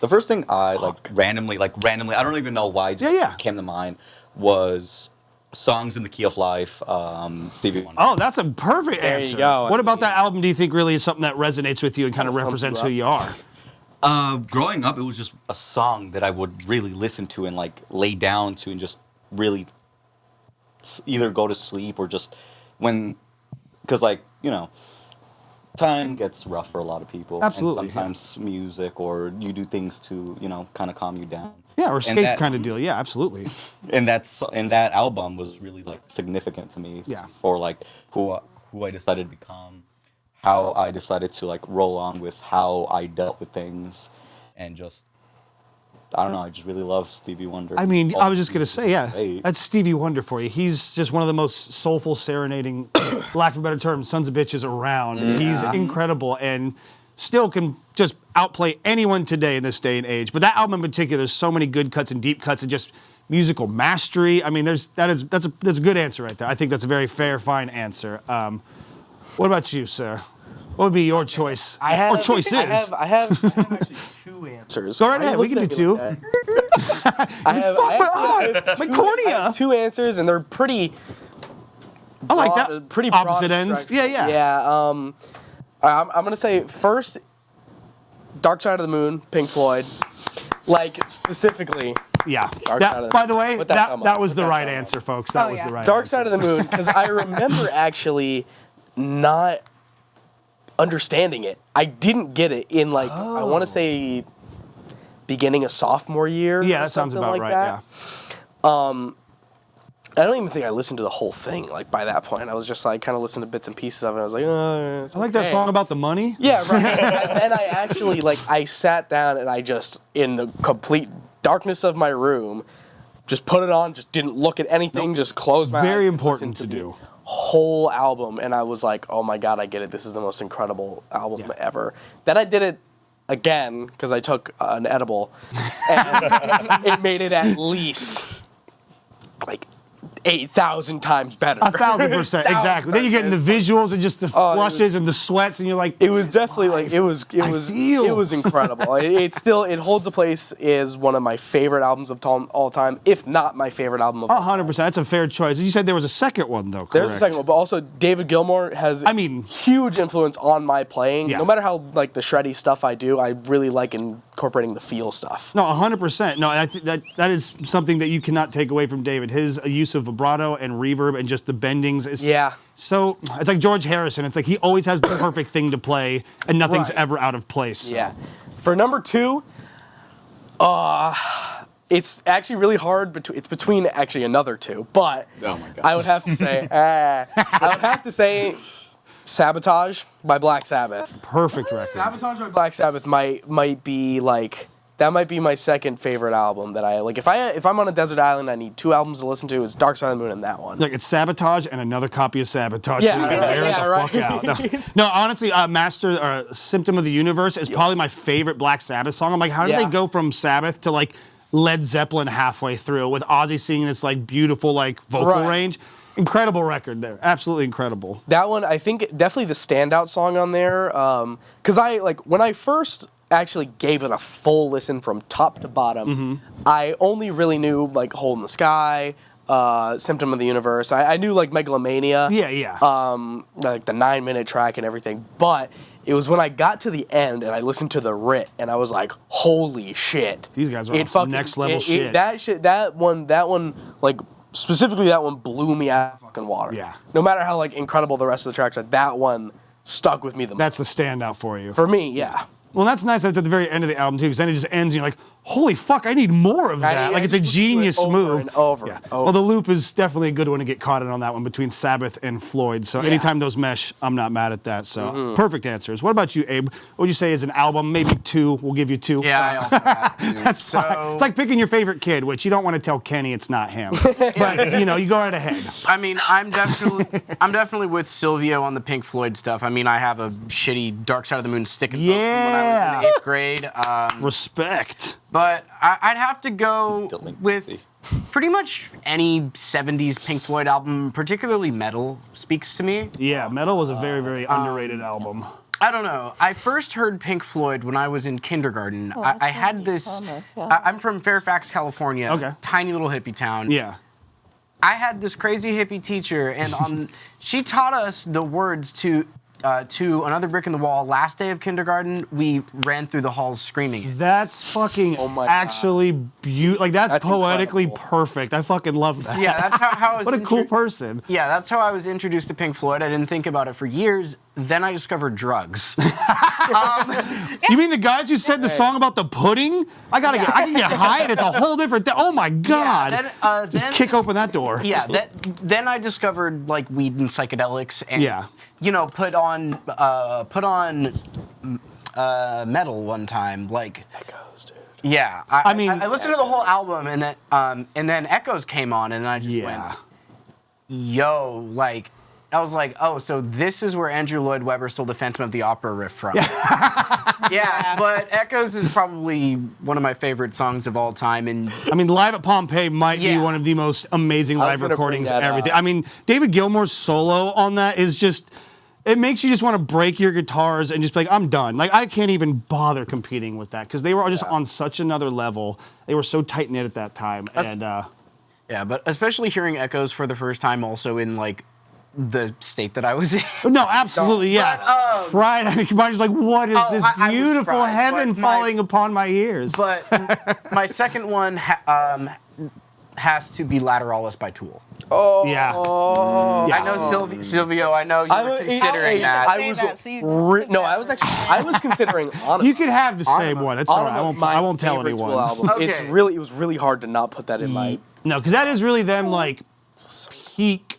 The first thing I randomly, I don't even know why, just came to mind was Songs in the Key of Life, Stevie Wonder. Oh, that's a perfect There you answer. go. What about that album do you think really is something that resonates with you and kind of represents who you are? Growing up, it was just a song that I would really listen to and lay down to and just really either go to sleep or just because like, you know, time gets rough for a lot of people. Absolutely, And sometimes music or you do things to, you know, kind of calm you down. Yeah, or escape kind of deal. Yeah, absolutely. And that album was really like significant to me. Yeah. For like who I decided to become, how I decided to like roll on with how I dealt with things, and just I don't know. I just really love Stevie Wonder. I mean, I was just gonna say, yeah, that's Stevie Wonder for you. He's just one of the most soulful, serenading, lack of a better term, sons of bitches around. Yeah. He's incredible and still can just outplay anyone today in this day and age. But that album in particular, there's so many good cuts and deep cuts and just musical mastery. I mean, that's a good answer right there. I think that's a very fair, fine answer. What about you, sir? What would be your choice? Or choices? I have actually 2 answers. Go right ahead. We can do 2. I have my cornea. I have 2 answers, and they're pretty. I like that. Pretty opposite broad ends. strike. Yeah. Yeah. I'm gonna say first, Dark Side of the Moon, Pink Floyd, like specifically. Yeah. Dark Side of the By the way, Put that was Put the that right thumb up. answer, folks. That was the right Dark answer. Side of the Moon, because I remember actually not understanding it. I didn't get it in like I want to say beginning of sophomore year. Yeah, or that sounds something about like right. that. I don't even think I listened to the whole thing. Like by that point, I was just like kind of listening to bits and pieces of it. I was like, oh, it's I like that okay. song about the money. Yeah, right. And then I actually I sat down and I just in the complete darkness of my room, just put it on, just didn't look at anything, just closed my eyes. Very and important listened to the do. Whole album, and I was like, oh my god, I get it. This is the most incredible album ever. Then I did it again because I took an edible, and it made it at least like 8,000 times better. 1,000%, exactly. Then you're getting the visuals and just the flushes and the sweats, and you're like, it was definitely like it was incredible. It holds a place as one of my favorite albums of all time, if not my favorite album of all time. 100%. That's a fair choice. You said there was a second one though. Correct? There's a second one, but also David Gilmour has huge influence on my playing. Yeah. No matter how like the shreddy stuff I do, I really like incorporating the feel stuff. No, 100%. No, I think that is something that you cannot take away from David. His use of vibrato and reverb and just the bendings is so it's like George Harrison. It's like he always has the perfect thing to play and nothing's ever out of place. So. Yeah. For number 2, it's actually really hard it's between actually another 2, but I would have to say Sabotage by Black Sabbath. Perfect record. Sabotage by Black Sabbath might be like that might be my second favorite album that I like. If I'm on a desert island, I need 2 albums to listen to. It's Dark Side of the Moon and that one. Like it's Sabotage and another copy of Sabotage. Yeah, so you can right, wear it yeah, the right. fuck out. No, honestly, Symptom of the Universe is probably my favorite Black Sabbath song. I'm like, how did they go from Sabbath to like Led Zeppelin halfway through with Ozzy singing this like beautiful like vocal range? Incredible record there. Absolutely incredible. That one, I think, definitely the standout song on there. Because when I first actually gave it a full listen from top to bottom, I only really knew like Hole in the Sky, Symptom of the Universe. I knew like Megalomania. Like the 9-minute track and everything. But it was when I got to the end and I listened to the Writ and I was like, holy shit. These guys are on some next level shit. That one, like, specifically that one blew me out of fucking water. Yeah. No matter how like incredible the rest of the tracks are, that one stuck with me the most. That's the standout for you. For me, yeah. Well, that's nice that it's at the very end of the album too, because then it just ends and you're like, holy fuck, I need more of that. Like it's a genius move. And over. Well, the loop is definitely a good one to get caught in on that one between Sabbath and Floyd. So anytime those mesh, I'm not mad at that. So perfect answers. What about you, Abe? What would you say is an album? Maybe 2. We'll give you 2. Yeah, I also have 2. That's fine. It's like picking your favorite kid, which you don't want to tell Kenny it's not him. But you go right ahead. I mean, I'm definitely with Silvio on the Pink Floyd stuff. I mean, I have a shitty Dark Side of the Moon sticking book from when I was in 8th grade. Respect. But I'd have to go with pretty much any 70s Pink Floyd album, particularly Metal, speaks to me. Yeah, Metal was a very, very underrated album. I don't know. I first heard Pink Floyd when I was in kindergarten. I had this. I'm from Fairfax, California, tiny little hippie town. Yeah. I had this crazy hippie teacher, and she taught us the words to to Another Brick in the Wall, last day of kindergarten, we ran through the halls screaming. That's fucking actually beautiful. Like, that's poetically perfect. I fucking love that. Yeah, that's how I was. What a cool person. Yeah, that's how I was introduced to Pink Floyd. I didn't think about it for years. Then I discovered drugs. You mean the guys who said the song about the pudding? I can get high and it's a whole different thing. Oh my God. Yeah, Just kick open that door. Yeah, then I discovered like weed and psychedelics and put on metal one time, like Echoes, dude. Yeah, I mean, I listened to the whole album, and then Echoes came on, and I just went, yo, like, I was like, oh, so this is where Andrew Lloyd Webber stole the Phantom of the Opera riff from. Yeah, but Echoes is probably one of my favorite songs of all time, and I mean, Live at Pompeii might be one of the most amazing live recordings of everything. I mean, David Gilmour's solo on that is just. It makes you just want to break your guitars and just be like, I'm done. Like, I can't even bother competing with that because they were just on such another level. They were so tight-knit at that time. Yeah, but especially hearing Echoes for the first time also in, like, the state that I was in. No, absolutely, yeah. Fried, I mean, your mind's like, what is this beautiful heaven falling upon my ears? But my second one has to be Lateralis by Tool. Oh. Yeah. I know Silvio, I know you were considering that. I was considering Onyx. You could have the same one. It's all right. I won't tell anyone. It was really hard to not put that in my. No, because that is really them like peak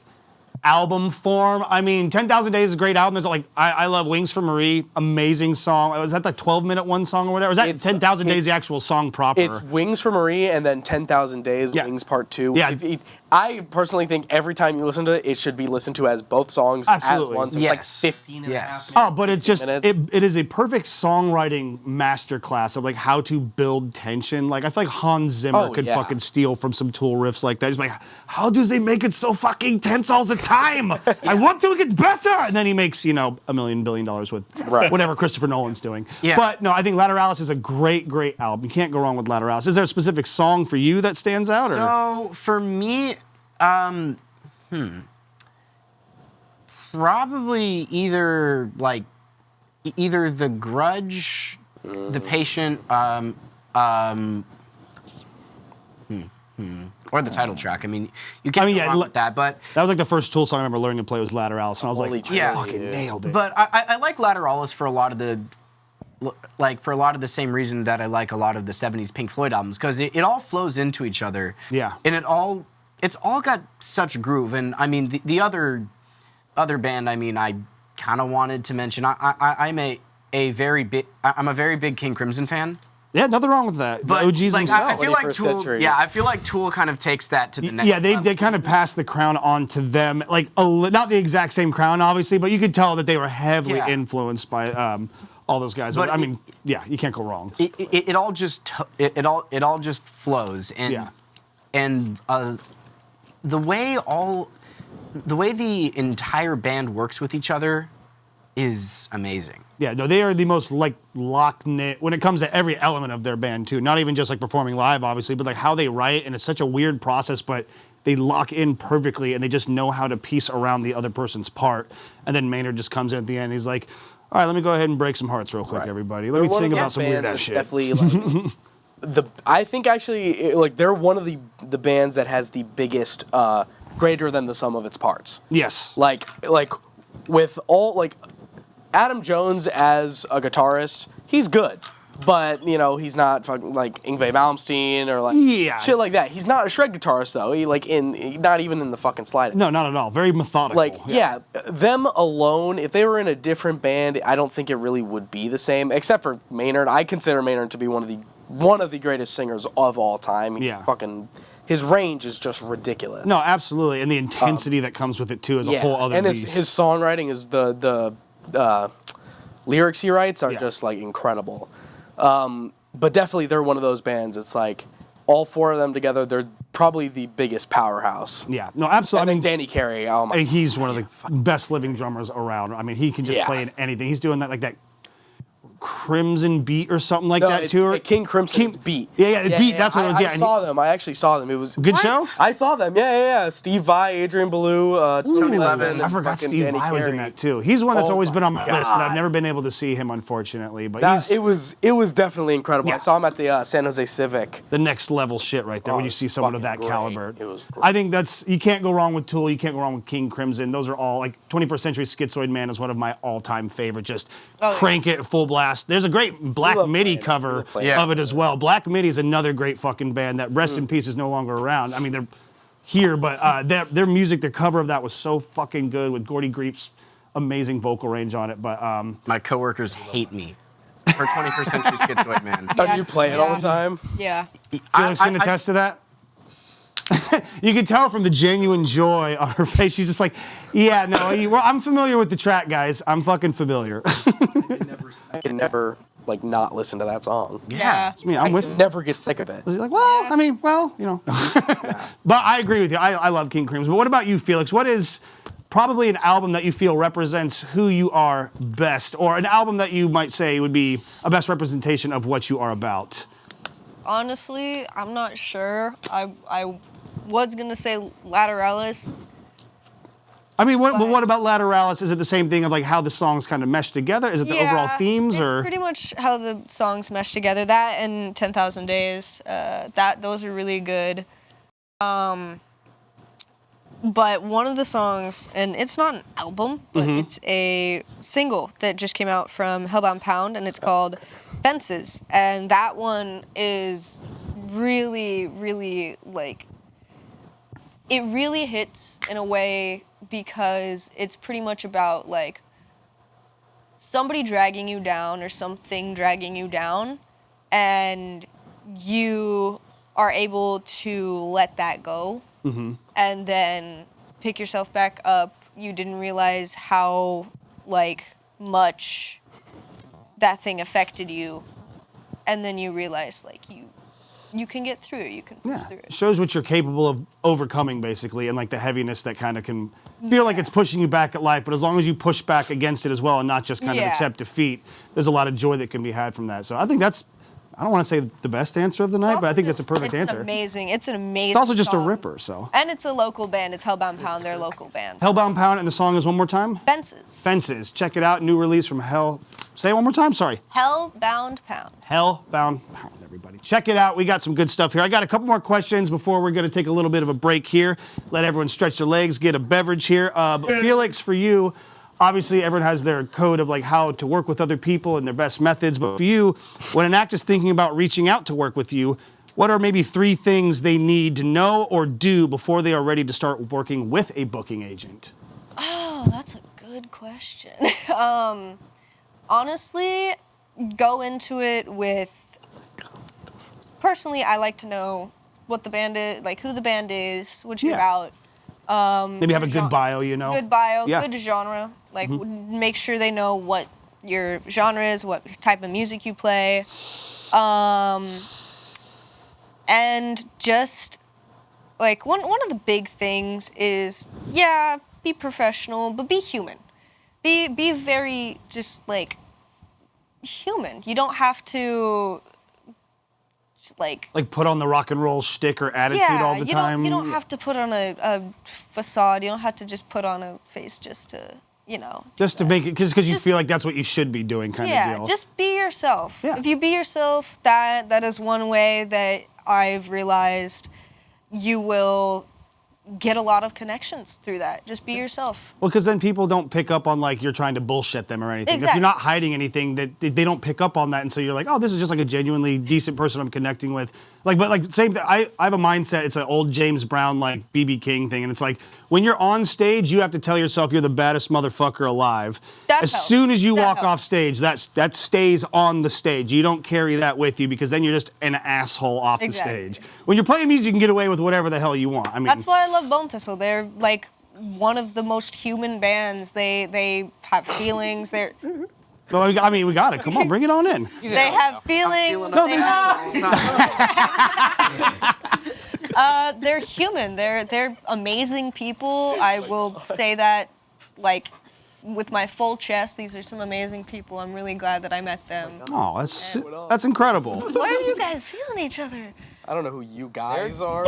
album form. I mean, 10,000 Days is a great album. There's like I love Wings for Marie, amazing song. Was that the 12-minute one song or whatever? Or is that 10,000 Days the actual song proper? It's Wings for Marie and then 10,000 Days Wings Part 2. Yeah. I personally think every time you listen to it, it should be listened to as both songs as one. So it's like 15 and a half minutes. Oh, but it's just it is a perfect songwriting masterclass of like how to build tension. Like I feel like Hans Zimmer could fucking steal from some Tool riffs like that. He's like, how do they make it so fucking tense all the time? I want to get better, and then he makes $1 billion with whatever Christopher Nolan's doing. Yeah. But no, I think Lateralis is a great album. You can't go wrong with Lateralis. Is there a specific song for you that stands out? Or? So for me, probably either The Grudge, The Patient, or the title track. I mean, you can't go wrong with that, but that was like the first Tool song I remember learning to play was Lateralis, and I was like, I fucking nailed it. But I like Lateralis for a lot of the same reason that I like a lot of the 70s Pink Floyd albums, because it all flows into each other. Yeah. And it's all got such groove. And I mean, the other band, I mean, I kind of wanted to mention, I'm a very big King Crimson fan. Yeah, nothing wrong with that. But the OGs like, themselves. I feel like Tool. Yeah, I feel like Tool kind of takes that to the next. Yeah, they kind of passed the crown on to them. Like not the exact same crown, obviously, but you could tell that they were heavily influenced by all those guys. But I mean, yeah, you can't go wrong. It all just flows, and the way the entire band works with each other is amazing. Yeah, no, they are the most like lock-knit when it comes to every element of their band too. Not even just like performing live, obviously, but like how they write, and it's such a weird process, but they lock in perfectly, and they just know how to piece around the other person's part. And then Maynard just comes in at the end. He's like, "All right, let me go ahead and break some hearts real quick, everybody. Let me sing about some weird ass shit." Definitely, like, I think actually, like, they're one of the bands that has the biggest greater than the sum of its parts. Yes. Like with all like. Adam Jones as a guitarist, he's good, but he's not fucking like Yngwie Malmsteen or like shit like that. He's not a shred guitarist though. He not even in the fucking slide. No, not at all. Very methodical. Like them alone. If they were in a different band, I don't think it really would be the same. Except for Maynard, I consider Maynard to be one of the greatest singers of all time. His range is just ridiculous. No, absolutely, and the intensity that comes with it too is a whole other beast. And his songwriting is the lyrics he writes are just like incredible. But definitely they're one of those bands. It's like all four of them together, they're probably the biggest powerhouse. Yeah, no, absolutely. And then Danny Carey, oh my God. He's one of the best living drummers around. I mean, he can just play in anything. He's doing that like that Crimson Beat or something like No, that it's- too. King Crimson's Beat. Yeah, Beat. That's what it was. I Yeah, and saw them. I actually saw them. It was good show. I saw them. Yeah. Steve Vai, Adrian Ballou, Tony Levin. I and forgot fucking Steve Danny Vai was in Carey. that too. He's one that's Oh always been on my my list, but God. I've never been able to see him, unfortunately. But That, it was definitely incredible. Yeah. I saw him at the San Jose Civic. the next level shit right there when you see someone of that fucking great. caliber. It was great. I think that's you can't go wrong with Tool. You can't go wrong with King Crimson. Those are all like 21st Century Schizoid Man is one of my all-time favorite. Just crank it full blast. There's a great Black MIDI cover of it as well. Black MIDI is another great fucking band that rest in peace is no longer around. I mean they're here, but their music, their cover of that was so fucking good with Gordy Greep's amazing vocal range on it. But my coworkers hate me for 21st Century Schizoid Man. Do you play it all the time? Yeah. Felix can attest to that. You can tell from the genuine joy on her face. She's just like, yeah, no, well, I'm familiar with the track, guys. I'm fucking familiar. I can never like not listen to that song. Yeah. It's me. I'm with. Never get sick of it. You're like, well, I mean, well, you know. But I agree with you. I love King Crimson. But what about you, Felix? What is probably an album that you feel represents who you are best, or an album that you might say would be a best representation of what you are about? Honestly, I'm not sure. I was gonna say Lateralis. I mean, what about Lateralis? Is it the same thing of like how the songs kind of mesh together? Is it the overall themes, it's or pretty much how the songs mesh together. That and 10,000 Days. Those are really good. But one of the songs, and it's not an album, but it's a single that just came out from Hellbound Pound, and it's called Fences. And that one is really, really, like, it really hits in a way because it's pretty much about, like, somebody dragging you down or something dragging you down, and you are able to let that go. And then pick yourself back up. You didn't realize how like much that thing affected you, and then you realize like you can get through it. You can push through it. shows what you're capable of overcoming, basically, and like the heaviness that kind of can feel like it's pushing you back at life. But as long as you push back against it as well, and not just kind of accept defeat, there's a lot of joy that can be had from that. So I think that's. I don't want to say the best answer of the night, but I think that's a perfect answer. It's an amazing. It's also just song. a ripper, so. And it's a local band. It's Hellbound Pound. They're a local band. Hellbound Pound, and the song is one more time? Fences. Fences. Check it out. New release from Hell. Say it one more time. Sorry. Hellbound Pound. Hellbound Pound, everybody. Check it out. We got some good stuff here. I got a couple more questions before we're going to take a little bit of a break here. Let everyone stretch their legs, get a beverage here. But Felix, for you, obviously everyone has their code of like how to work with other people and their best methods. But for you, when an act is thinking about reaching out to work with you, what are maybe 3 things they need to know or do before they are ready to start working with a booking agent? Oh, that's a good question. Honestly, go into it with. Personally, I like to know what the band is, like who the band is, what you're about. Maybe have a good bio, you know? Good bio, Yeah. good genre. Like, make sure they know what your genre is, what type of music you play. And just, like, one of the big things is, be professional, but be human. Be very, just, like, human. You don't have to, just, like put on the rock and roll shtick or attitude all the time. You don't have to put on a facade. You don't have to just put on a face just to, Just to make it, because you feel like that's what you should be doing, kind of deal. Yeah, just be yourself. If you be yourself, that is one way that I've realized you will get a lot of connections through that. Just be yourself. Well, because then people don't pick up on like you're trying to bullshit them or anything. If Exactly. you're not hiding anything, that they don't pick up on that, and so you're like, oh, this is just like a genuinely decent person I'm connecting with. But same thing. I have a mindset. It's an old James Brown like BB King thing, and it's like when you're on stage, you have to tell yourself you're the baddest motherfucker alive. As soon as you walk off stage, that stays on the stage. You don't carry that with you because then you're just an asshole off the stage. When you're playing music, you can get away with whatever the hell you want. I mean, That's why I love Bone Thistle. They're like one of the most human bands. They have feelings. They're well, I mean, we got it. Come on, bring it on in. they have feelings. They're human. They're amazing people. I will say that, like, with my full chest. These are some amazing people. I'm really glad that I met them. Oh, that's incredible. Why are you guys feeling each other? I don't know who you guys are.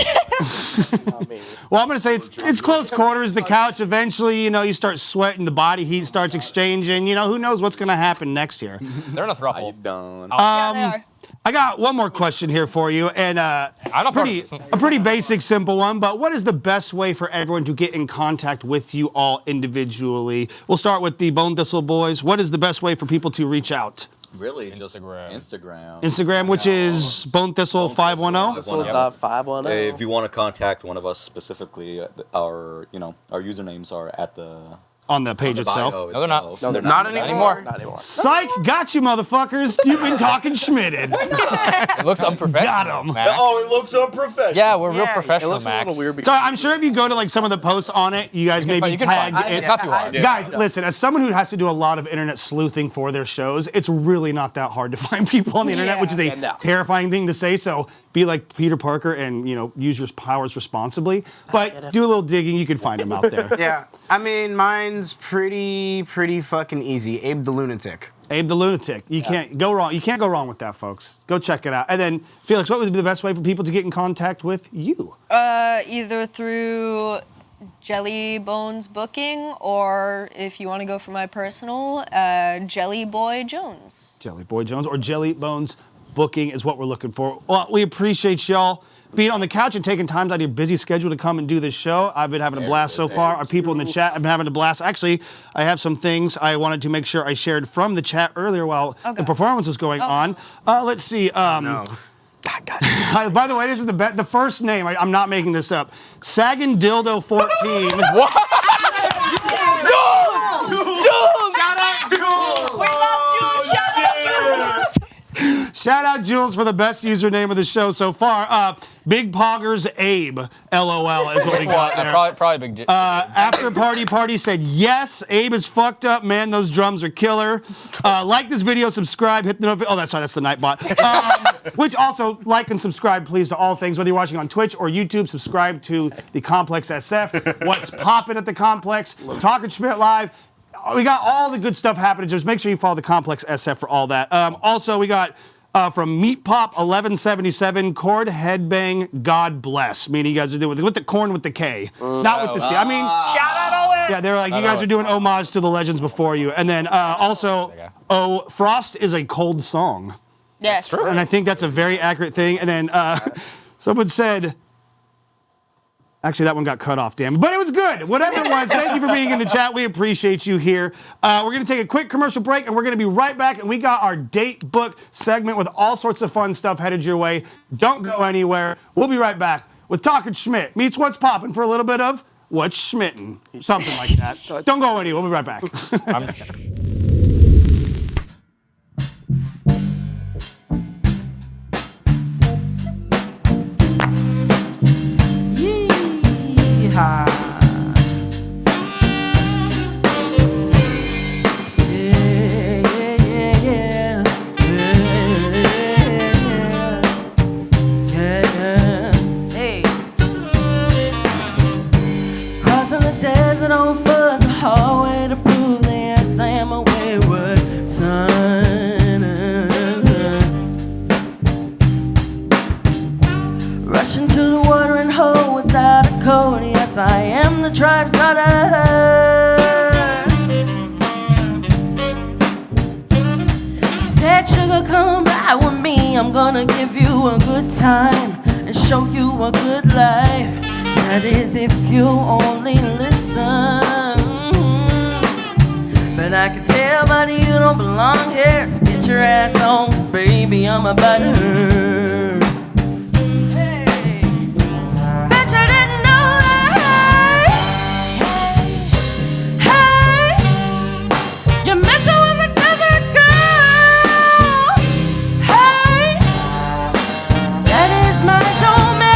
Not me. Well, I'm gonna say it's close quarters. The couch. Eventually, you start sweating. The body heat starts exchanging. Who knows what's gonna happen next year? They're in a throuple. Yeah, they are. I got one more question here for you, and a pretty basic, simple one. But what is the best way for everyone to get in contact with you all individually? We'll start with the Bone Thistle boys. What is the best way for people to reach out? Really, just Instagram. Instagram, which is Bone Thistle 510. If you want to contact one of us specifically, our usernames are at on the page itself. No, they're not. No, they're not anymore. Psych, got you, motherfuckers. You've been talking Schmitted. It looks unprofessional. Got him. Oh, it looks unprofessional. Yeah, we're real professional, It looks Max. a little weird. So I'm sure if you go to some of the posts on it, you guys may be tagged. Not too hard. Guys, listen, as someone who has to do a lot of internet sleuthing for their shows, it's really not that hard to find people on the internet, which is a terrifying thing to say. So be like Peter Parker and use your powers responsibly. But do a little digging, you can find them out there. Yeah, I mean, mine's pretty fucking easy. Abe the Lunatic. Abe the Lunatic. You can't go wrong. You can't go wrong with that, folks. Go check it out. And then, Felix, what would be the best way for people to get in contact with you? Either through Jellybones booking, or if you want to go for my personal, Jelly Boy Jones. Jelly Boy Jones or Jellybones booking is what we're looking for. Well, we appreciate y'all being on the couch and taking time out of your busy schedule to come and do this show. I've been having a blast so far. Our people in the chat have been having a blast. Actually, I have some things I wanted to make sure I shared from the chat earlier while the performance was going on. Let's see. By the way, this is the first name. I'm not making this up. Sagan Dildo 14. What? Jules! Shout out Jules! We love Jules! Shout out Jules! Shout out Jules for the best username of the show so far. Big Poggers Abe, LOL is what we got there. Probably Big. After Party said yes. Abe is fucked up, man. Those drums are killer. Like this video, subscribe, hit the notification. Oh, that's the Nightbot. Which also like and subscribe, please, to all things. Whether you're watching on Twitch or YouTube, subscribe to the Complex SF. What's popping at the Complex? Talking Schmidt Live. We got all the good stuff happening. Just make sure you follow the Complex SF for all that. Also, we got from Meat Pop 1177, Chord Headbang, God Bless. Meaning you guys are doing with the corn with the K, not with the C. I mean, shout out Owen. Yeah, they're like, you guys are doing homage to the legends before you. And then also, Frost is a cold song. Yes, true. And I think that's a very accurate thing. And then someone said. Actually, that one got cut off, damn. But it was good. Whatever it was, thank you for being in the chat. We appreciate you here. We're going to take a quick commercial break, and we're going to be right back. And we got our date book segment with all sorts of fun stuff headed your way. Don't go anywhere. We'll be right back with Talkin' Schmidt meets What's Poppin' for a little bit of What's Schmittin'. Something like that. Don't go anywhere. We'll be right back. Crossing the desert on foot, the hallway to prove that yes, I am a wayward son. Rushing to the watering hole without a coat, yes, I am the tribe's daughter. He said, sugar, come by with me, I'm gonna give you a good time and show you a good life. That is if you only listen. But I can tell, buddy, you don't belong here. So get your ass on, 'cause baby, I'm a butter. Hey, bet you didn't know that. Hey, you're messing with the desert girl. Hey, that is my domain.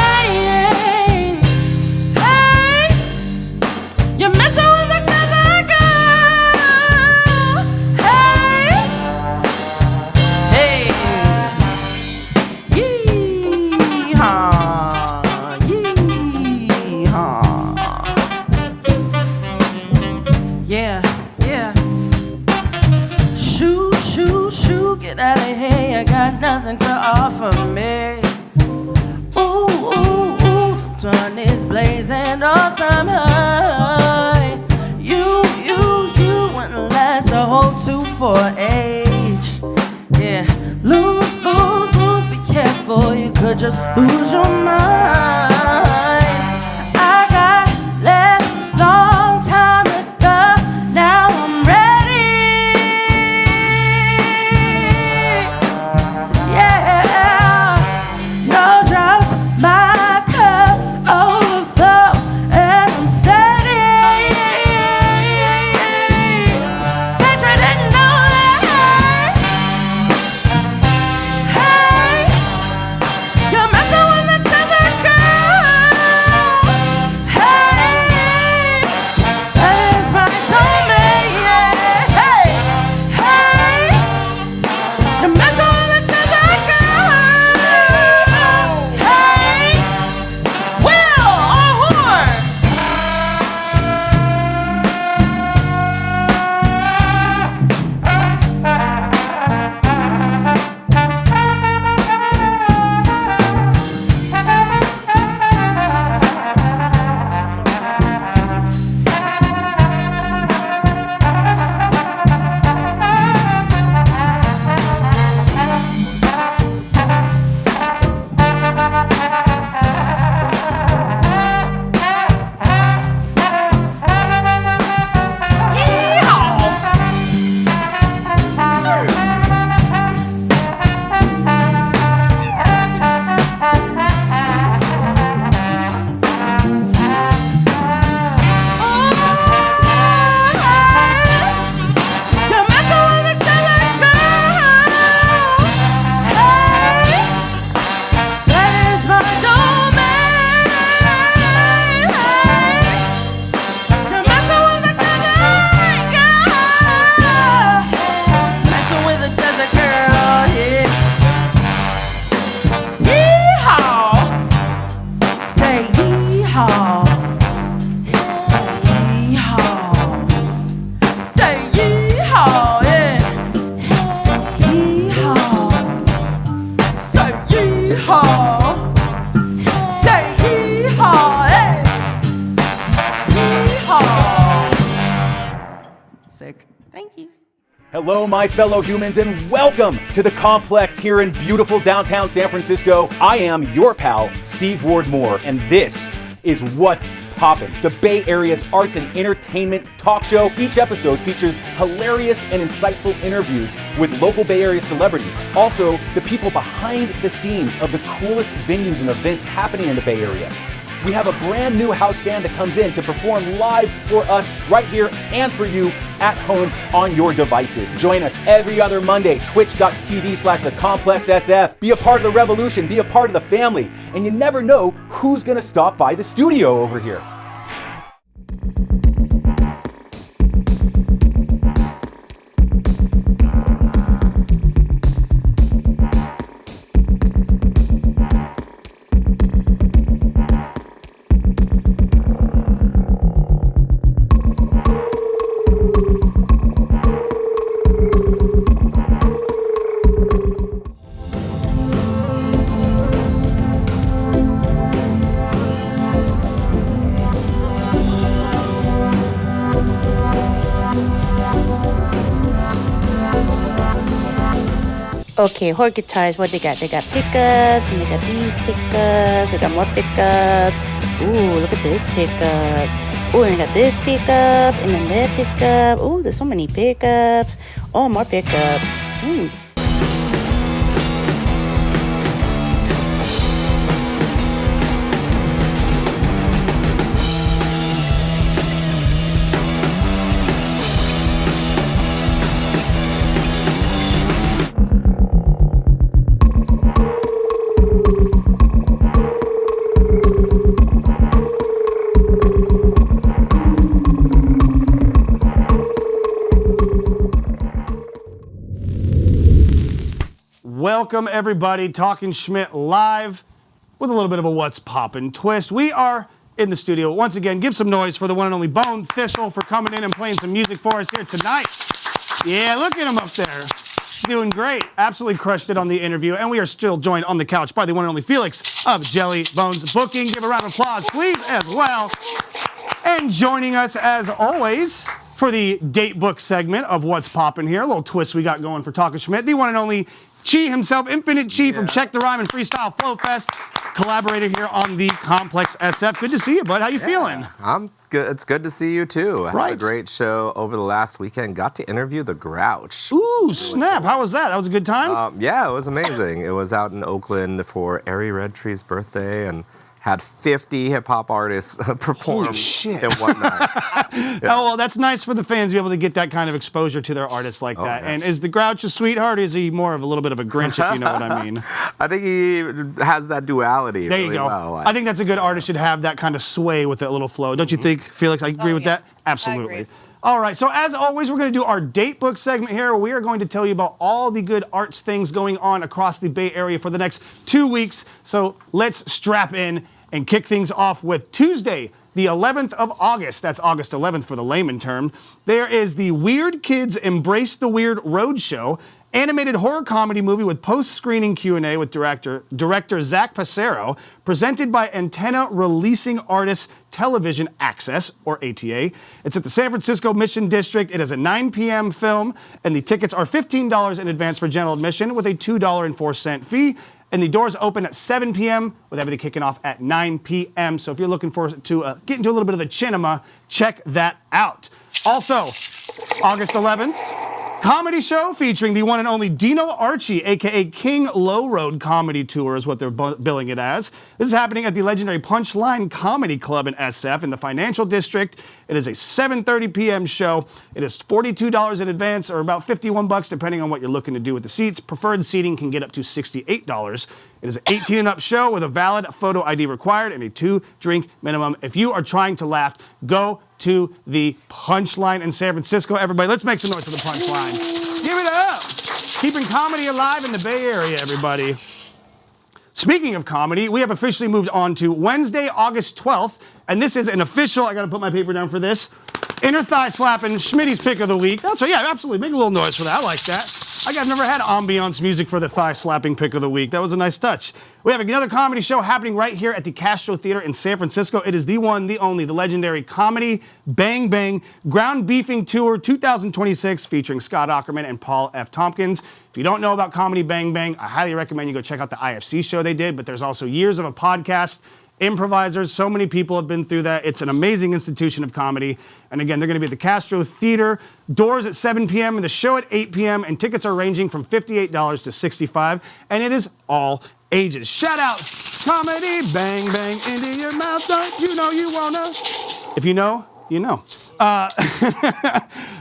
You're messing with the desert girl. Hey, hey, yee-haw, yee-haw. Yeah, yeah. nothing to offer me. Ooh, ooh, ooh, sun is blazing all-time high. You wouldn't last a whole 2-4-H. Yeah, lose, be careful, you could just lose your mind. I got left long time ago, now I'm ready. Yeah, no drought, my cup overflows and I'm steady. Bet you didn't know that. Hey, you're messing with the desert girl. Hey, that is my soulmate. Yeah. Hey, you're messing with the desert girl. Hey, Will or Horn. You're messing with the desert girl. Hey, that is my domain. Hey, you're messing with the desert girl. Messing with the desert girl, yeah. Yeehaw. Say yeehaw. Yeehaw. Say yeehaw, yeah. Yeehaw. Say yeehaw. Say yeehaw, yeah. Yeehaw. Sick. Thank you. Hello, my fellow humans, and welcome to the Complex here in beautiful downtown San Francisco. I am your pal, Steve Ward Moore, and this is What's Poppin', the Bay Area's arts and entertainment talk show. Each episode features hilarious and insightful interviews with local Bay Area celebrities. Also, the people behind the scenes of the coolest venues and events happening in the Bay Area. We have a brand new house band that comes in to perform live for us right here and for you at home on your devices. Join us every other Monday, twitch.tv/thecomplexsf. Be a part of the revolution, be a part of the family, and you never know who's gonna stop by the studio over here. Okay, horn guitars, what they got? They got pickups, and they got these pickups. They got more pickups. Ooh, look at this pickup. Ooh, and they got this pickup, and then that pickup. Ooh, there's so many pickups. Oh, more pickups. Ooh. Welcome, everybody. Talking Schmidt live with a little bit of a What's Poppin' twist. We are in the studio. Once again, give some noise for the one and only Thistle for coming in and playing some music for us here tonight. Yeah, look at him up there. doing great. Absolutely crushed it on the interview. And we are still joined on the couch by the one and only Felix of Jellybones Booking. Give a round of applause, please, as well. And joining us, as always, for the date book segment of What's Poppin' here. A little twist we got going for Talking Schmidt. The one and only Chi himself, Infinite Chi from Check the Rhyme and Freestyle Flow Fest. Collaborator here on the Complex SF. Good to see you, bud. How you feeling? I'm good. It's good to see you too. I had a great show over the last weekend. Got to interview the Grouch. Ooh, snap. How was that? That was a good time? Yeah, it was amazing. It was out in Oakland for Ari Redtree's birthday and had 50 hip-hop artists perform in one night. Oh, well, that's nice for the fans to be able to get that kind of exposure to their artists like that. yeah. And is the Grouch a sweetheart, or is he more of a little bit of a Grinch, if you know what I mean? I think he has that duality There you really go. well. I think that's a good artist should have that kind of sway with that little flow. Don't you think, Felix? I agree with that? Absolutely. All right, so as always, we're going to do our date book segment here. Where we are going to tell you about all the good arts things going on across the Bay Area for the next 2 weeks. So let's strap in and kick things off with Tuesday, the 11th of August. That's August 11th for the layman term. There is the Weird Kids Embrace the Weird Roadshow, animated horror comedy movie with post-screening Q&A with director Zach Passero, presented by Antenna Releasing Artists Television Access, or ATA. It's at the San Francisco Mission District. It is a 9 p.m. film, and the tickets are $15 in advance for general admission with a $2.04 fee. And the doors open at 7 p.m. with everything kicking off at 9 p.m. So if you're looking forward to get into a little bit of the cinema, check that out. Also, August 11th, comedy show featuring the one and only Dino Archie, a.k.a. King Low Road Comedy Tour is what they're billing it as. This is happening at the legendary Punchline Comedy Club in SF in the Financial District. It is a 7:30 p.m. show. It is $42 in advance, or about $51 depending on what you're looking to do with the seats. Preferred seating can get up to $68. It is an 18 and up show with a valid photo ID required and a 2-drink minimum. If you are trying to laugh, go to the Punchline in San Francisco. Everybody, let's make some noise for the Punchline. Give it up. Keeping comedy alive in the Bay Area, everybody. Speaking of comedy, we have officially moved on to Wednesday, August 12th, and this is an official, I gotta put my paper down for this, inner thigh slapping Schmitty's pick of the week. That's right, yeah, absolutely. Make a little noise for that. I like that. I've never had ambiance music for the thigh slapping pick of the week. That was a nice touch. We have another comedy show happening right here at the Castro Theater in San Francisco. It is the one, the only, the legendary Comedy Bang Bang Ground Beefing Tour 2026 featuring Scott Aukerman and Paul F. Tompkins. If you don't know about Comedy Bang Bang, I highly recommend you go check out the IFC show they did, but there's also years of a podcast, improvisers, so many people have been through that. It's an amazing institution of comedy. And again, they're going to be at the Castro Theater. Doors at 7 p.m. and the show at 8 p.m. And tickets are ranging from $58 to $65. And it is all ages. Shout out Comedy Bang Bang into your mouth. Don't you know you wanna? If you know, you know.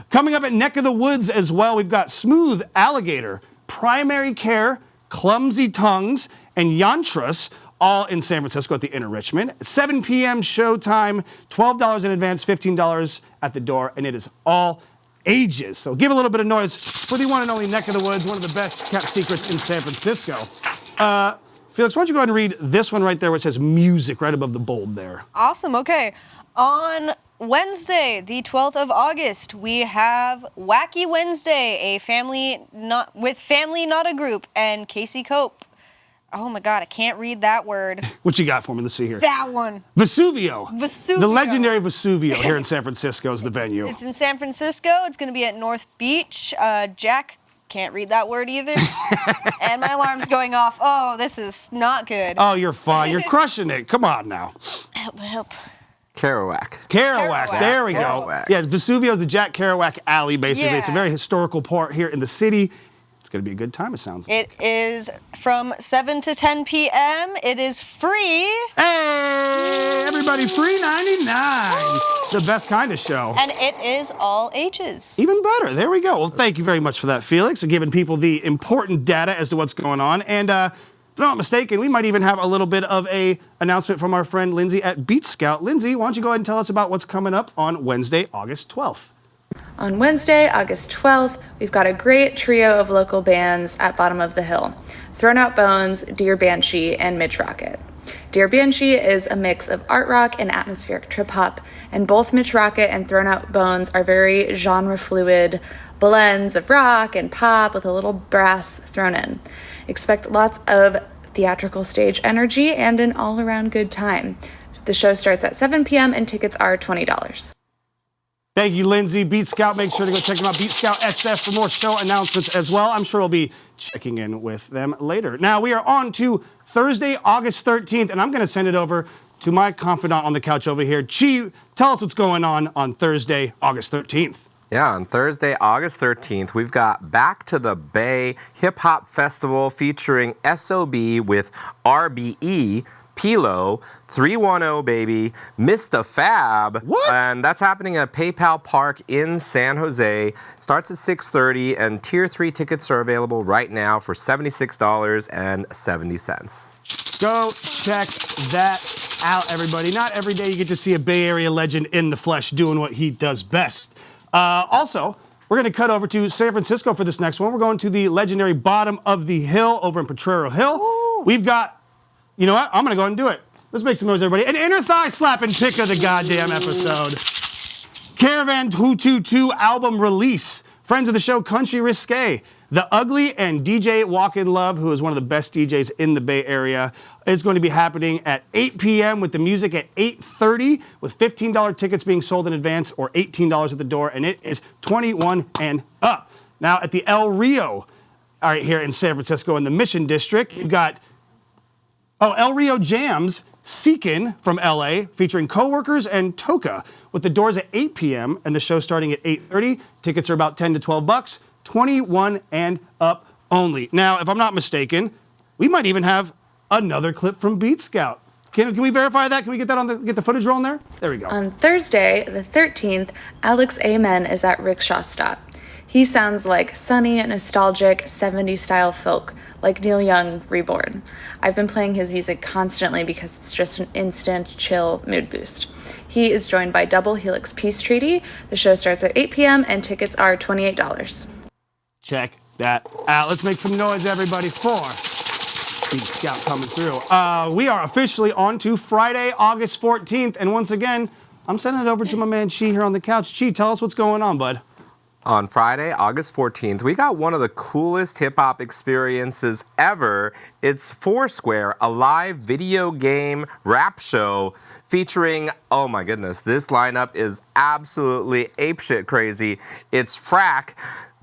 Coming up at Neck of the Woods as well, we've got Smooth Alligator, Primary Care, Clumsy Tongues, and Yantras, all in San Francisco at the Inner Richmond. 7 p.m. showtime, $12 in advance, $15 at the door, and it is all ages. So give a little bit of noise for the one and only Neck of the Woods, one of the best kept secrets in San Francisco. Felix, why don't you go ahead and read this one right there where it says music right above the bold there. Awesome, okay. On Wednesday, the 12th of August, we have Wacky Wednesday, a family not a group, and Casey Cope. Oh my God, I can't read that word. What you got for me? Let's see here. That one. Vesuvio. Vesuvio. The legendary Vesuvio here in San Francisco is the venue. It's in San Francisco. It's going to be at North Beach. Jack can't read that word either. And my alarm's going off. Oh, this is not good. Oh, you're fine. You're crushing it. Come on now. Help. Kerouac. There we go. Yeah, Vesuvio's the Jack Kerouac alley, basically. Yeah. It's a very historical part here in the city. It's going to be a good time, it sounds like. It is from 7 to 10 p.m. It is free. Hey, everybody, free $99. The best kind of show. And it is all ages. Even better. There we go. Well, thank you very much for that, Felix, and giving people the important data as to what's going on. And if I'm not mistaken, we might even have a little bit of a announcement from our friend Lindsay at Beat Scout. Lindsay, why don't you go ahead and tell us about what's coming up on Wednesday, August 12th. On Wednesday, August 12th, we've got a great trio of local bands at Bottom of the Hill: Thrown Out Bones, Dear Banshee, and Mitch Rocket. Dear Banshee is a mix of art rock and atmospheric trip hop, and both Mitch Rocket and Thrown Out Bones are very genre fluid blends of rock and pop with a little brass thrown in. Expect lots of theatrical stage energy and an all-around good time. The show starts at 7 p.m. and tickets are $20. Thank you, Lindsay. Beat Scout, make sure to go check them out. Beat Scout SF for more show announcements as well. I'm sure we'll be checking in with them later. Now, we are on to Thursday, August 13th, and I'm going to send it over to my confidant on the couch over here. Chi, tell us what's going on Thursday, August 13th. Yeah, on Thursday, August 13th, we've got Back to the Bay Hip Hop Festival featuring SOB with RBE, Pilo, 310 Baby, Mr. Fab. What? And that's happening at PayPal Park in San Jose. Starts at 6:30, and Tier 3 tickets are available right now for $76.70. Go check that out, everybody. Not every day you get to see a Bay Area legend in the flesh doing what he does best. Also, we're going to cut over to San Francisco for this next one. We're going to the legendary Bottom of the Hill over in Potrero Hill. Ooh. We've got, you know what? I'm going to go ahead and do it. Let's make some noise, everybody. An inner thigh slapping pick of the goddamn episode. Caravan 222 album release. Friends of the show, Country Risque. The Ugly and DJ Walk in Love, who is one of the best DJs in the Bay Area, is going to be happening at 8 p.m. with the music at 8:30, with $15 tickets being sold in advance or $18 at the door, and it is 21 and up. Now at the El Rio, all right, here in San Francisco in the Mission District, you've got El Rio Jams, Seekin from LA, featuring Coworkers and Toka, with the doors at 8 p.m. and the show starting at 8:30. Tickets are about $10 to $12, 21 and up only. Now, if I'm not mistaken, we might even have another clip from Beat Scout. Can we verify that? Can we get that get the footage rolling there? There we go. On Thursday, the 13th, Alex Amen is at Rickshaw Stop. He sounds like sunny, nostalgic, 70s style folk, like Neil Young reborn. I've been playing his music constantly because it's just an instant, chill mood boost. He is joined by Double Helix Peace Treaty. The show starts at 8 p.m. and tickets are $28. Check that out. Let's make some noise, everybody, for Beat Scout coming through. We are officially on to Friday, August 14th, and once again, I'm sending it over to my man Chi here on the couch. Chi, tell us what's going on, bud. On Friday, August 14th, we got one of the coolest hip-hop experiences ever. It's Foursquare, a live video game rap show featuring, oh my goodness, this lineup is absolutely apeshit crazy. It's Frack,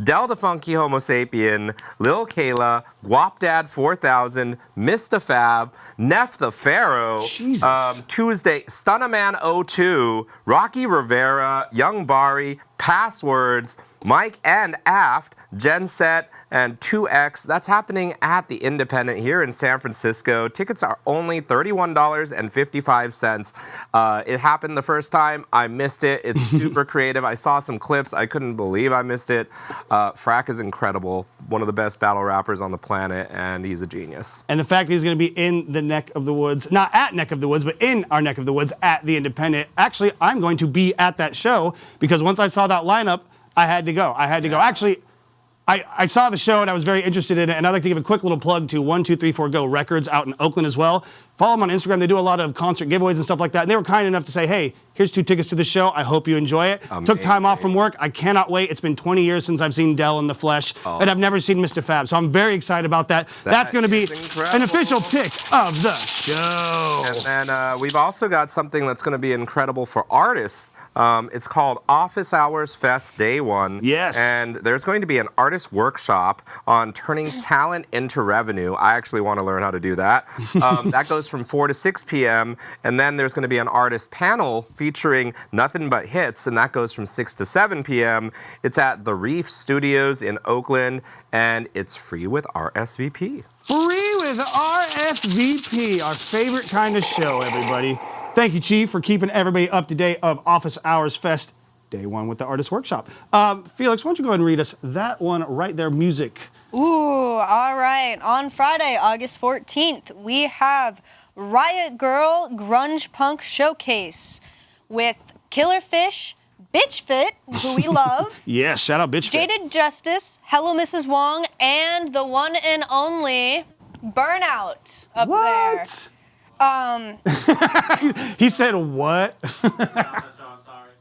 Del the Funky Homo Sapien, Lil Kayla, Guapdad 4000, Mr. Fab, Neff the Pharaoh, Tuesday, Stunnaman 02, Rocky Rivera, Young Bari, Passwords, Mike and Aft, Genset, and 2X. That's happening at the Independent here in San Francisco. Tickets are only $31.55. It happened the first time. I missed it. It's super creative. I saw some clips. I couldn't believe I missed it. Frack is incredible. One of the best battle rappers on the planet, and he's a genius. And the fact that he's going to be in the neck of the woods, not at neck of the woods, but in our neck of the woods at the Independent. Actually, I'm going to be at that show because once I saw that lineup, I had to go. Actually, I saw the show and I was very interested in it, and I'd like to give a quick little plug to 1234 Go Records out in Oakland as well. Follow them on Instagram. They do a lot of concert giveaways and stuff like that. And they were kind enough to say, hey, here's 2 tickets to the show. I hope you enjoy it. Amazing. Took time off from work. I cannot wait. It's been 20 years since I've seen Del in the flesh, and I've never seen Mr. Fab. So I'm very excited about that. That's going to be an official pick of the show. And then we've also got something that's going to be incredible for artists. It's called Office Hours Fest Day 1. Yes. And there's going to be an artist workshop on turning talent into revenue. I actually want to learn how to do that. That goes from 4 to 6 p.m. And then there's going to be an artist panel featuring nothing but hits, and that goes from 6 to 7 p.m. It's at the Reef Studios in Oakland, and it's free with RSVP. Free with RSVP, our favorite kind of show, everybody. Thank you, Chief, for keeping everybody up to date of Office Hours Fest Day 1 with the Artist Workshop. Felix, why don't you go ahead and read us that one right there, music. Ooh, all right. On Friday, August 14th, we have Riot Girl Grunge Punk Showcase with Killer Fish, Bitch Fit, who we love. Yes, shout out Bitch Fit. Jaded Justice, Hello Mrs. Wong, and the one and only Burnout up there. He said what?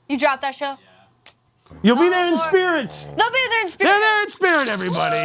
You dropped that show? You'll be there in spirit. They'll be there in spirit. They're there in spirit, everybody.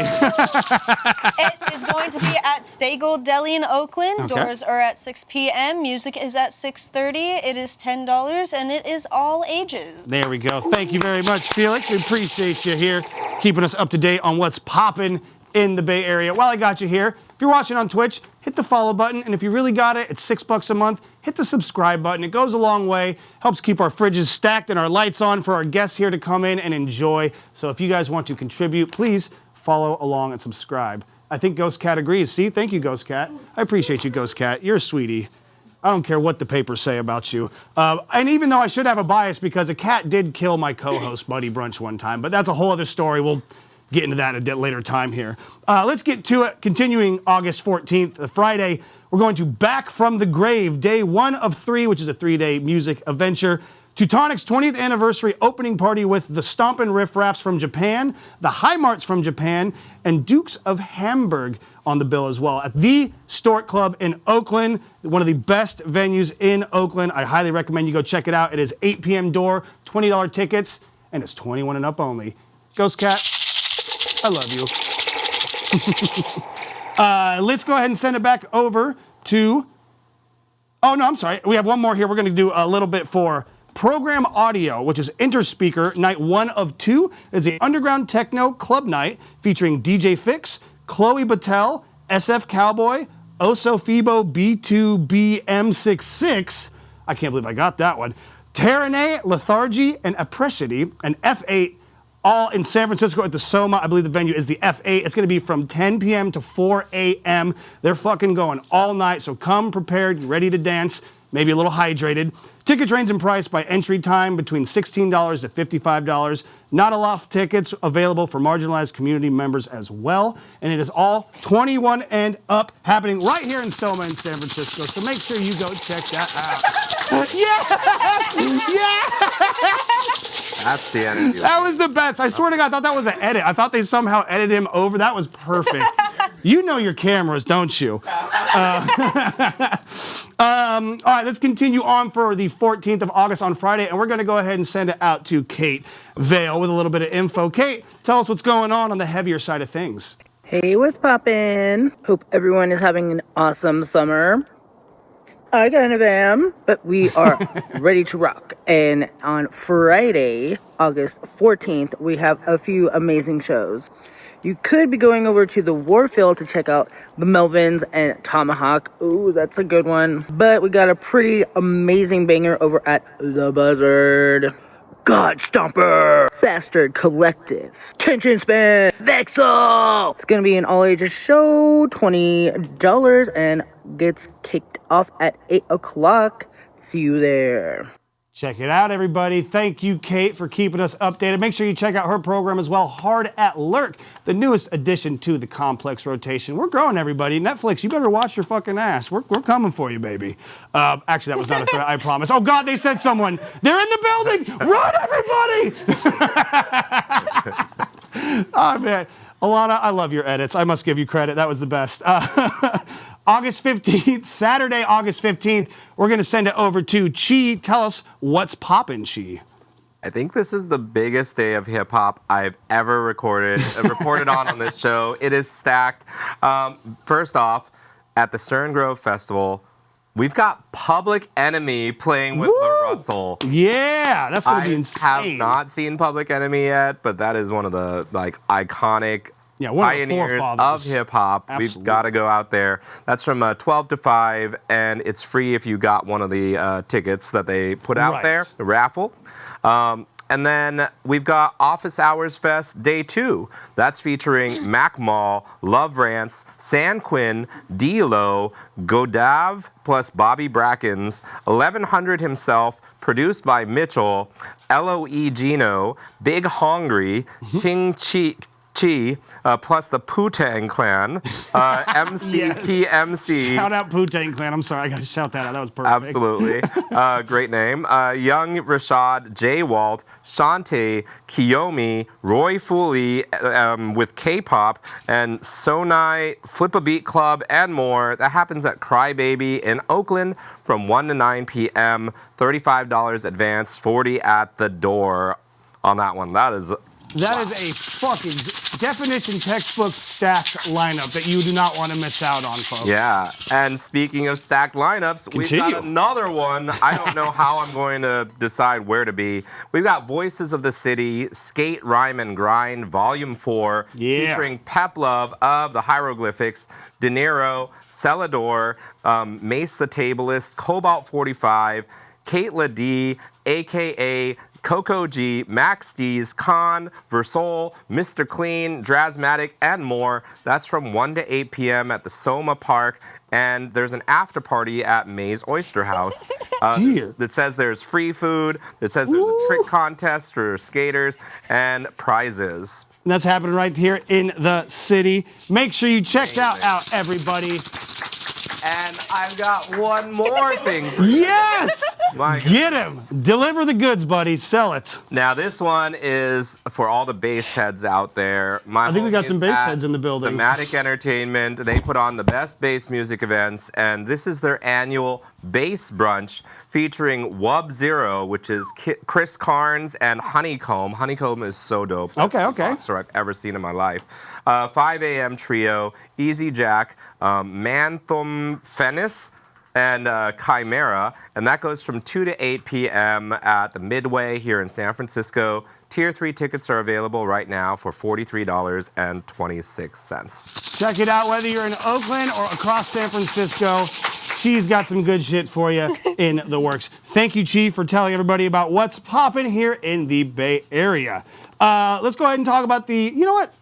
It is going to be at Stay Gold Deli in Oakland. Okay. Doors are at 6 p.m. Music is at 6:30. It is $10, and it is all ages. There we go. Thank you very much, Felix. We appreciate you here, keeping us up to date on what's popping in the Bay Area. While I got you here, if you're watching on Twitch, hit the follow button, and if you really got it, it's $6 a month. Hit the subscribe button. It goes a long way, helps keep our fridges stacked and our lights on for our guests here to come in and enjoy. So if you guys want to contribute, please follow along and subscribe. I think Ghost Cat agrees. See, thank you, Ghost Cat. I appreciate you, Ghost Cat. You're a sweetie. I don't care what the papers say about you. And even though I should have a bias because a cat did kill my co-host, Buddy Brunch, one time, but that's a whole other story. We'll get into that at a later time here. Let's get to it. Continuing August 14th, the Friday, we're going to Back from the Grave, day 1 of 3, which is a 3-day music adventure. Teutonic's 20th anniversary opening party with the Stompin' Riff Raffs from Japan, the High Marts from Japan, and Dukes of Hamburg on the bill as well at the Stork Club in Oakland, one of the best venues in Oakland. I highly recommend you go check it out. It is 8 p.m. door, $20 tickets, and it's 21 and up only. Ghost Cat, I love you. Let's go ahead and send it back over to... Oh, no, I'm sorry. We have one more here. We're going to do a little bit for Program Audio, which is Interspeaker, night 1 of 2. It is an underground techno club night featuring DJ Fix, Chloe Battelle, SF Cowboy, Oso Fibo B2BM66. I can't believe I got that one. Terrane, Lethargy, and Apressity, and F8, all in San Francisco at the Soma. I believe the venue is the F8. It's going to be from 10 p.m. to 4 a.m. They're fucking going all night, so come prepared, ready to dance, maybe a little hydrated. Tickets range in price by entry time between $16 to $55. Not a lot of tickets available for marginalized community members as well. And it is all 21 and up, happening right here in Soma in San Francisco. So make sure you go check that out. Yeah! That's the energy. That was the best. I swear to God, I thought that was an edit. I thought they somehow edited him over. That was perfect. You know your cameras, don't you? All right, let's continue on for the 14th of August on Friday, and we're going to go ahead and send it out to Kate Vale with a little bit of info. Kate, tell us what's going on the heavier side of things. Hey, what's poppin'? Hope everyone is having an awesome summer. I kind of am, but we are ready to rock. And on Friday, August 14th, we have a few amazing shows. You could be going over to the Warfield to check out the Melvins and Tomahawk. Ooh, that's a good one. But we got a pretty amazing banger over at The Buzzard. God Stomper, Bastard Collective, Tension Span, Vexel. It's gonna be an all-ages show, $20, and gets kicked off at 8 o'clock. See you there. Check it out, everybody. Thank you, Kate, for keeping us updated. Make sure you check out her program as well, Hard at Lurk, the newest addition to the Complex rotation. We're growing, everybody. Netflix, you better watch your fucking ass. We're coming for you, baby. Actually, that was not a threat, I promise. Oh, God, they said someone. They're in the building. Run, everybody. Oh, man. Alana, I love your edits. I must give you credit. That was the best. August 15th, Saturday, August 15th, we're going to send it over to Chi. Tell us what's poppin', Chi. I think this is the biggest day of hip hop I've ever reported on this show. It is stacked. First off, at the Stern Grove Festival, we've got Public Enemy playing with La Russell. Yeah, that's going to be insane. I have not seen Public Enemy yet, but that is one of the iconic pioneers of hip hop. We've got to go out there. That's from 12 to 5, and it's free if you got one of the tickets that they put out there, the raffle. And then we've got Office Hours Fest Day 2. That's featuring Mac Mall, Love Rants, San Quinn, D-Lo, Godav plus Bobby Brackens, 1100 himself, produced by Mitchell, LOE Gino, Big Hongry, Chi, plus the Poo-Tang Clan, MCTMC. Shout out Poo-Tang Clan. I'm sorry, I got to shout that out. That was perfect. Absolutely. Great name. Young Rashad, Jay Walt, Shantae, Kiyomi, Roy Fooley with K-pop, and Sonai, Flip a Beat Club, and more. That happens at Crybaby in Oakland from 1 to 9 p.m. $35 advance, $40 at the door on that one. That is a fucking definition textbook stacked lineup that you do not want to miss out on, folks. Yeah, and speaking of stacked lineups, we've got another one. I don't know how I'm going to decide where to be. We've got Voices of the City, Skate, Rhyme, and Grind, Volume 4, featuring Pep Love of the Hieroglyphics, De Niro, Celador, Mace the Tableist, Cobalt 45, Kate D, a.k.a. Coco G, Max D's, Khan, Versol, Mr. Clean, Drasmatic, and more. That's from 1 to 8 p.m. at the Soma Park. And there's an after party at May's Oyster House. That says there's free food. That says there's a trick contest for skaters and prizes. And that's happening right here in the city. Make sure you check that out, everybody. And I've got one more thing for you. Yes! Get him. Deliver the goods, buddy. Sell it. Now, this one is for all the bass heads out there. I think we got some bass heads in the building. Thematic Entertainment. They put on the best bass music events, and this is their annual bass brunch featuring Wub Zero, which is Chris Carnes and Honeycomb. Honeycomb is so dope. That's the best boxer I've ever seen in my life. 5 a.m. Trio, Easy Jack, Manthum Fennis, and Chimera, and that goes from 2 to 8 p.m. at the Midway here in San Francisco. Tier 3 tickets are available right now for $43.26. Check it out whether you're in Oakland or across San Francisco. Chi's got some good shit for you in the works. Thank you, Chi, for telling everybody about what's popping here in the Bay Area. Let's go ahead and talk about you know what?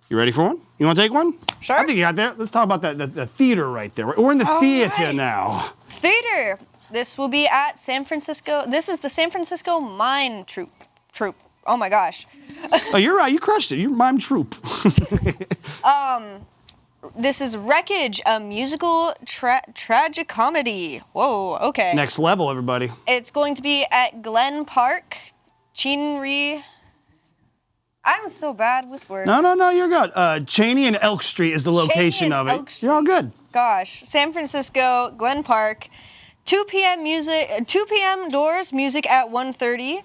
You ready for one? You want to take one? Sure. I think you got there. Let's talk about the theater right there. We're in the theater now. Theater. This will be at San Francisco. This is the San Francisco Mime Troupe. Oh my gosh. Oh, you're right. You crushed it. You're Mime Troupe. This is Wreckage, a musical tragicomedy. Whoa, okay. Next level, everybody. It's going to be at Glen Park, Chinri. I'm so bad with words. No, you're good. Cheney and Elk Street is the location of it. You're all good. Gosh, San Francisco, Glen Park, 2 p.m. doors, music at 1:30.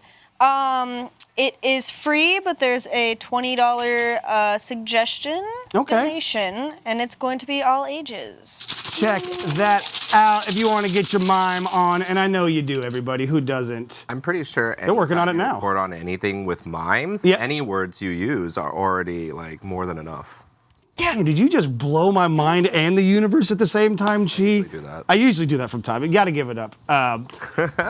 It is free, but there's a $20 suggestion donation, and it's going to be all ages. Check that out if you want to get your mime on, and I know you do, everybody. Who doesn't? I'm pretty sure they're working on it now. Report on anything with mimes, any words you use are already like more than enough. Yeah. Hey, did you just blow my mind and the universe at the same time, Chi? I usually do that from time. You got to give it up.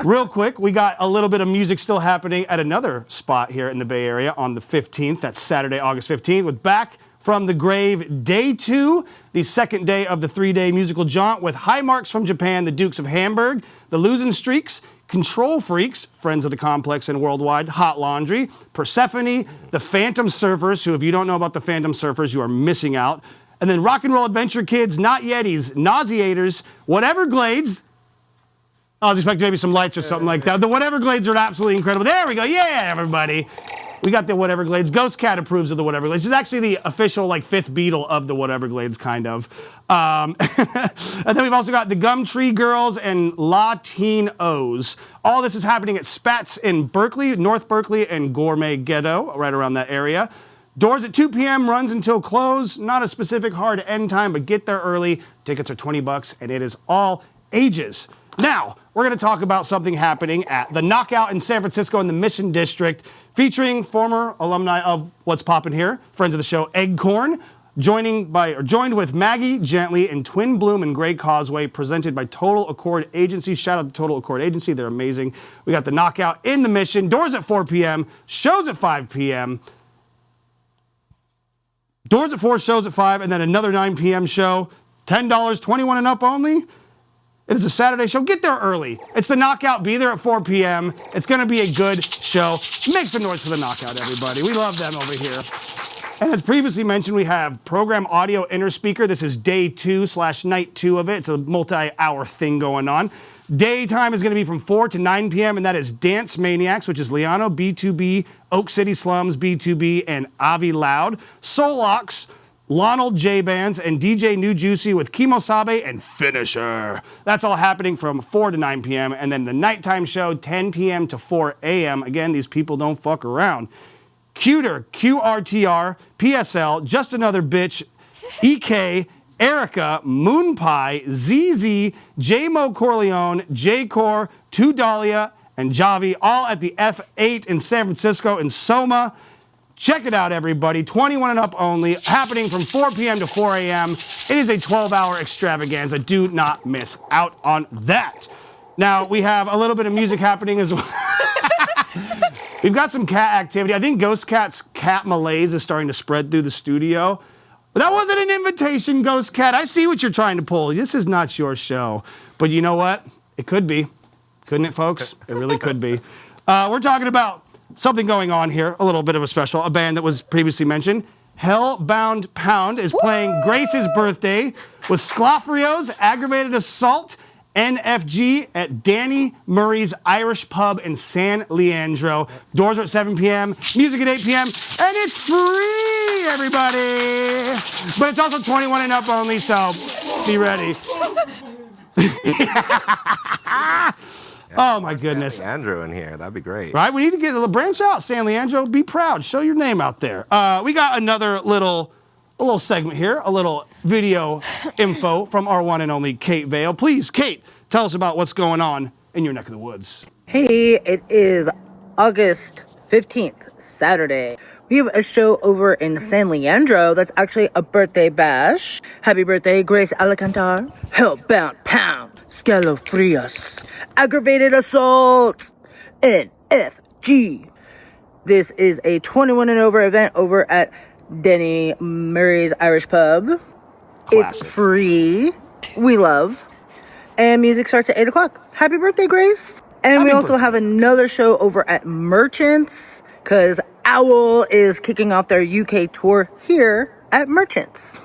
Real quick, we got a little bit of music still happening at another spot here in the Bay Area on the 15th. That's Saturday, August 15th, with Back from the Grave Day 2, the second day of the 3-day musical jaunt with High Marks from Japan, the Dukes of Hamburg, the Losing Streaks, Control Freaks, Friends of the Complex and Worldwide, Hot Laundry, Persephone, the Phantom Surfers, who if you don't know about the Phantom Surfers, you are missing out, and then Rock and Roll Adventure Kids, Not Yetis, Nauseators, Whatever Glades. I was expecting maybe some lights or something like that. The Whatever Glades are absolutely incredible. There we go. Yeah, everybody. We got the Whatever Glades. Ghost Cat approves of the Whatever Glades. It's actually the official, fifth Beatle of the Whatever Glades, kind of. And then we've also got the Gumtree Girls and Latinos. All this is happening at Spats in Berkeley, North Berkeley, and Gourmet Ghetto, right around that area. Doors at 2 p.m., runs until close. Not a specific hard end time, but get there early. Tickets are $20, and it is all ages. Now, we're going to talk about something happening at the Knockout in San Francisco in the Mission District, featuring former alumni of What's Poppin' Here, friends of the show, Eggcorn, joined with Maggie Gently and Twin Bloom and Grey Causeway, presented by Total Accord Agency. Shout out to Total Accord Agency. They're amazing. We got the Knockout in the Mission. Doors at 4 p.m., shows at 5 p.m. Doors at 4, shows at 5, and then another 9 p.m. show. $10, 21 and up only. It is a Saturday show. Get there early. It's the Knockout. Be there at 4 p.m. It's going to be a good show. Make some noise for the Knockout, everybody. We love them over here. And as previously mentioned, we have program audio inner speaker. This is day 2/night 2 of it. It's a multi-hour thing going on. Daytime is going to be from 4 to 9 p.m., and that is Dance Maniacs, which is Liano, B2B, Oak City Slums, B2B, and Avi Loud. Solox, Lonald J Bands, and DJ New Juicy with Kimosabe and Finisher. That's all happening from 4 to 9 p.m., and then the nighttime show, 10 p.m. to 4 a.m. Again, these people don't fuck around. Cuter, QRTR, PSL, Just Another Bitch, EK, Erica, Moon Pie, ZZ, J-Mo Corleone, J-Core, 2 Dahlia, and Javi, all at the F8 in San Francisco in Soma. Check it out, everybody. 21 and up only, happening from 4 p.m. to 4 a.m. It is a 12-hour extravaganza. Do not miss out on that. Now, we have a little bit of music happening as well. We've got some cat activity. I think Ghost Cat's cat malaise is starting to spread through the studio. But that wasn't an invitation, Ghost Cat. I see what you're trying to pull. This is not your show. But you know what? It could be. Couldn't it, folks? It really could be. We're talking about something going on here, a little bit of a special. A band that was previously mentioned. Hellbound Pound is playing Grace's Birthday with Sclafrios, Aggravated Assault, NFG at Danny Murray's Irish Pub in San Leandro. Doors are at 7 p.m., music at 8 p.m., and it's free, everybody! But it's also 21 and up only, so be ready. Oh my goodness. San Leandro in here, that'd be great. Right, we need to get a branch out, San Leandro. Be proud, show your name out there. We got another little segment here, a little video info from our one and only Kate Vale. Please, Kate, tell us about what's going on in your neck of the woods. Hey, it is August 15th, Saturday. We have a show over in San Leandro that's actually a birthday bash. Happy birthday, Grace Alacantar. Hellbound Pound, Scalofrios, Aggravated Assault, NFG. This is a 21 and over event over at Denny Murray's Irish Pub. It's free. We love. And music starts at 8 o'clock. Happy birthday, Grace. And we also have another show over at Merchants, because Owl is kicking off their UK tour here at Merchants.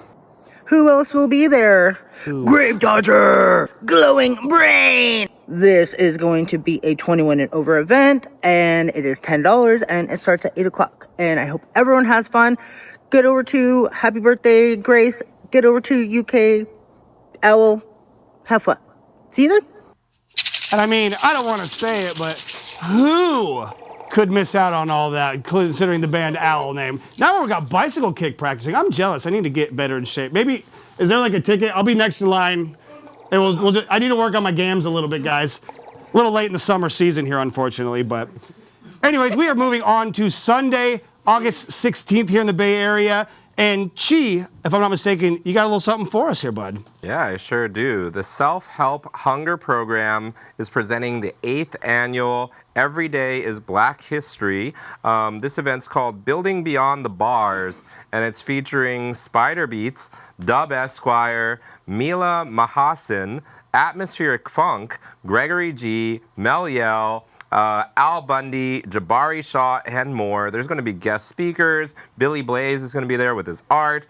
Who else will be there? Grave Dodger, Glowing Brain. This is going to be a 21 and over event, and it is $10, and it starts at 8 o'clock. And I hope everyone has fun. Get over to Happy Birthday, Grace. Get over to UK Owl. Have fun. See you there. And I mean, I don't want to say it, but who could miss out on all that, considering the band Owl name? Now we've got bicycle kick practicing. I'm jealous. I need to get better in shape. Maybe, is there like a ticket? I'll be next in line. And I need to work on my gams a little bit, guys. A little late in the summer season here, unfortunately. But anyways, we are moving on to Sunday, August 16th here in the Bay Area. And Chi, if I'm not mistaken, you got a little something for us here, bud. Yeah, I sure do. The Self-Help Hunger Program is presenting the 8th annual Every Day is Black History. This event's called Building Beyond the Bars, and it's featuring Spider Beats, Dub Esquire, Mila Mahasin, Atmospheric Funk, Gregory G, Mel Yell, Al Bundy, Jabari Shaw, and more. There's going to be guest speakers. Billy Blaze is going to be there with his art.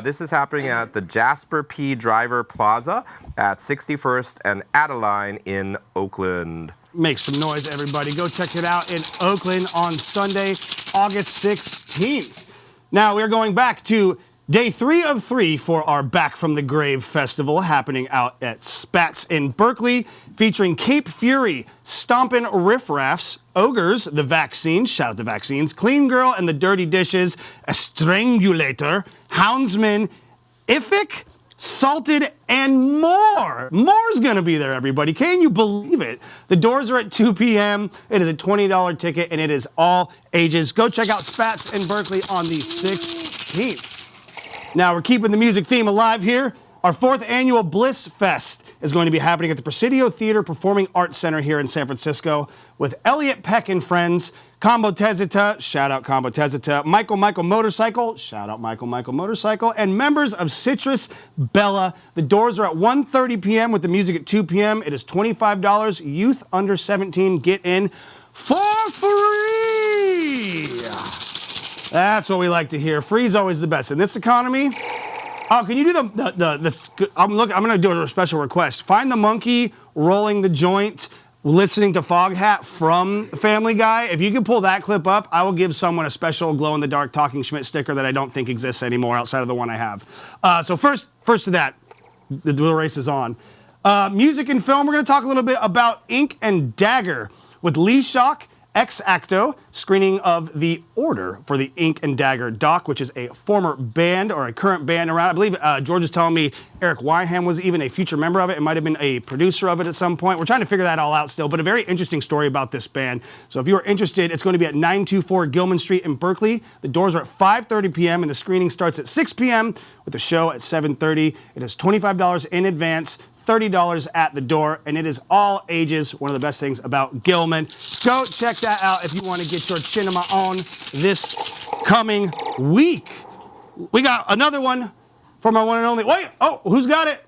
This is happening at the Jasper P. Driver Plaza at 61st and Adeline in Oakland. Make some noise, everybody. Go check it out in Oakland on Sunday, August 16th. Now, we're going back to Day 3 of 3 for our Back from the Grave festival happening out at Spats in Berkeley, featuring Cape Fury, Stompin' Riff Raffs, Ogres, The Vaccines, shout out The Vaccines, Clean Girl and the Dirty Dishes, A Strangulator, Houndsman, Ific, Salted, and more. More's gonna be there, everybody. Can you believe it? The doors are at 2 p.m. It is a $20 ticket, and it is all ages. Go check out Spats in Berkeley on the 16th. Now, we're keeping the music theme alive here. Our 4th annual Bliss Fest is going to be happening at the Presidio Theater Performing Arts Center here in San Francisco with Elliot Peck and friends, Combo Tezita, shout out Combo Tezita, Michael Motorcycle, shout out Michael Motorcycle, and members of Citrus Bella. The doors are at 1:30 p.m. with the music at 2 p.m. It is $25. Youth under 17 get in for free. That's what we like to hear. Free is always the best. In this economy, oh, can you do the I'm gonna do a special request. Find the monkey rolling the joint, listening to Foghat from Family Guy. If you can pull that clip up, I will give someone a special glow-in-the-dark Talking Schmidt sticker that I don't think exists anymore outside of the one I have. So first to that, the duel race is on. Music and film, we're gonna talk a little bit about Ink and Dagger with Lee Shock, ex acto, screening of The Order for the Ink and Dagger doc, which is a former band or a current band around. I believe George is telling me Eric Wyham was even a future member of it. It might have been a producer of it at some point. We're trying to figure that all out still, but a very interesting story about this band. So if you are interested, it's going to be at 924 Gilman Street in Berkeley. The doors are at 5:30 p.m. and the screening starts at 6 p.m. with the show at 7:30. It is $25 in advance. $30 at the door, and it is all ages. One of the best things about Gilman. Go check that out if you want to get your cinema on this coming week. We got another one from our one and only. Wait, oh, who's got it?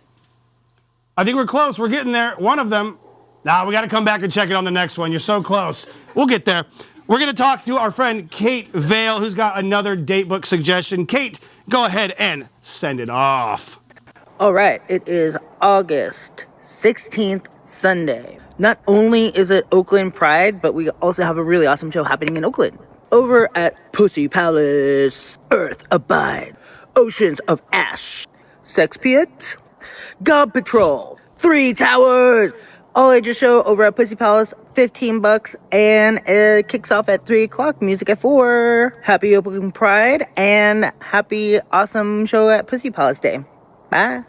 I think we're close. We're getting there. One of them. Nah, we got to come back and check it on the next one. You're so close. We'll get there. We're going to talk to our friend Kate Vale, who's got another date book suggestion. Kate, go ahead and send it off. All right, it is August 16th, Sunday. Not only is it Oakland Pride, but we also have a really awesome show happening in Oakland. Over at Pussy Palace, Earth Abide, Oceans of Ash, Sex Pit, God Patrol, 3 Towers. All ages show over at Pussy Palace, $15, and it kicks off at 3 o'clock, music at 4. Happy Oakland Pride, and happy awesome show at Pussy Palace Day. Bye.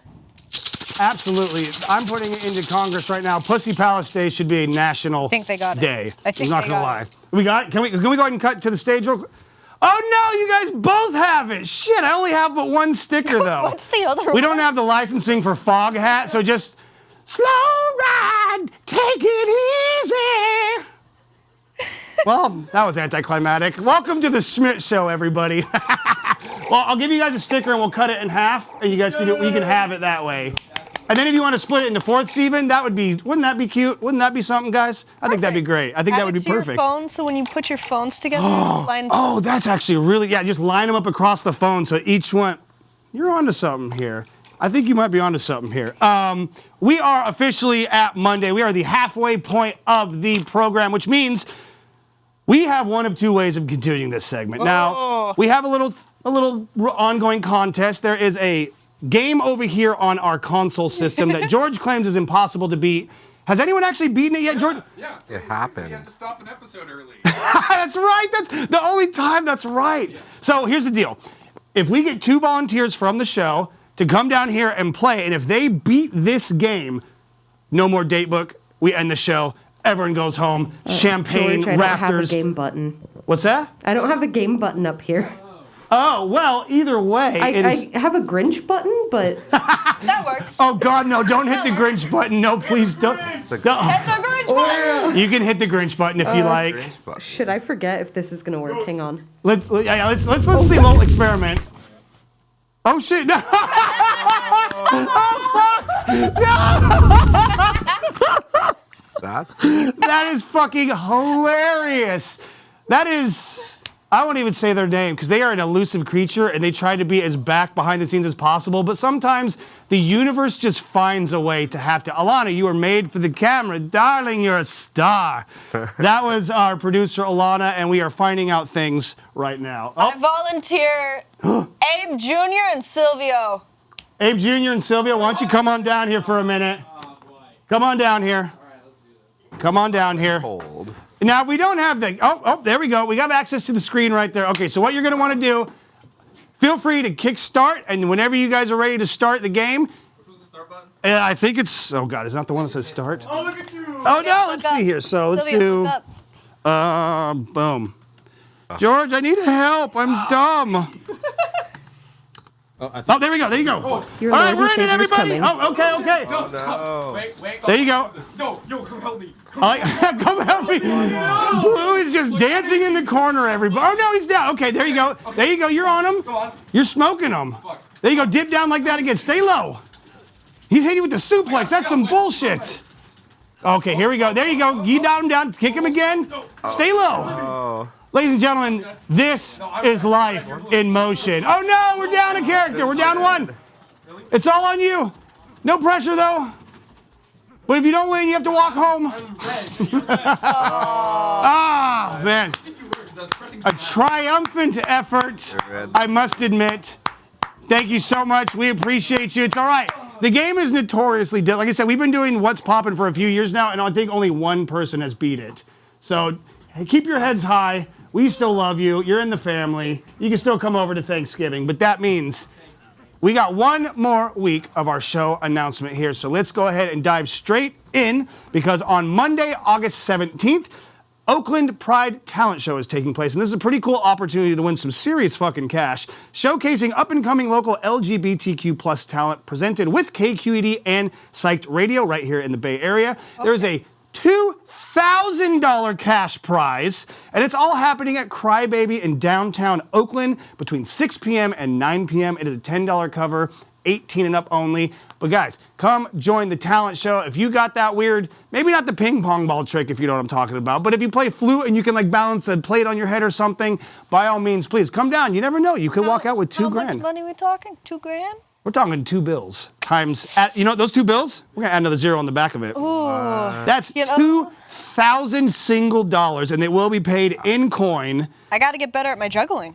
Absolutely. I'm putting it into Congress right now. Pussy Palace Day should be a national I think they got it. day. I think I'm not they gonna got lie. it. We got it? Can we go ahead and cut to the stage real quick? Oh no, you guys both have it. Shit, I only have but one sticker though. What's the other one? We don't have the licensing for Foghat, so just slow ride, take it easy. Well, that was anticlimactic. Welcome to the Schmidt Show, everybody. Well, I'll give you guys a sticker and we'll cut it in half, and you guys can you can have it that way. And then if you want to split it into fourths even, wouldn't that be cute? Wouldn't that be something, guys? I think that'd be great. I think that would be perfect. Your phone, so when you put your phones together, lines. Oh, that's actually really, yeah, just line them up across the phone so each one, you're onto something here. I think you might be onto something here. We are officially at Monday. We are the halfway point of the program, which means we have one of two ways of continuing this segment. Now, we have a little ongoing contest. There is a game over here on our console system that George claims is impossible to beat. Has anyone actually beaten it yet, George? Yeah. It happened. You had to stop an episode early. That's right. That's the only time. That's right. Yeah. So here's the deal. If we get 2 volunteers from the show to come down here and play, and if they beat this game, no more date book. We end the show. Everyone goes home. Champagne, George, rafters. I don't have a game button. What's that? I don't have a game button up here. Oh, well, either way. I have a Grinch button, but... That works. Oh, God, no, don't hit the Grinch button. No, please don't. Hit the Grinch button! You can hit the Grinch button if you like. Should I forget if this is going to work? Hang on. Let's see a little experiment. Oh, shit, no! Oh, fuck! No! That is fucking hilarious. That is... I won't even say their name because they are an elusive creature and they try to be as back behind the scenes as possible, but sometimes the universe just finds a way to have to. Alana, you were made for the camera. Darling, you're a star. That was our producer, Alana, and we are finding out things right now. I volunteer Abe Jr. and Silvio. Abe Jr. and Silvio, why don't you come on down here for a minute? Come on down here. Come on down here. Now, if we don't have the... Oh, there we go. We have access to the screen right there. Okay, so what you're going to want to do, feel free to kick start, and whenever you guys are ready to start the game... Which was the start button? I think it's... Oh, God, it's not the one that says start. Oh, look at you! Oh, no, let's see here. So let's do... Boom. George, I need help. I'm dumb. Oh, there we go. There you go. All right, we're in it, everybody. Oh, okay. No, stop. Wait. There you go. No, come help me. Come help me. No. Blue is just dancing in the corner, everybody. Oh, no, he's down. Okay, there you go. There you go. You're on him. You're smoking him. There you go. Dip down like that again. Stay low. He's hitting you with the suplex. That's some bullshit. Okay, here we go. There you go. You down him down. Kick him again. Stay low. Ladies and gentlemen, this is life in motion. Oh no, we're down a character. We're down one. It's all on you. No pressure though. But if you don't win, you have to walk home. Ah, man. A triumphant effort, I must admit. Thank you so much. We appreciate you. It's all right. The game is notoriously difficult. Like I said, we've been doing What's Poppin' for a few years now, and I think only one person has beat it. So hey, keep your heads high. We still love you. You're in the family. You can still come over to Thanksgiving. But that means we got one more week of our show announcement here. So let's go ahead and dive straight in, because on Monday, August 17th, Oakland Pride Talent Show is taking place, and this is a pretty cool opportunity to win some serious fucking cash, showcasing up-and-coming local LGBTQ plus talent presented with KQED and Psyched Radio right here in the Bay Area. Okay. There is a $2,000 cash prize, and it's all happening at Crybaby in downtown Oakland between 6 p.m. and 9 p.m. It is a $10 cover, 18 and up only. But guys, come join the talent show. If you got that weird, maybe not the ping pong ball trick if you know what I'm talking about, but if you play flute and you can like balance a plate on your head or something, by all means, please come down. You never know. You could walk out with $2,000. How much money we talking? $2,000? We're talking 2 bills times, you know those 2 bills? We're gonna add another zero on the back of it. Ooh. That's $2,000 single dollars, and they will be paid in coin. I gotta get better at my juggling.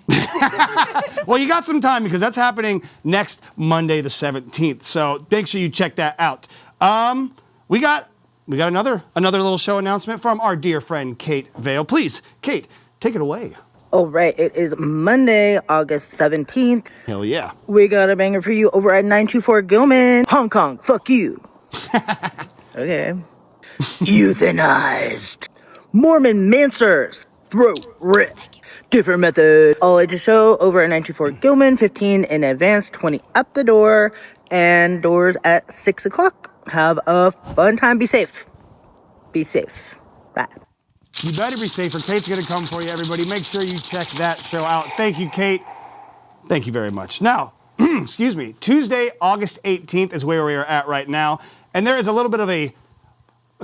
Well, you got some time because that's happening next Monday the 17th. So make sure you check that out. We got another little show announcement from our dear friend Kate Vale. Please, Kate, take it away. All right, it is Monday, August 17th. Hell yeah. We got a banger for you over at 924 Gilman. Hong Kong, fuck you. Okay. Euthanized. Mormon Mancers. Throat rip. Different method. All ages show over at 924 Gilman. 15 in advance, 20 up the door. And doors at 6 o'clock. Have a fun time. Be safe. Be safe. Bye. You better be safer. Kate's going to come for you, everybody. Make sure you check that show out. Thank you, Kate. Thank you very much. Now, excuse me, Tuesday, August 18th is where we are at right now. And there is a little bit of a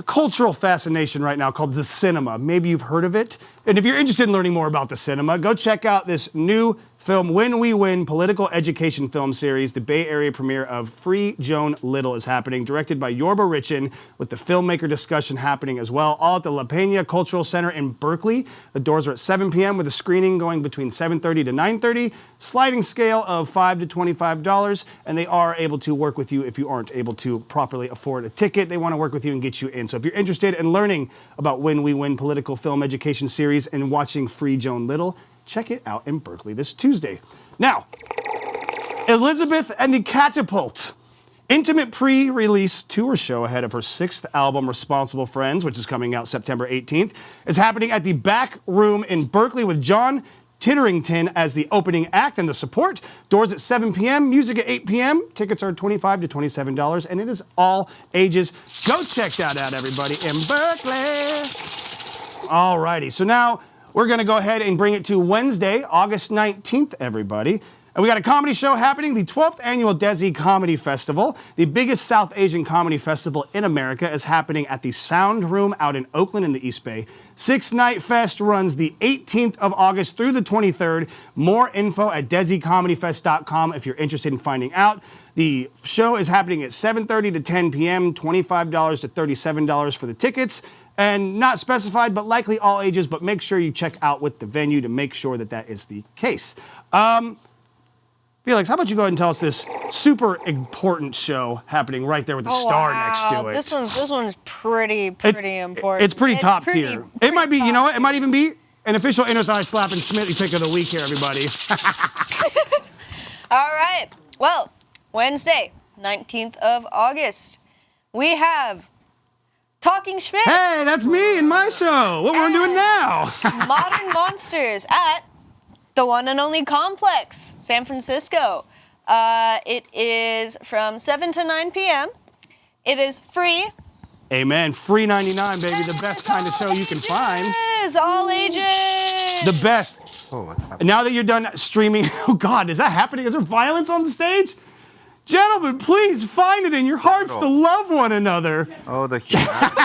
cultural fascination right now called the cinema. Maybe you've heard of it. And if you're interested in learning more about the cinema, go check out this new film, When We Win, political education film series. The Bay Area premiere of Free Joan Little is happening, directed by Yorba Richin, with the filmmaker discussion happening as well, all at the La Peña Cultural Center in Berkeley. The doors are at 7 p.m. with a screening going between 7:30 to 9:30, sliding scale of $5 to $25, and they are able to work with you if you aren't able to properly afford a ticket. They want to work with you and get you in. So if you're interested in learning about When We Win political film education series and watching Free Joan Little, check it out in Berkeley this Tuesday. Now, Elizabeth and the Catapult. Intimate pre-release tour show ahead of her 6th album, Responsible Friends, which is coming out September 18th, is happening at the Back Room in Berkeley with John Titterington as the opening act and the support. Doors at 7 p.m., music at 8 p.m. Tickets are $25 to $27, and it is all ages. Go check that out, everybody, in Berkeley. Alrighty, so now we're going to go ahead and bring it to Wednesday, August 19th, everybody. And we got a comedy show happening, the 12th annual Desi Comedy Festival. The biggest South Asian comedy festival in America is happening at the Sound Room out in Oakland in the East Bay. 6-night fest runs the 18th of August through the 23rd. More info at desicomedyfest.com if you're interested in finding out. The show is happening at 7:30 to 10 p.m., $25 to $37 for the tickets. And not specified, but likely all ages, but make sure you check out with the venue to make sure that that is the case. Felix, how about you go ahead and tell us this super important show happening right there with the star next to it? This one's pretty important. It's pretty top tier. It might be, you know what? It might even be an official inner thigh slapping Schmidt pick of the week here, everybody. All right. Well, Wednesday, 19th of August, we have Talking Schmidt. Hey, that's me and my show. What we're doing now? Modern Monsters at the one and only Complex, San Francisco. It is from 7 to 9 p.m. It is free. Amen. Free 99, baby. The best kind of show you can find. It is all ages. The best. Oh, what's happening? And now that you're done streaming, oh God, is that happening? Is there violence on the stage? Gentlemen, please find it in your hearts to love one another. Oh, the humanity.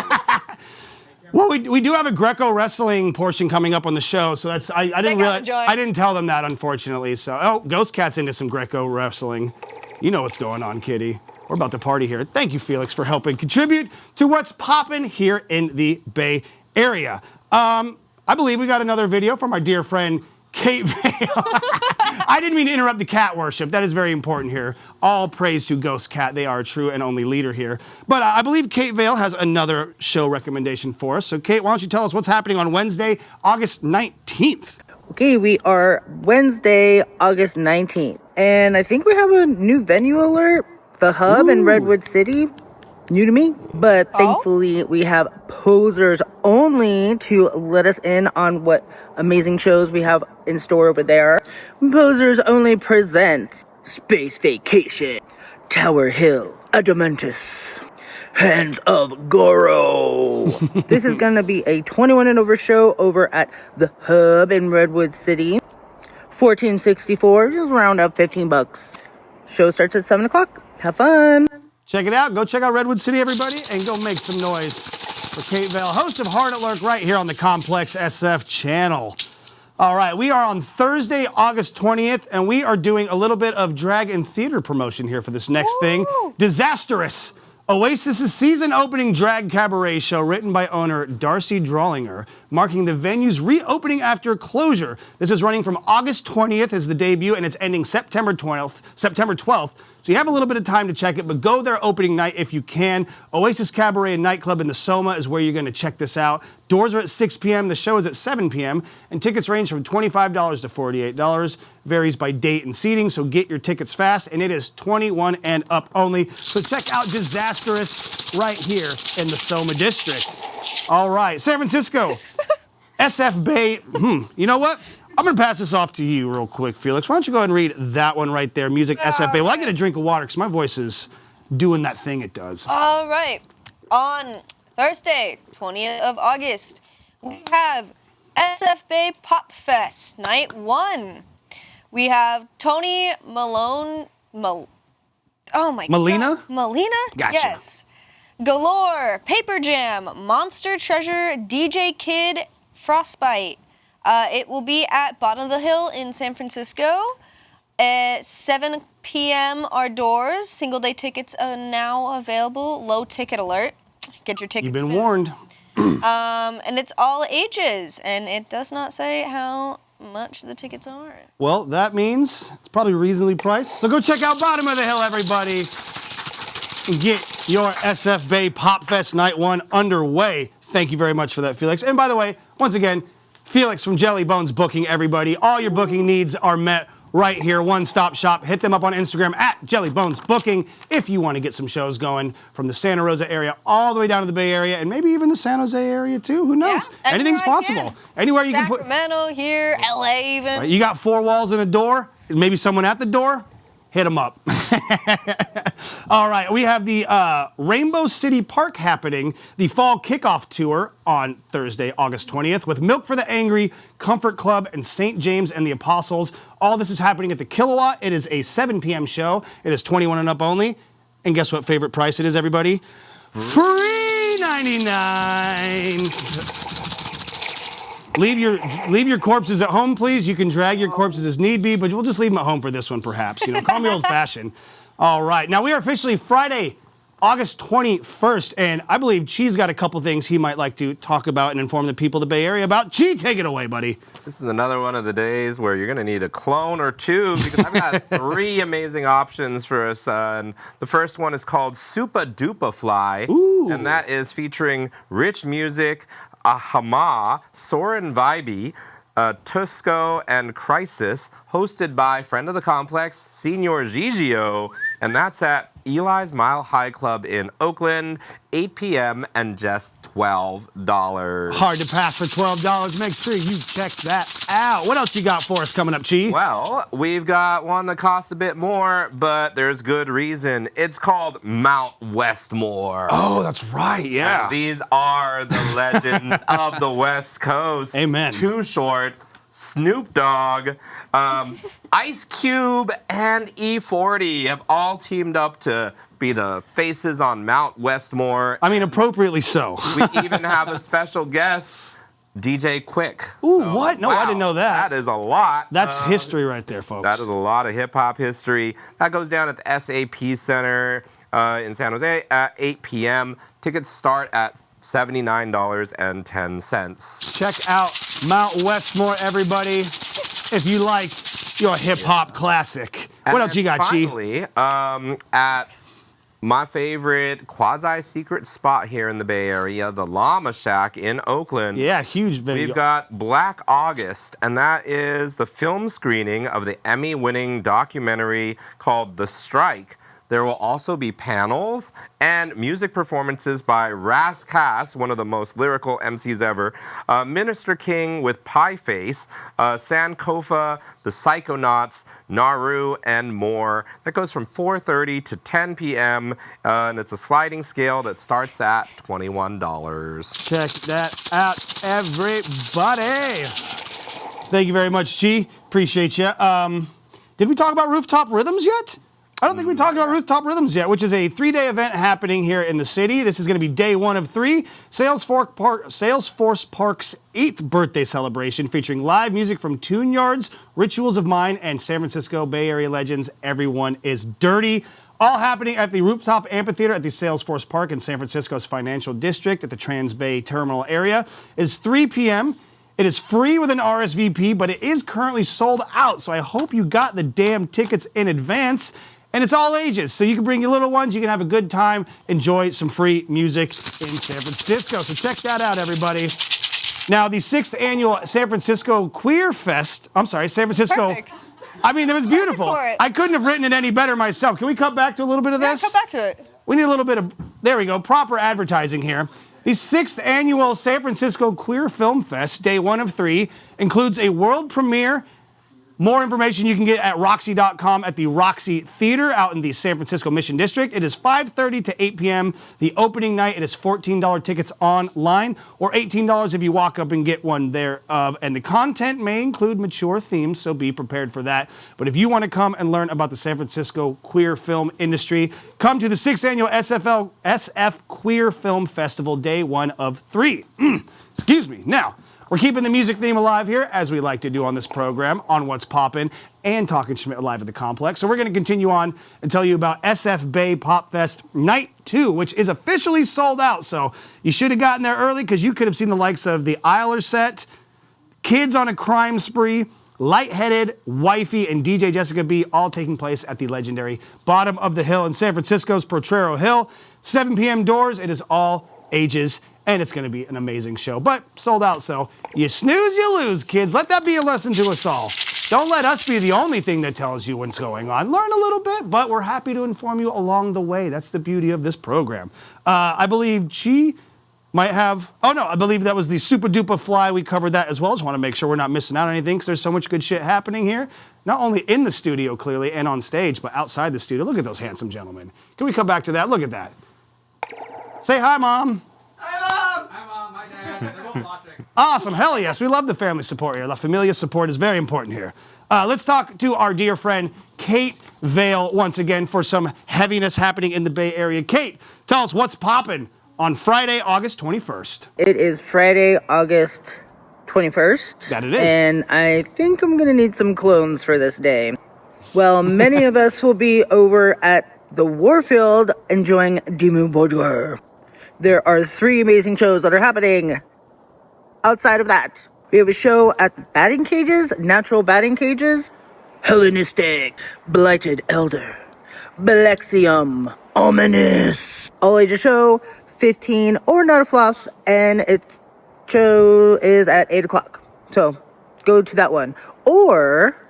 Well, we do have a Greco wrestling portion coming up on the show, so that's I didn't realize I didn't tell them that, unfortunately. So Ghost Cat's into some Greco wrestling. You know what's going on, kitty. We're about to party here. Thank you, Felix, for helping contribute to what's popping here in the Bay Area. I believe we got another video from our dear friend Kate Vale. I didn't mean to interrupt the cat worship. That is very important here. All praise to Ghost Cat. They are a true and only leader here. But I believe Kate Vale has another show recommendation for us. So, Kate, why don't you tell us what's happening on Wednesday, August 19th? Okay, we are Wednesday, August 19th. And I think we have a new venue alert. The Hub in Redwood City. New to me, but thankfully we have posers only to let us in on what amazing shows we have in store over there. Posers only presents Space Vacation, Tower Hill, Adamantus, Hands of Goro. This is gonna be a 21 and over show over at the Hub in Redwood City. 1464, just round up $15. Show starts at 7 o'clock. Have fun. Check it out. Go check out Redwood City, everybody, and go make some noise for Kate Vale, host of Hard at Lurk right here on the Complex SF channel. All right, we are on Thursday, August 20th, and we are doing a little bit of drag and theater promotion here for this next thing. Disastrous. Oasis's season opening drag cabaret show written by owner Darcy Drawlinger, marking the venue's reopening after closure. This is running from August 20th as the debut, and it's ending September 12th. So you have a little bit of time to check it, but go there opening night if you can. Oasis Cabaret and Nightclub in the Soma is where you're going to check this out. Doors are at 6 p.m. The show is at 7 p.m. And tickets range from $25 to $48. Varies by date and seating, so get your tickets fast. And it is 21 and up only. So check out Disastrous right here in the Soma District. All right, San Francisco, SF Bay. You know what? I'm going to pass this off to you real quick, Felix. Why don't you go ahead and read that one right there, Music SFA. Well, I get a drink of water because my voice is doing that thing it does. All right. On Thursday, 20th of August, we have SF Bay Pop Fest, Night 1. We have Tony Malone... Melina? Melina? Gotcha. Yes. Galore, Paper Jam, Monster Treasure, DJ Kid, Frostbite. It will be at Bottom of the Hill in San Francisco. At 7 p.m. are doors. Single day tickets are now available. Low ticket alert. Get your tickets. You've been soon. warned. And it's all ages, and it does not say how much the tickets are. Well, that means it's probably reasonably priced. So go check out Bottom of the Hill, everybody. And get your SF Bay Pop Fest Night 1 underway. Thank you very much for that, Felix. And by the way, once again, Felix from Jellybones Booking, everybody. All your booking needs are met right here, one-stop shop. Hit them up on Instagram at Jellybones Booking if you want to get some shows going from the Santa Rosa area all the way down to the Bay Area and maybe even the San Jose area too. Who knows? Yeah, anything's possible. Anywhere you can put. Sacramento, here, LA even. Right, you got 4 walls and a door, maybe someone at the door. Hit them up. All right, we have the Rainbow City Park happening, the fall kickoff tour on Thursday, August 20th, with Milk for the Angry, Comfort Club, and St. James and the Apostles. All this is happening at the Kilowatt. It is a 7 p.m. show. It is 21 and up only. And guess what favorite price it is, everybody? $3.99. Leave your corpses at home, please. You can drag your corpses as need be, but we'll just leave them at home for this one, perhaps. You know, call me old-fashioned. All right, now we are officially Friday, August 21st, and I believe Chi's got a couple things he might like to talk about and inform the people of the Bay Area about. Chi, take it away, buddy. This is another one of the days where you're going to need a clone or two because I've got 3 amazing options for us. And the first one is called Supa Dupa Fly, and that is featuring rich music, Ahama, Soren Vibey, Tusco, and Crisis, hosted by friend of the complex, Senor Gigio, and that's at Eli's Mile High Club in Oakland, 8 p.m. and just $12. Hard to pass for $12. Make sure you check that out. What else you got for us coming up, Chi? Well, we've got one that costs a bit more, but there's good reason. It's called Mount Westmore. Oh, that's right, yeah. And these are the legends of the West Coast. Amen. Too Short, Snoop Dogg, Ice Cube, and E40 have all teamed up to be the faces on Mount Westmore. I mean, appropriately so. We even have a special guest, DJ Quick. Ooh, what? No, I didn't know that. That is a lot. That's history right there, folks. That is a lot of hip-hop history. That goes down at the SAP Center in San Jose at 8 p.m. Tickets start at $79.10. Check out Mount Westmore, everybody, if you like your hip-hop classic. What else you got, Chi? Finally, at my favorite quasi-secret spot here in the Bay Area, the Llama Shack in Oakland. Yeah, huge venue. We've got Black August, and that is the film screening of the Emmy-winning documentary called The Strike. There will also be panels and music performances by Ras Kass, one of the most lyrical MCs ever, Minister King with Pie Face, Sankofa, the Psychonauts, Naru, and more. That goes from 4:30 to 10 p.m., and it's a sliding scale that starts at $21. Check that out, everybody. Thank you very much, Chi. Appreciate you. Did we talk about Rooftop Rhythms yet? I don't think we talked about Rooftop Rhythms yet, which is a 3-day event happening here in the city. This is going to be day 1 of 3. Salesforce Park's 8th birthday celebration featuring live music from Tune Yards, Rituals of Mine, and San Francisco Bay Area legends Everyone is Dirty. All happening at the Rooftop Amphitheater at the Salesforce Park in San Francisco's financial district at the Trans Bay Terminal area. It is 3 p.m. It is free with an RSVP, but it is currently sold out, so I hope you got the damn tickets in advance. And it's all ages, so you can bring your little ones, you can have a good time, enjoy some free music in San Francisco. So check that out, everybody. Now, the 6th annual San Francisco Queer Fest, San Francisco. Perfect. I mean, that was beautiful. For it. I couldn't have written it any better myself. Can we cut back to a little bit of this? Yeah, cut back to it. We need a little bit of, there we go, proper advertising here. The 6th annual San Francisco Queer Film Fest, day 1 of 3, includes a world premiere. More information you can get at Roxy.com at the Roxy Theater out in the San Francisco Mission District. It is 5:30 to 8 p.m. The opening night, it is $14 tickets online or $18 if you walk up and get one thereof. And the content may include mature themes, so be prepared for that. But if you want to come and learn about the San Francisco queer film industry, come to the 6th annual SF Queer Film Festival, day 1 of 3. Excuse me. Now, we're keeping the music theme alive here, as we like to do on this program, on What's Poppin' and Talking Schmidt live at the Complex. So we're going to continue on and tell you about SF Bay Pop Fest Night 2, which is officially sold out. So you should have gotten there early because you could have seen the likes of the Isler Set, Kids on a Crime Spree, Lightheaded, Wifey, and DJ Jessica B, all taking place at the legendary Bottom of the Hill in San Francisco's Potrero Hill. 7 p.m. doors. It is all ages. And it's going to be an amazing show, but sold out, so you snooze, you lose, kids. Let that be a lesson to us all. Don't let us be the only thing that tells you what's going on. Learn a little bit, but we're happy to inform you along the way. That's the beauty of this program. I believe Chi might have, I believe that was the Super Duper Fly. We covered that as well. Just want to make sure we're not missing out on anything because there's so much good shit happening here. Not only in the studio, clearly, and on stage, but outside the studio. Look at those handsome gentlemen. Can we come back to that? Look at that. Say hi, Mom. Hi, Mom. Hi, Dad. They're both watching. Awesome. Hell yes. We love the family support here. La Familia support is very important here. Let's talk to our dear friend, Kate Vale, once again for some heaviness happening in the Bay Area. Kate, tell us what's popping on Friday, August 21st. It is Friday, August 21st. That it is. And I think I'm going to need some clones for this day. Well, many of us will be over at the Warfield enjoying Dimu Boudoir. There are 3 amazing shows that are happening. Outside of that, we have a show at batting cages, natural batting cages, Hellenistic, Blighted Elder, Blexium, Ominous. All ages show, 15 or not a fluff, and its show is at 8 o'clock. So go to that one. Or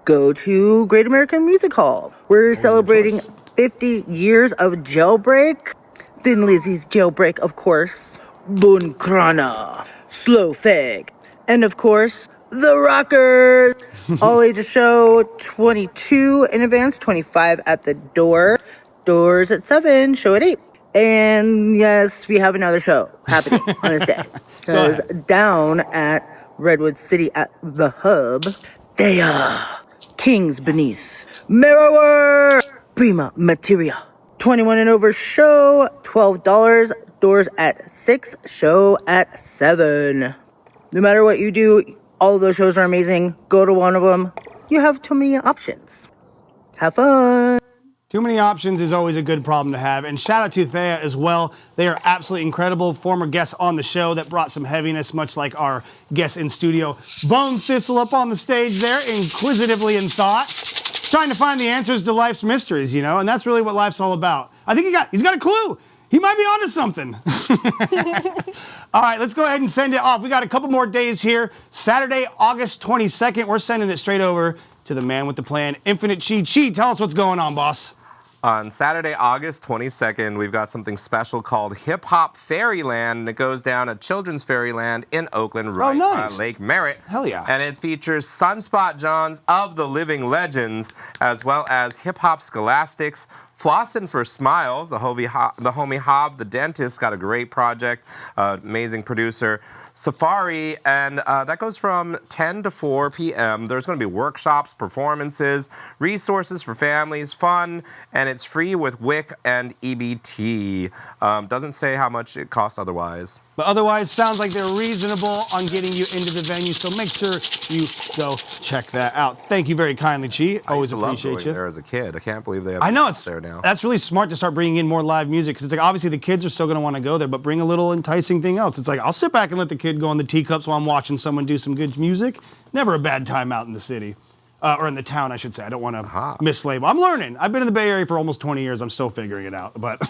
go to Great American Music Hall. We're celebrating 50 years of Jailbreak. Thin Lizzy's Jailbreak, of course. Bunkrana, Slow Fag, and of course, The Rockers. All ages show, 22 in advance, 25 at the door. Doors at 7, show at 8. And yes, we have another show happening on this day. Because down at Redwood City at the Hub. They are Kings Beneath. Mirror Prima Materia. 21 and over show, $12. Doors at 6, show at 7. No matter what you do, all of those shows are amazing. Go to one of them. You have too many options. Have fun. Too many options is always a good problem to have. And shout out to Thea as well. They are absolutely incredible. Former guests on the show that brought some heaviness, much like our guest in studio. Bone Thistle up on the stage there, inquisitively in thought, trying to find the answers to life's mysteries, you know? And that's really what life's all about. I think he's got a clue. He might be onto something. All right, let's go ahead and send it off. We got a couple more days here. Saturday, August 22nd. We're sending it straight over to the man with the plan, Infinite Chi. Chi, tell us what's going on, boss. On Saturday, August 22nd, we've got something special called Hip Hop Fairyland. It goes down at Children's Fairyland in Oakland, right by Lake Merritt. Hell yeah. And it features Sunspot Johns of the Living Legends, as well as Hip Hop Scholastics, Flossin' for Smiles, the homie Hob, the dentist, got a great project, amazing producer. Safari, and that goes from 10 to 4 p.m. There's going to be workshops, performances, resources for families, fun, and it's free with WIC and EBT. Doesn't say how much it costs otherwise. But otherwise, sounds like they're reasonable on getting you into the venue, so make sure you go check that out. Thank you very kindly, Chi. Always appreciate you. There as a kid. I can't believe they have I know it's there now. That's really smart to start bringing in more live music, because it's like obviously the kids are still going to want to go there, but bring a little enticing thing else. It's like I'll sit back and let the kid go on the teacups while I'm watching someone do some good music. Never a bad time out in the city. Or in the town, I should say. I don't want to mislabel. I'm learning. I've been in the Bay Area for almost 20 years. I'm still figuring it out. But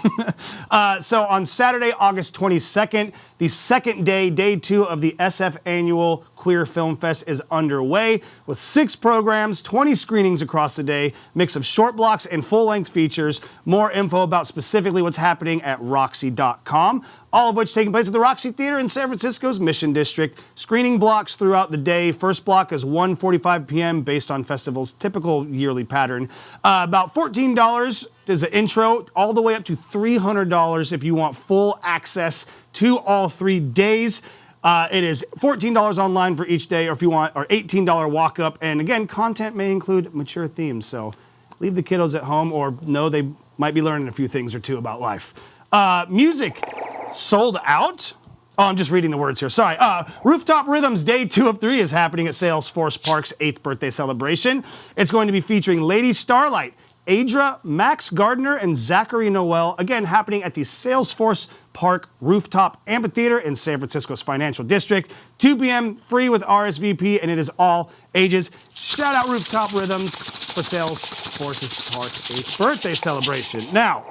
so on Saturday, August 22nd, the second day, day 2 of the SF Annual Queer Film Fest is underway with 6 programs, 20 screenings across the day, mix of short blocks and full-length features. More info about specifically what's happening at Roxy.com. All of which taking place at the Roxy Theater in San Francisco's Mission District. Screening blocks throughout the day. First block is 1:45 p.m. based on festival's typical yearly pattern. About $14 is an intro, all the way up to $300 if you want full access to all 3 days. It is $14 online for each day, or if you want, or $18 walk-up. And again, content may include mature themes, so leave the kiddos at home, or know they might be learning a few things or two about life. Music sold out. Oh, I'm just reading the words here. Sorry. Rooftop Rhythms Day 2 of 3 is happening at Salesforce Park's 8th birthday celebration. It's going to be featuring Lady Starlight, Adra, Max Gardner, and Zachary Noel. Again, happening at the Salesforce Park Rooftop Amphitheater in San Francisco's Financial District. 2 p.m. free with RSVP, and it is all ages. Shout out Rooftop Rhythms for Salesforce's Park's 8th birthday celebration. Now,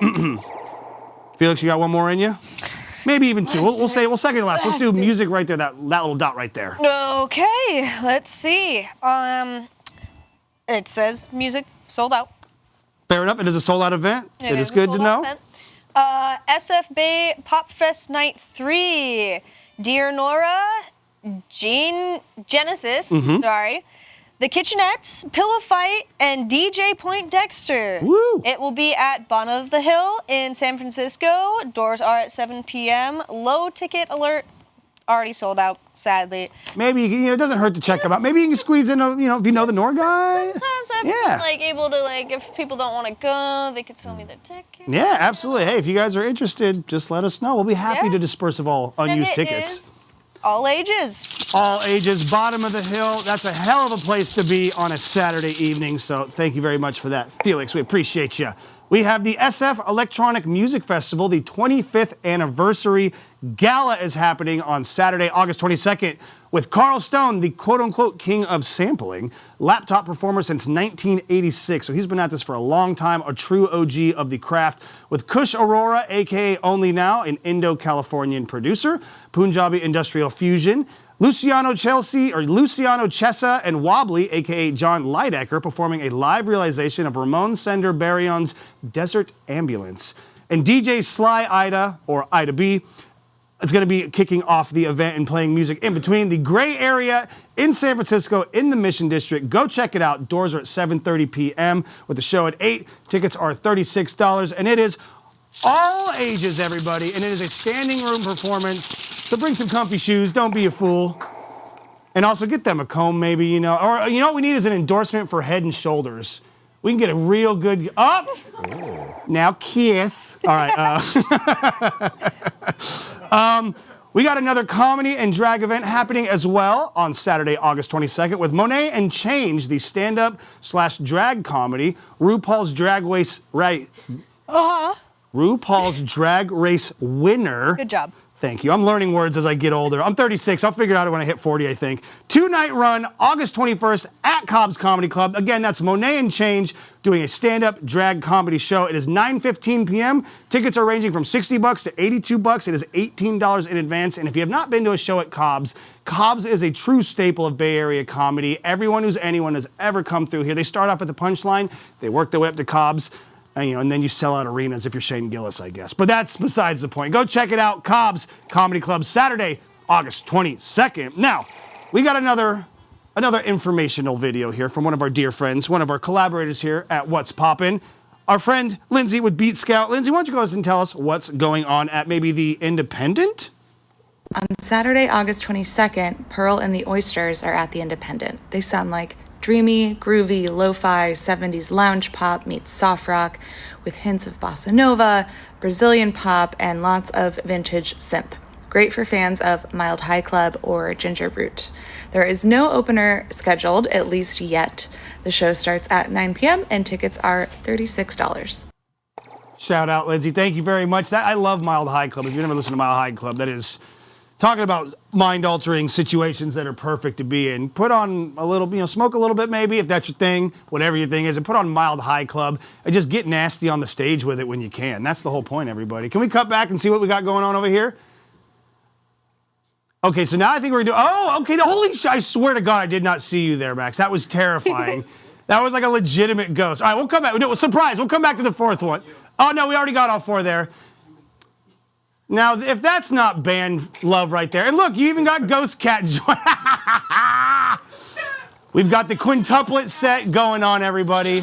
Felix, you got one more in you? Maybe even 2. We'll second to last. Let's do music right there, that little dot right there. Okay, let's see. It says music sold out. Fair enough. It is a sold out event. It is good to know. SF Bay Pop Fest Night 3. Dear Nora, Genesis, sorry. The Kitchenettes, Pillow Fight, and DJ Point Dexter. Woo! It will be at Bon of the Hill in San Francisco. Doors are at 7 p.m. Low ticket alert. Already sold out, sadly. Maybe it doesn't hurt to check them out. Maybe you can squeeze in if you know the Nor guy. Sometimes I've been able to if people don't want to go, they could sell me their ticket. Yeah, absolutely. Hey, if you guys are interested, just let us know. We'll be happy to disperse of all unused tickets. Is all ages. All ages, bottom of the hill. That's a hell of a place to be on a Saturday evening. So thank you very much for that, Felix. We appreciate you. We have the SF Electronic Music Festival. The 25th anniversary gala is happening on Saturday, August 22nd, with Carl Stone, the quote-unquote king of sampling, laptop performer since 1986. So he's been at this for a long time, a true OG of the craft, with Kush Aurora, a.k.a. Only Now, an Indo-Californian producer, Punjabi Industrial Fusion, Luciano Chessa, and Wobbly, a.k.a. John Lidecker, performing a live realization of Ramon Sender Barion's Desert Ambulance. And DJ Sly Ida, or Ida B, is going to be kicking off the event and playing music in between. The Gray Area in San Francisco in the Mission District. Go check it out. Doors are at 7:30 p.m. with the show at 8. Tickets are $36, and it is all ages, everybody, and it is a standing room performance. So bring some comfy shoes. Don't be a fool. And also get them a comb, maybe, you know. Or, you know what we need is an endorsement for Head and Shoulders. We can get a real good... Now, Keith. All right. We got another comedy and drag event happening as well on Saturday, August 22nd with Monet and Change, the stand-up/drag comedy. RuPaul's Drag Race... RuPaul's Drag Race winner. Good job. Thank you. I'm learning words as I get older. I'm 36. I'll figure it out when I hit 40, I think. 2-night run, August 21st at Cobb's Comedy Club. Again, that's Monet and Change doing a stand-up drag comedy show. It is 9:15 p.m. Tickets are ranging from $60 to $82. It is $18 in advance. And if you have not been to a show at Cobb's, Cobb's is a true staple of Bay Area comedy. Everyone who's anyone has ever come through here. They start off at the punchline. They work their way up to Cobb's. And then you sell out arenas if you're Shane Gillis, I guess. But that's besides the point. Go check it out. Cobb's Comedy Club, Saturday, August 22nd. Now, we got another informational video here from one of our dear friends, one of our collaborators here at What's Poppin'. Our friend Lindsay with Beat Scout. Lindsay, why don't you go ahead and tell us what's going on at maybe the Independent? On Saturday, August 22nd, Pearl and the Oysters are at the Independent. They sound like dreamy, groovy, lo-fi, 70s lounge pop meets soft rock with hints of bossa nova, Brazilian pop, and lots of vintage synth. Great for fans of Mild High Club or Ginger Root. There is no opener scheduled, at least yet. The show starts at 9 p.m. and tickets are $36. Shout out, Lindsay. Thank you very much. I love Mild High Club. If you've never listened to Mild High Club, that is talking about mind-altering situations that are perfect to be in. Put on a little, smoke a little bit maybe, if that's your thing, whatever your thing is, and put on Mild High Club, and just get nasty on the stage with it when you can. That's the whole point, everybody. Can we cut back and see what we got going on over here? Okay, so now I think we're gonna do, okay, holy shit, I swear to God, I did not see you there, Max. That was terrifying. That was like a legitimate ghost. All right, we'll come back. No, surprise, we'll come back to the fourth one. Oh, no, we already got all four there. Now, if that's not band love right there, and look, you even got Ozcat. We've got the quintuplet set going on, everybody.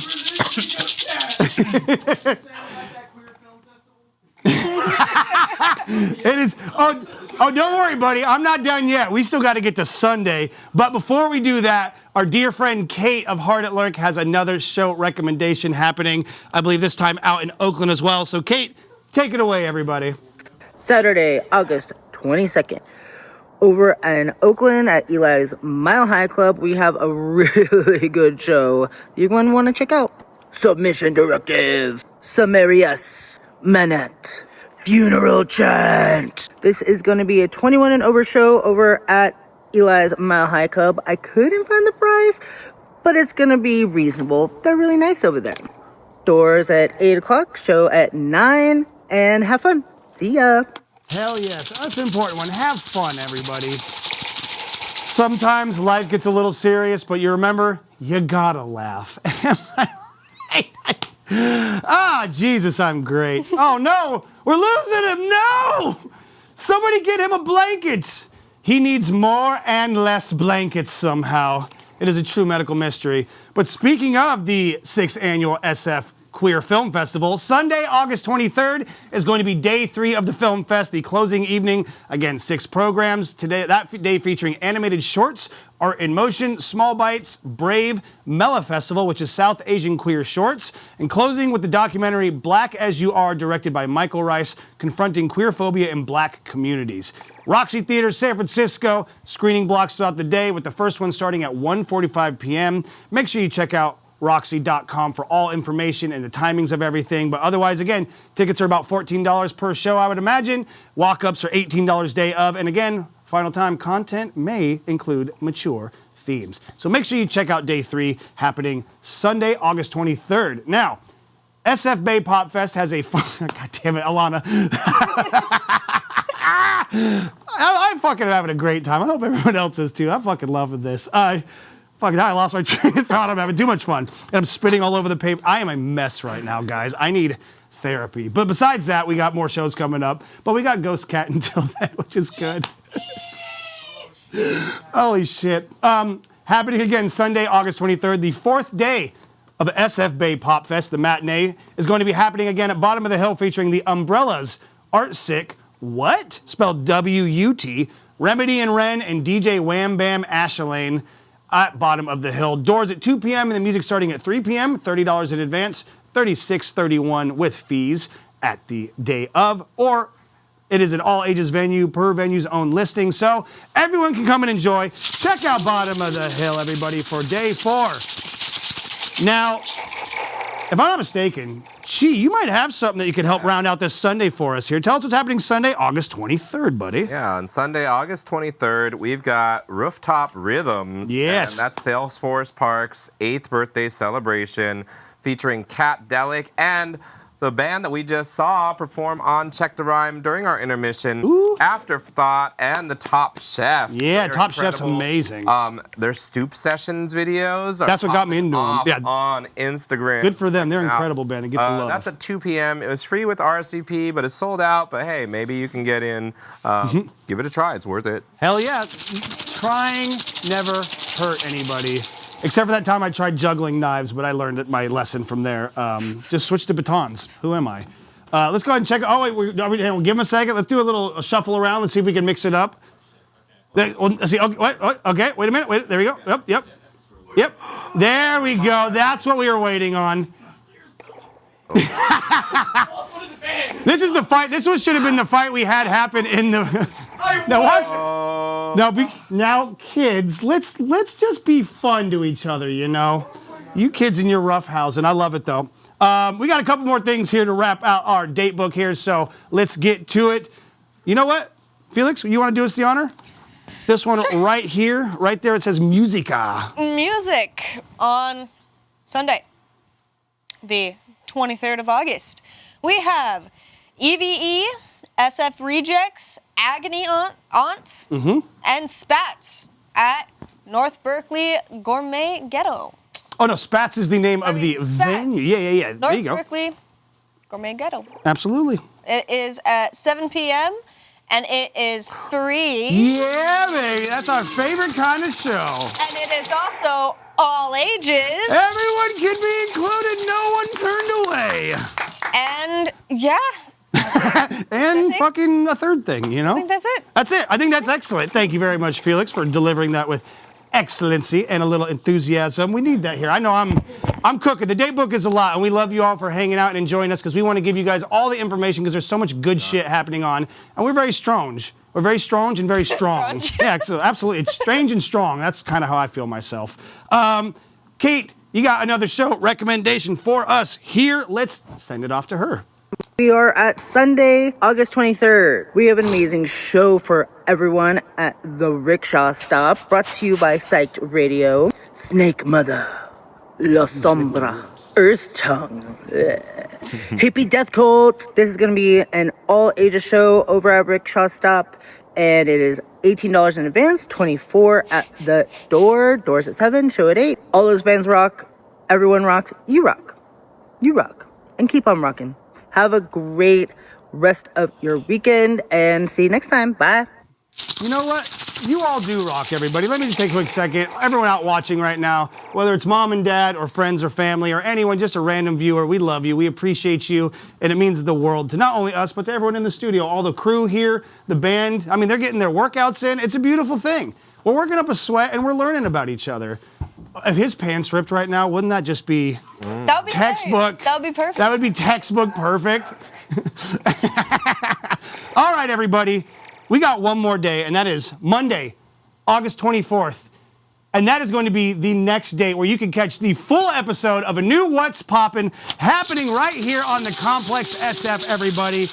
It is, oh, don't worry, buddy. I'm not done yet. We still got to get to Sunday. But before we do that, our dear friend Kate of Hard at Lurk has another show recommendation happening. I believe this time out in Oakland as well. So, Kate, take it away, everybody. Saturday, August 22nd. Over in Oakland at Eli's Mile High Club, we have a really good show you're going to want to check out. Submission Directive, Sumerius, Manette, Funeral Chant. This is going to be a 21 and over show over at Eli's Mile High Club. I couldn't find the price, but it's going to be reasonable. They're really nice over there. Doors at 8 o'clock, show at 9, and have fun. See ya. Hell yes. That's an important one. Have fun, everybody. Sometimes life gets a little serious, but you remember, you gotta laugh. Jesus, I'm great. Oh, no. We're losing him. No. Somebody get him a blanket. He needs more and less blankets somehow. It is a true medical mystery. But speaking of the 6th annual SF Queer Film Festival, Sunday, August 23rd is going to be day 3 of the Film Fest, the closing evening. Again, 6 programs today. That day featuring animated shorts, Art in Motion, Small Bites, Brave, Mela Festival, which is South Asian queer shorts, and closing with the documentary Black as You Are, directed by Michael Rice, confronting queerphobia in Black communities. Roxy Theater, San Francisco, screening blocks throughout the day, with the first one starting at 1:45 p.m. Make sure you check out Roxy.com for all information and the timings of everything. But otherwise, again, tickets are about $14 per show, I would imagine. Walk-ups are $18 day of. And again, final time, content may include mature themes. So make sure you check out day 3 happening Sunday, August 23rd. Now, SF Bay Pop Fest has a fun... God damn it, Alana. I'm fucking having a great time. I hope everyone else is too. I'm fucking loving this. Fucking, I lost my train of thought. I'm having too much fun. And I'm spitting all over the paper. I am a mess right now, guys. I need therapy. But besides that, we got more shows coming up. But we got Ozcat until then, which is good. Holy shit. Happening again Sunday, August 23rd, the 4th day of SF Bay Pop Fest. The matinee is going to be happening again at Bottom of the Hill, featuring the Umbrellas, Art Sick, what? Spelled W-U-T, Remedy and Ren and DJ Wham Bam Ashalane at bottom of the hill. Doors at 2 p.m. and the music starting at 3 p.m. $30 in advance, $36.31 with fees at the day of, or it is an all ages venue per venue's own listing, so everyone can come and enjoy. Check out bottom of the hill, everybody, for day 4. Now, if I'm not mistaken, Chi, you might have something that you could help round out this Sunday for us here. Tell us what's happening Sunday, August 23rd, buddy. Yeah, on Sunday, August 23rd, we've got Rooftop Rhythms. Yes. And that's Salesforce Park's 8th birthday celebration featuring Cat Delic and the band that we just saw perform on Check the Rhyme during our intermission, Afterthought, and the Top Chef. Yeah, They're Top Chef's incredible. amazing. Their Stoop Sessions videos are That's what got me into them. off Yeah. on Instagram. Good for them. They're Check them out. incredible band. They get the love. That's at 2 p.m. It was free with RSVP, but it's sold out. But hey, maybe you can get in. Give it a try. It's worth it. Hell yeah. Trying never hurt anybody. Except for that time I tried juggling knives, but I learned my lesson from there. Just switch to batons. Who am I? Let's go ahead and check. Oh, wait, we'll give him a second. Let's do a little shuffle around. Let's see if we can mix it up. Let's see. Okay, wait a minute. Wait, there we go. Yep. There we go. That's what we were waiting on. This is the fight. This one should have been the fight we had happen in the. Now, kids, let's just be fun to each other, you know. You kids in your rough house, and I love it though. We got a couple more things here to wrap out our date book here, so let's get to it. You know what, Felix, you want to do us the honor? This one right here, right there, it says Musica. Music on Sunday, the 23rd of August. We have EVE, SF Rejects, Agony Aunt, and Spats at North Berkeley Gourmet Ghetto. Oh no, Spats is the name of the venue. Yeah. North There you go. Berkeley Gourmet Ghetto. Absolutely. It is at 7 p.m. and it is free. Yeah, baby, that's our favorite kind of show. And it is also all ages. Everyone can be included, no one turned away. And yeah. And fucking a third thing, you know? I think that's it. That's it. I think that's excellent. Thank you very much, Felix, for delivering that with excellency and a little enthusiasm. We need that here. I know I'm cooking. The date book is a lot, and we love you all for hanging out and enjoying us because we want to give you guys all the information because there's so much good shit happening on, and we're very strange. We're very strange and very strong. Yeah, absolutely. It's strange and strong. That's kind of how I feel myself. Kate, you got another show recommendation for us here. Let's send it off to her. We are at Sunday, August 23rd. We have an amazing show for everyone at the Rickshaw Stop, brought to you by Psyched Radio. Snake Mother, La Sombra, Earth Tongue, Hippie Death Cult. This is going to be an all-ages show over at Rickshaw Stop, and it is $18 in advance, $24 at the door. Doors at 7, show at 8. All those bands rock. Everyone rocks. You rock. You rock. And keep on rocking. Have a great rest of your weekend and see you next time. Bye. You know what? You all do rock, everybody. Let me just take a quick second. Everyone out watching right now, whether it's mom and dad or friends or family or anyone, just a random viewer, we love you. We appreciate you. And it means the world to not only us, but to everyone in the studio, all the crew here, the band. I mean, they're getting their workouts in. It's a beautiful thing. We're working up a sweat and we're learning about each other. If his pants ripped right now, wouldn't that just be That would be textbook? Nice. That would be perfect. That would be textbook perfect. All right, everybody. We got one more day, and that is Monday, August 24th. And that is going to be the next date where you can catch the full episode of a new What's Poppin' happening right here on the Complex SF, everybody.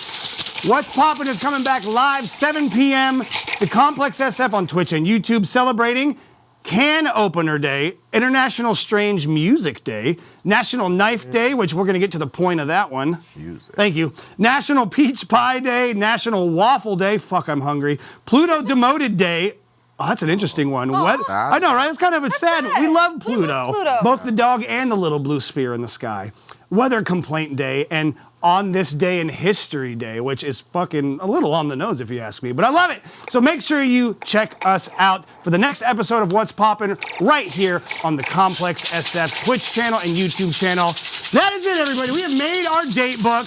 What's Poppin' is coming back live, 7 p.m. The Complex SF on Twitch and YouTube, celebrating Can Opener Day, International Strange Music Day, National Knife Day, which we're going to get to the point of that one. Music. Thank you. National Peach Pie Day, National Waffle Day, fuck, I'm hungry, Pluto Demoted Day. Oh, that's an interesting one. I know, right? It's kind of sad. We love Pluto. Both the dog and the little blue sphere in the sky. Weather Complaint Day, and On This Day in History Day, which is fucking a little on the nose if you ask me, but I love it. So make sure you check us out for the next episode of What's Poppin' right here on the Complex SF Twitch channel and YouTube channel. That is it, everybody. We have made our date book.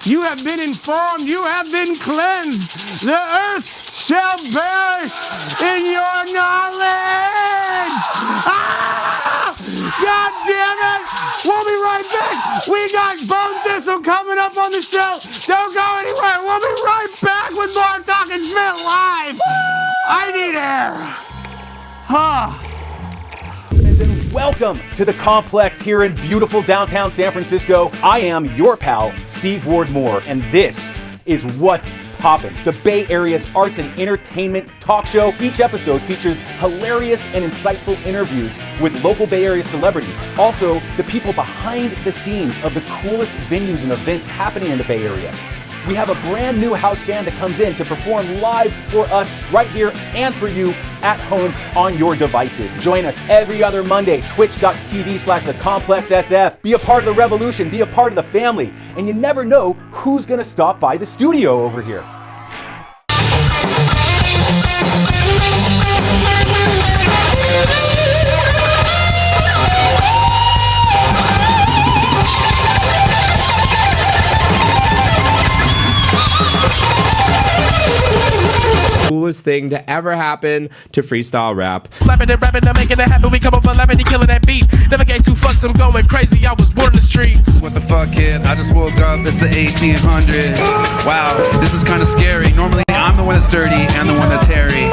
You have been informed. You have been cleansed. The earth shall perish in your knowledge. Ah! God damn it! We'll be right back. We got Bone Thistle coming up on the show. Don't go anywhere. We'll be right back with more Talking Schmidt live. I need air. Huh. And welcome to the complex here in beautiful downtown San Francisco. I am your pal, Steve Ward Moore, and this is What's Poppin', the Bay Area's arts and entertainment talk show. Each episode features hilarious and insightful interviews with local Bay Area celebrities. Also, the people behind the scenes of the coolest venues and events happening in the Bay Area. We have a brand new house band that comes in to perform live for us right here and for you at home on your devices. Join us every other Monday, twitch.tv/thecomplexsf. Be a part of the revolution, be a part of the family, and you never know who's gonna stop by the studio over here. Coolest thing to ever happen to freestyle rap. Slapping and rapping, I'm making it happen. We come up for lapping, killing that beat. Never gave two fucks, I'm going crazy. I was born in the streets. What the fuck, kid? I just woke up. It's the 1800s. Wow, this is kind of scary. Normally, I'm the one that's dirty and the one that's hairy.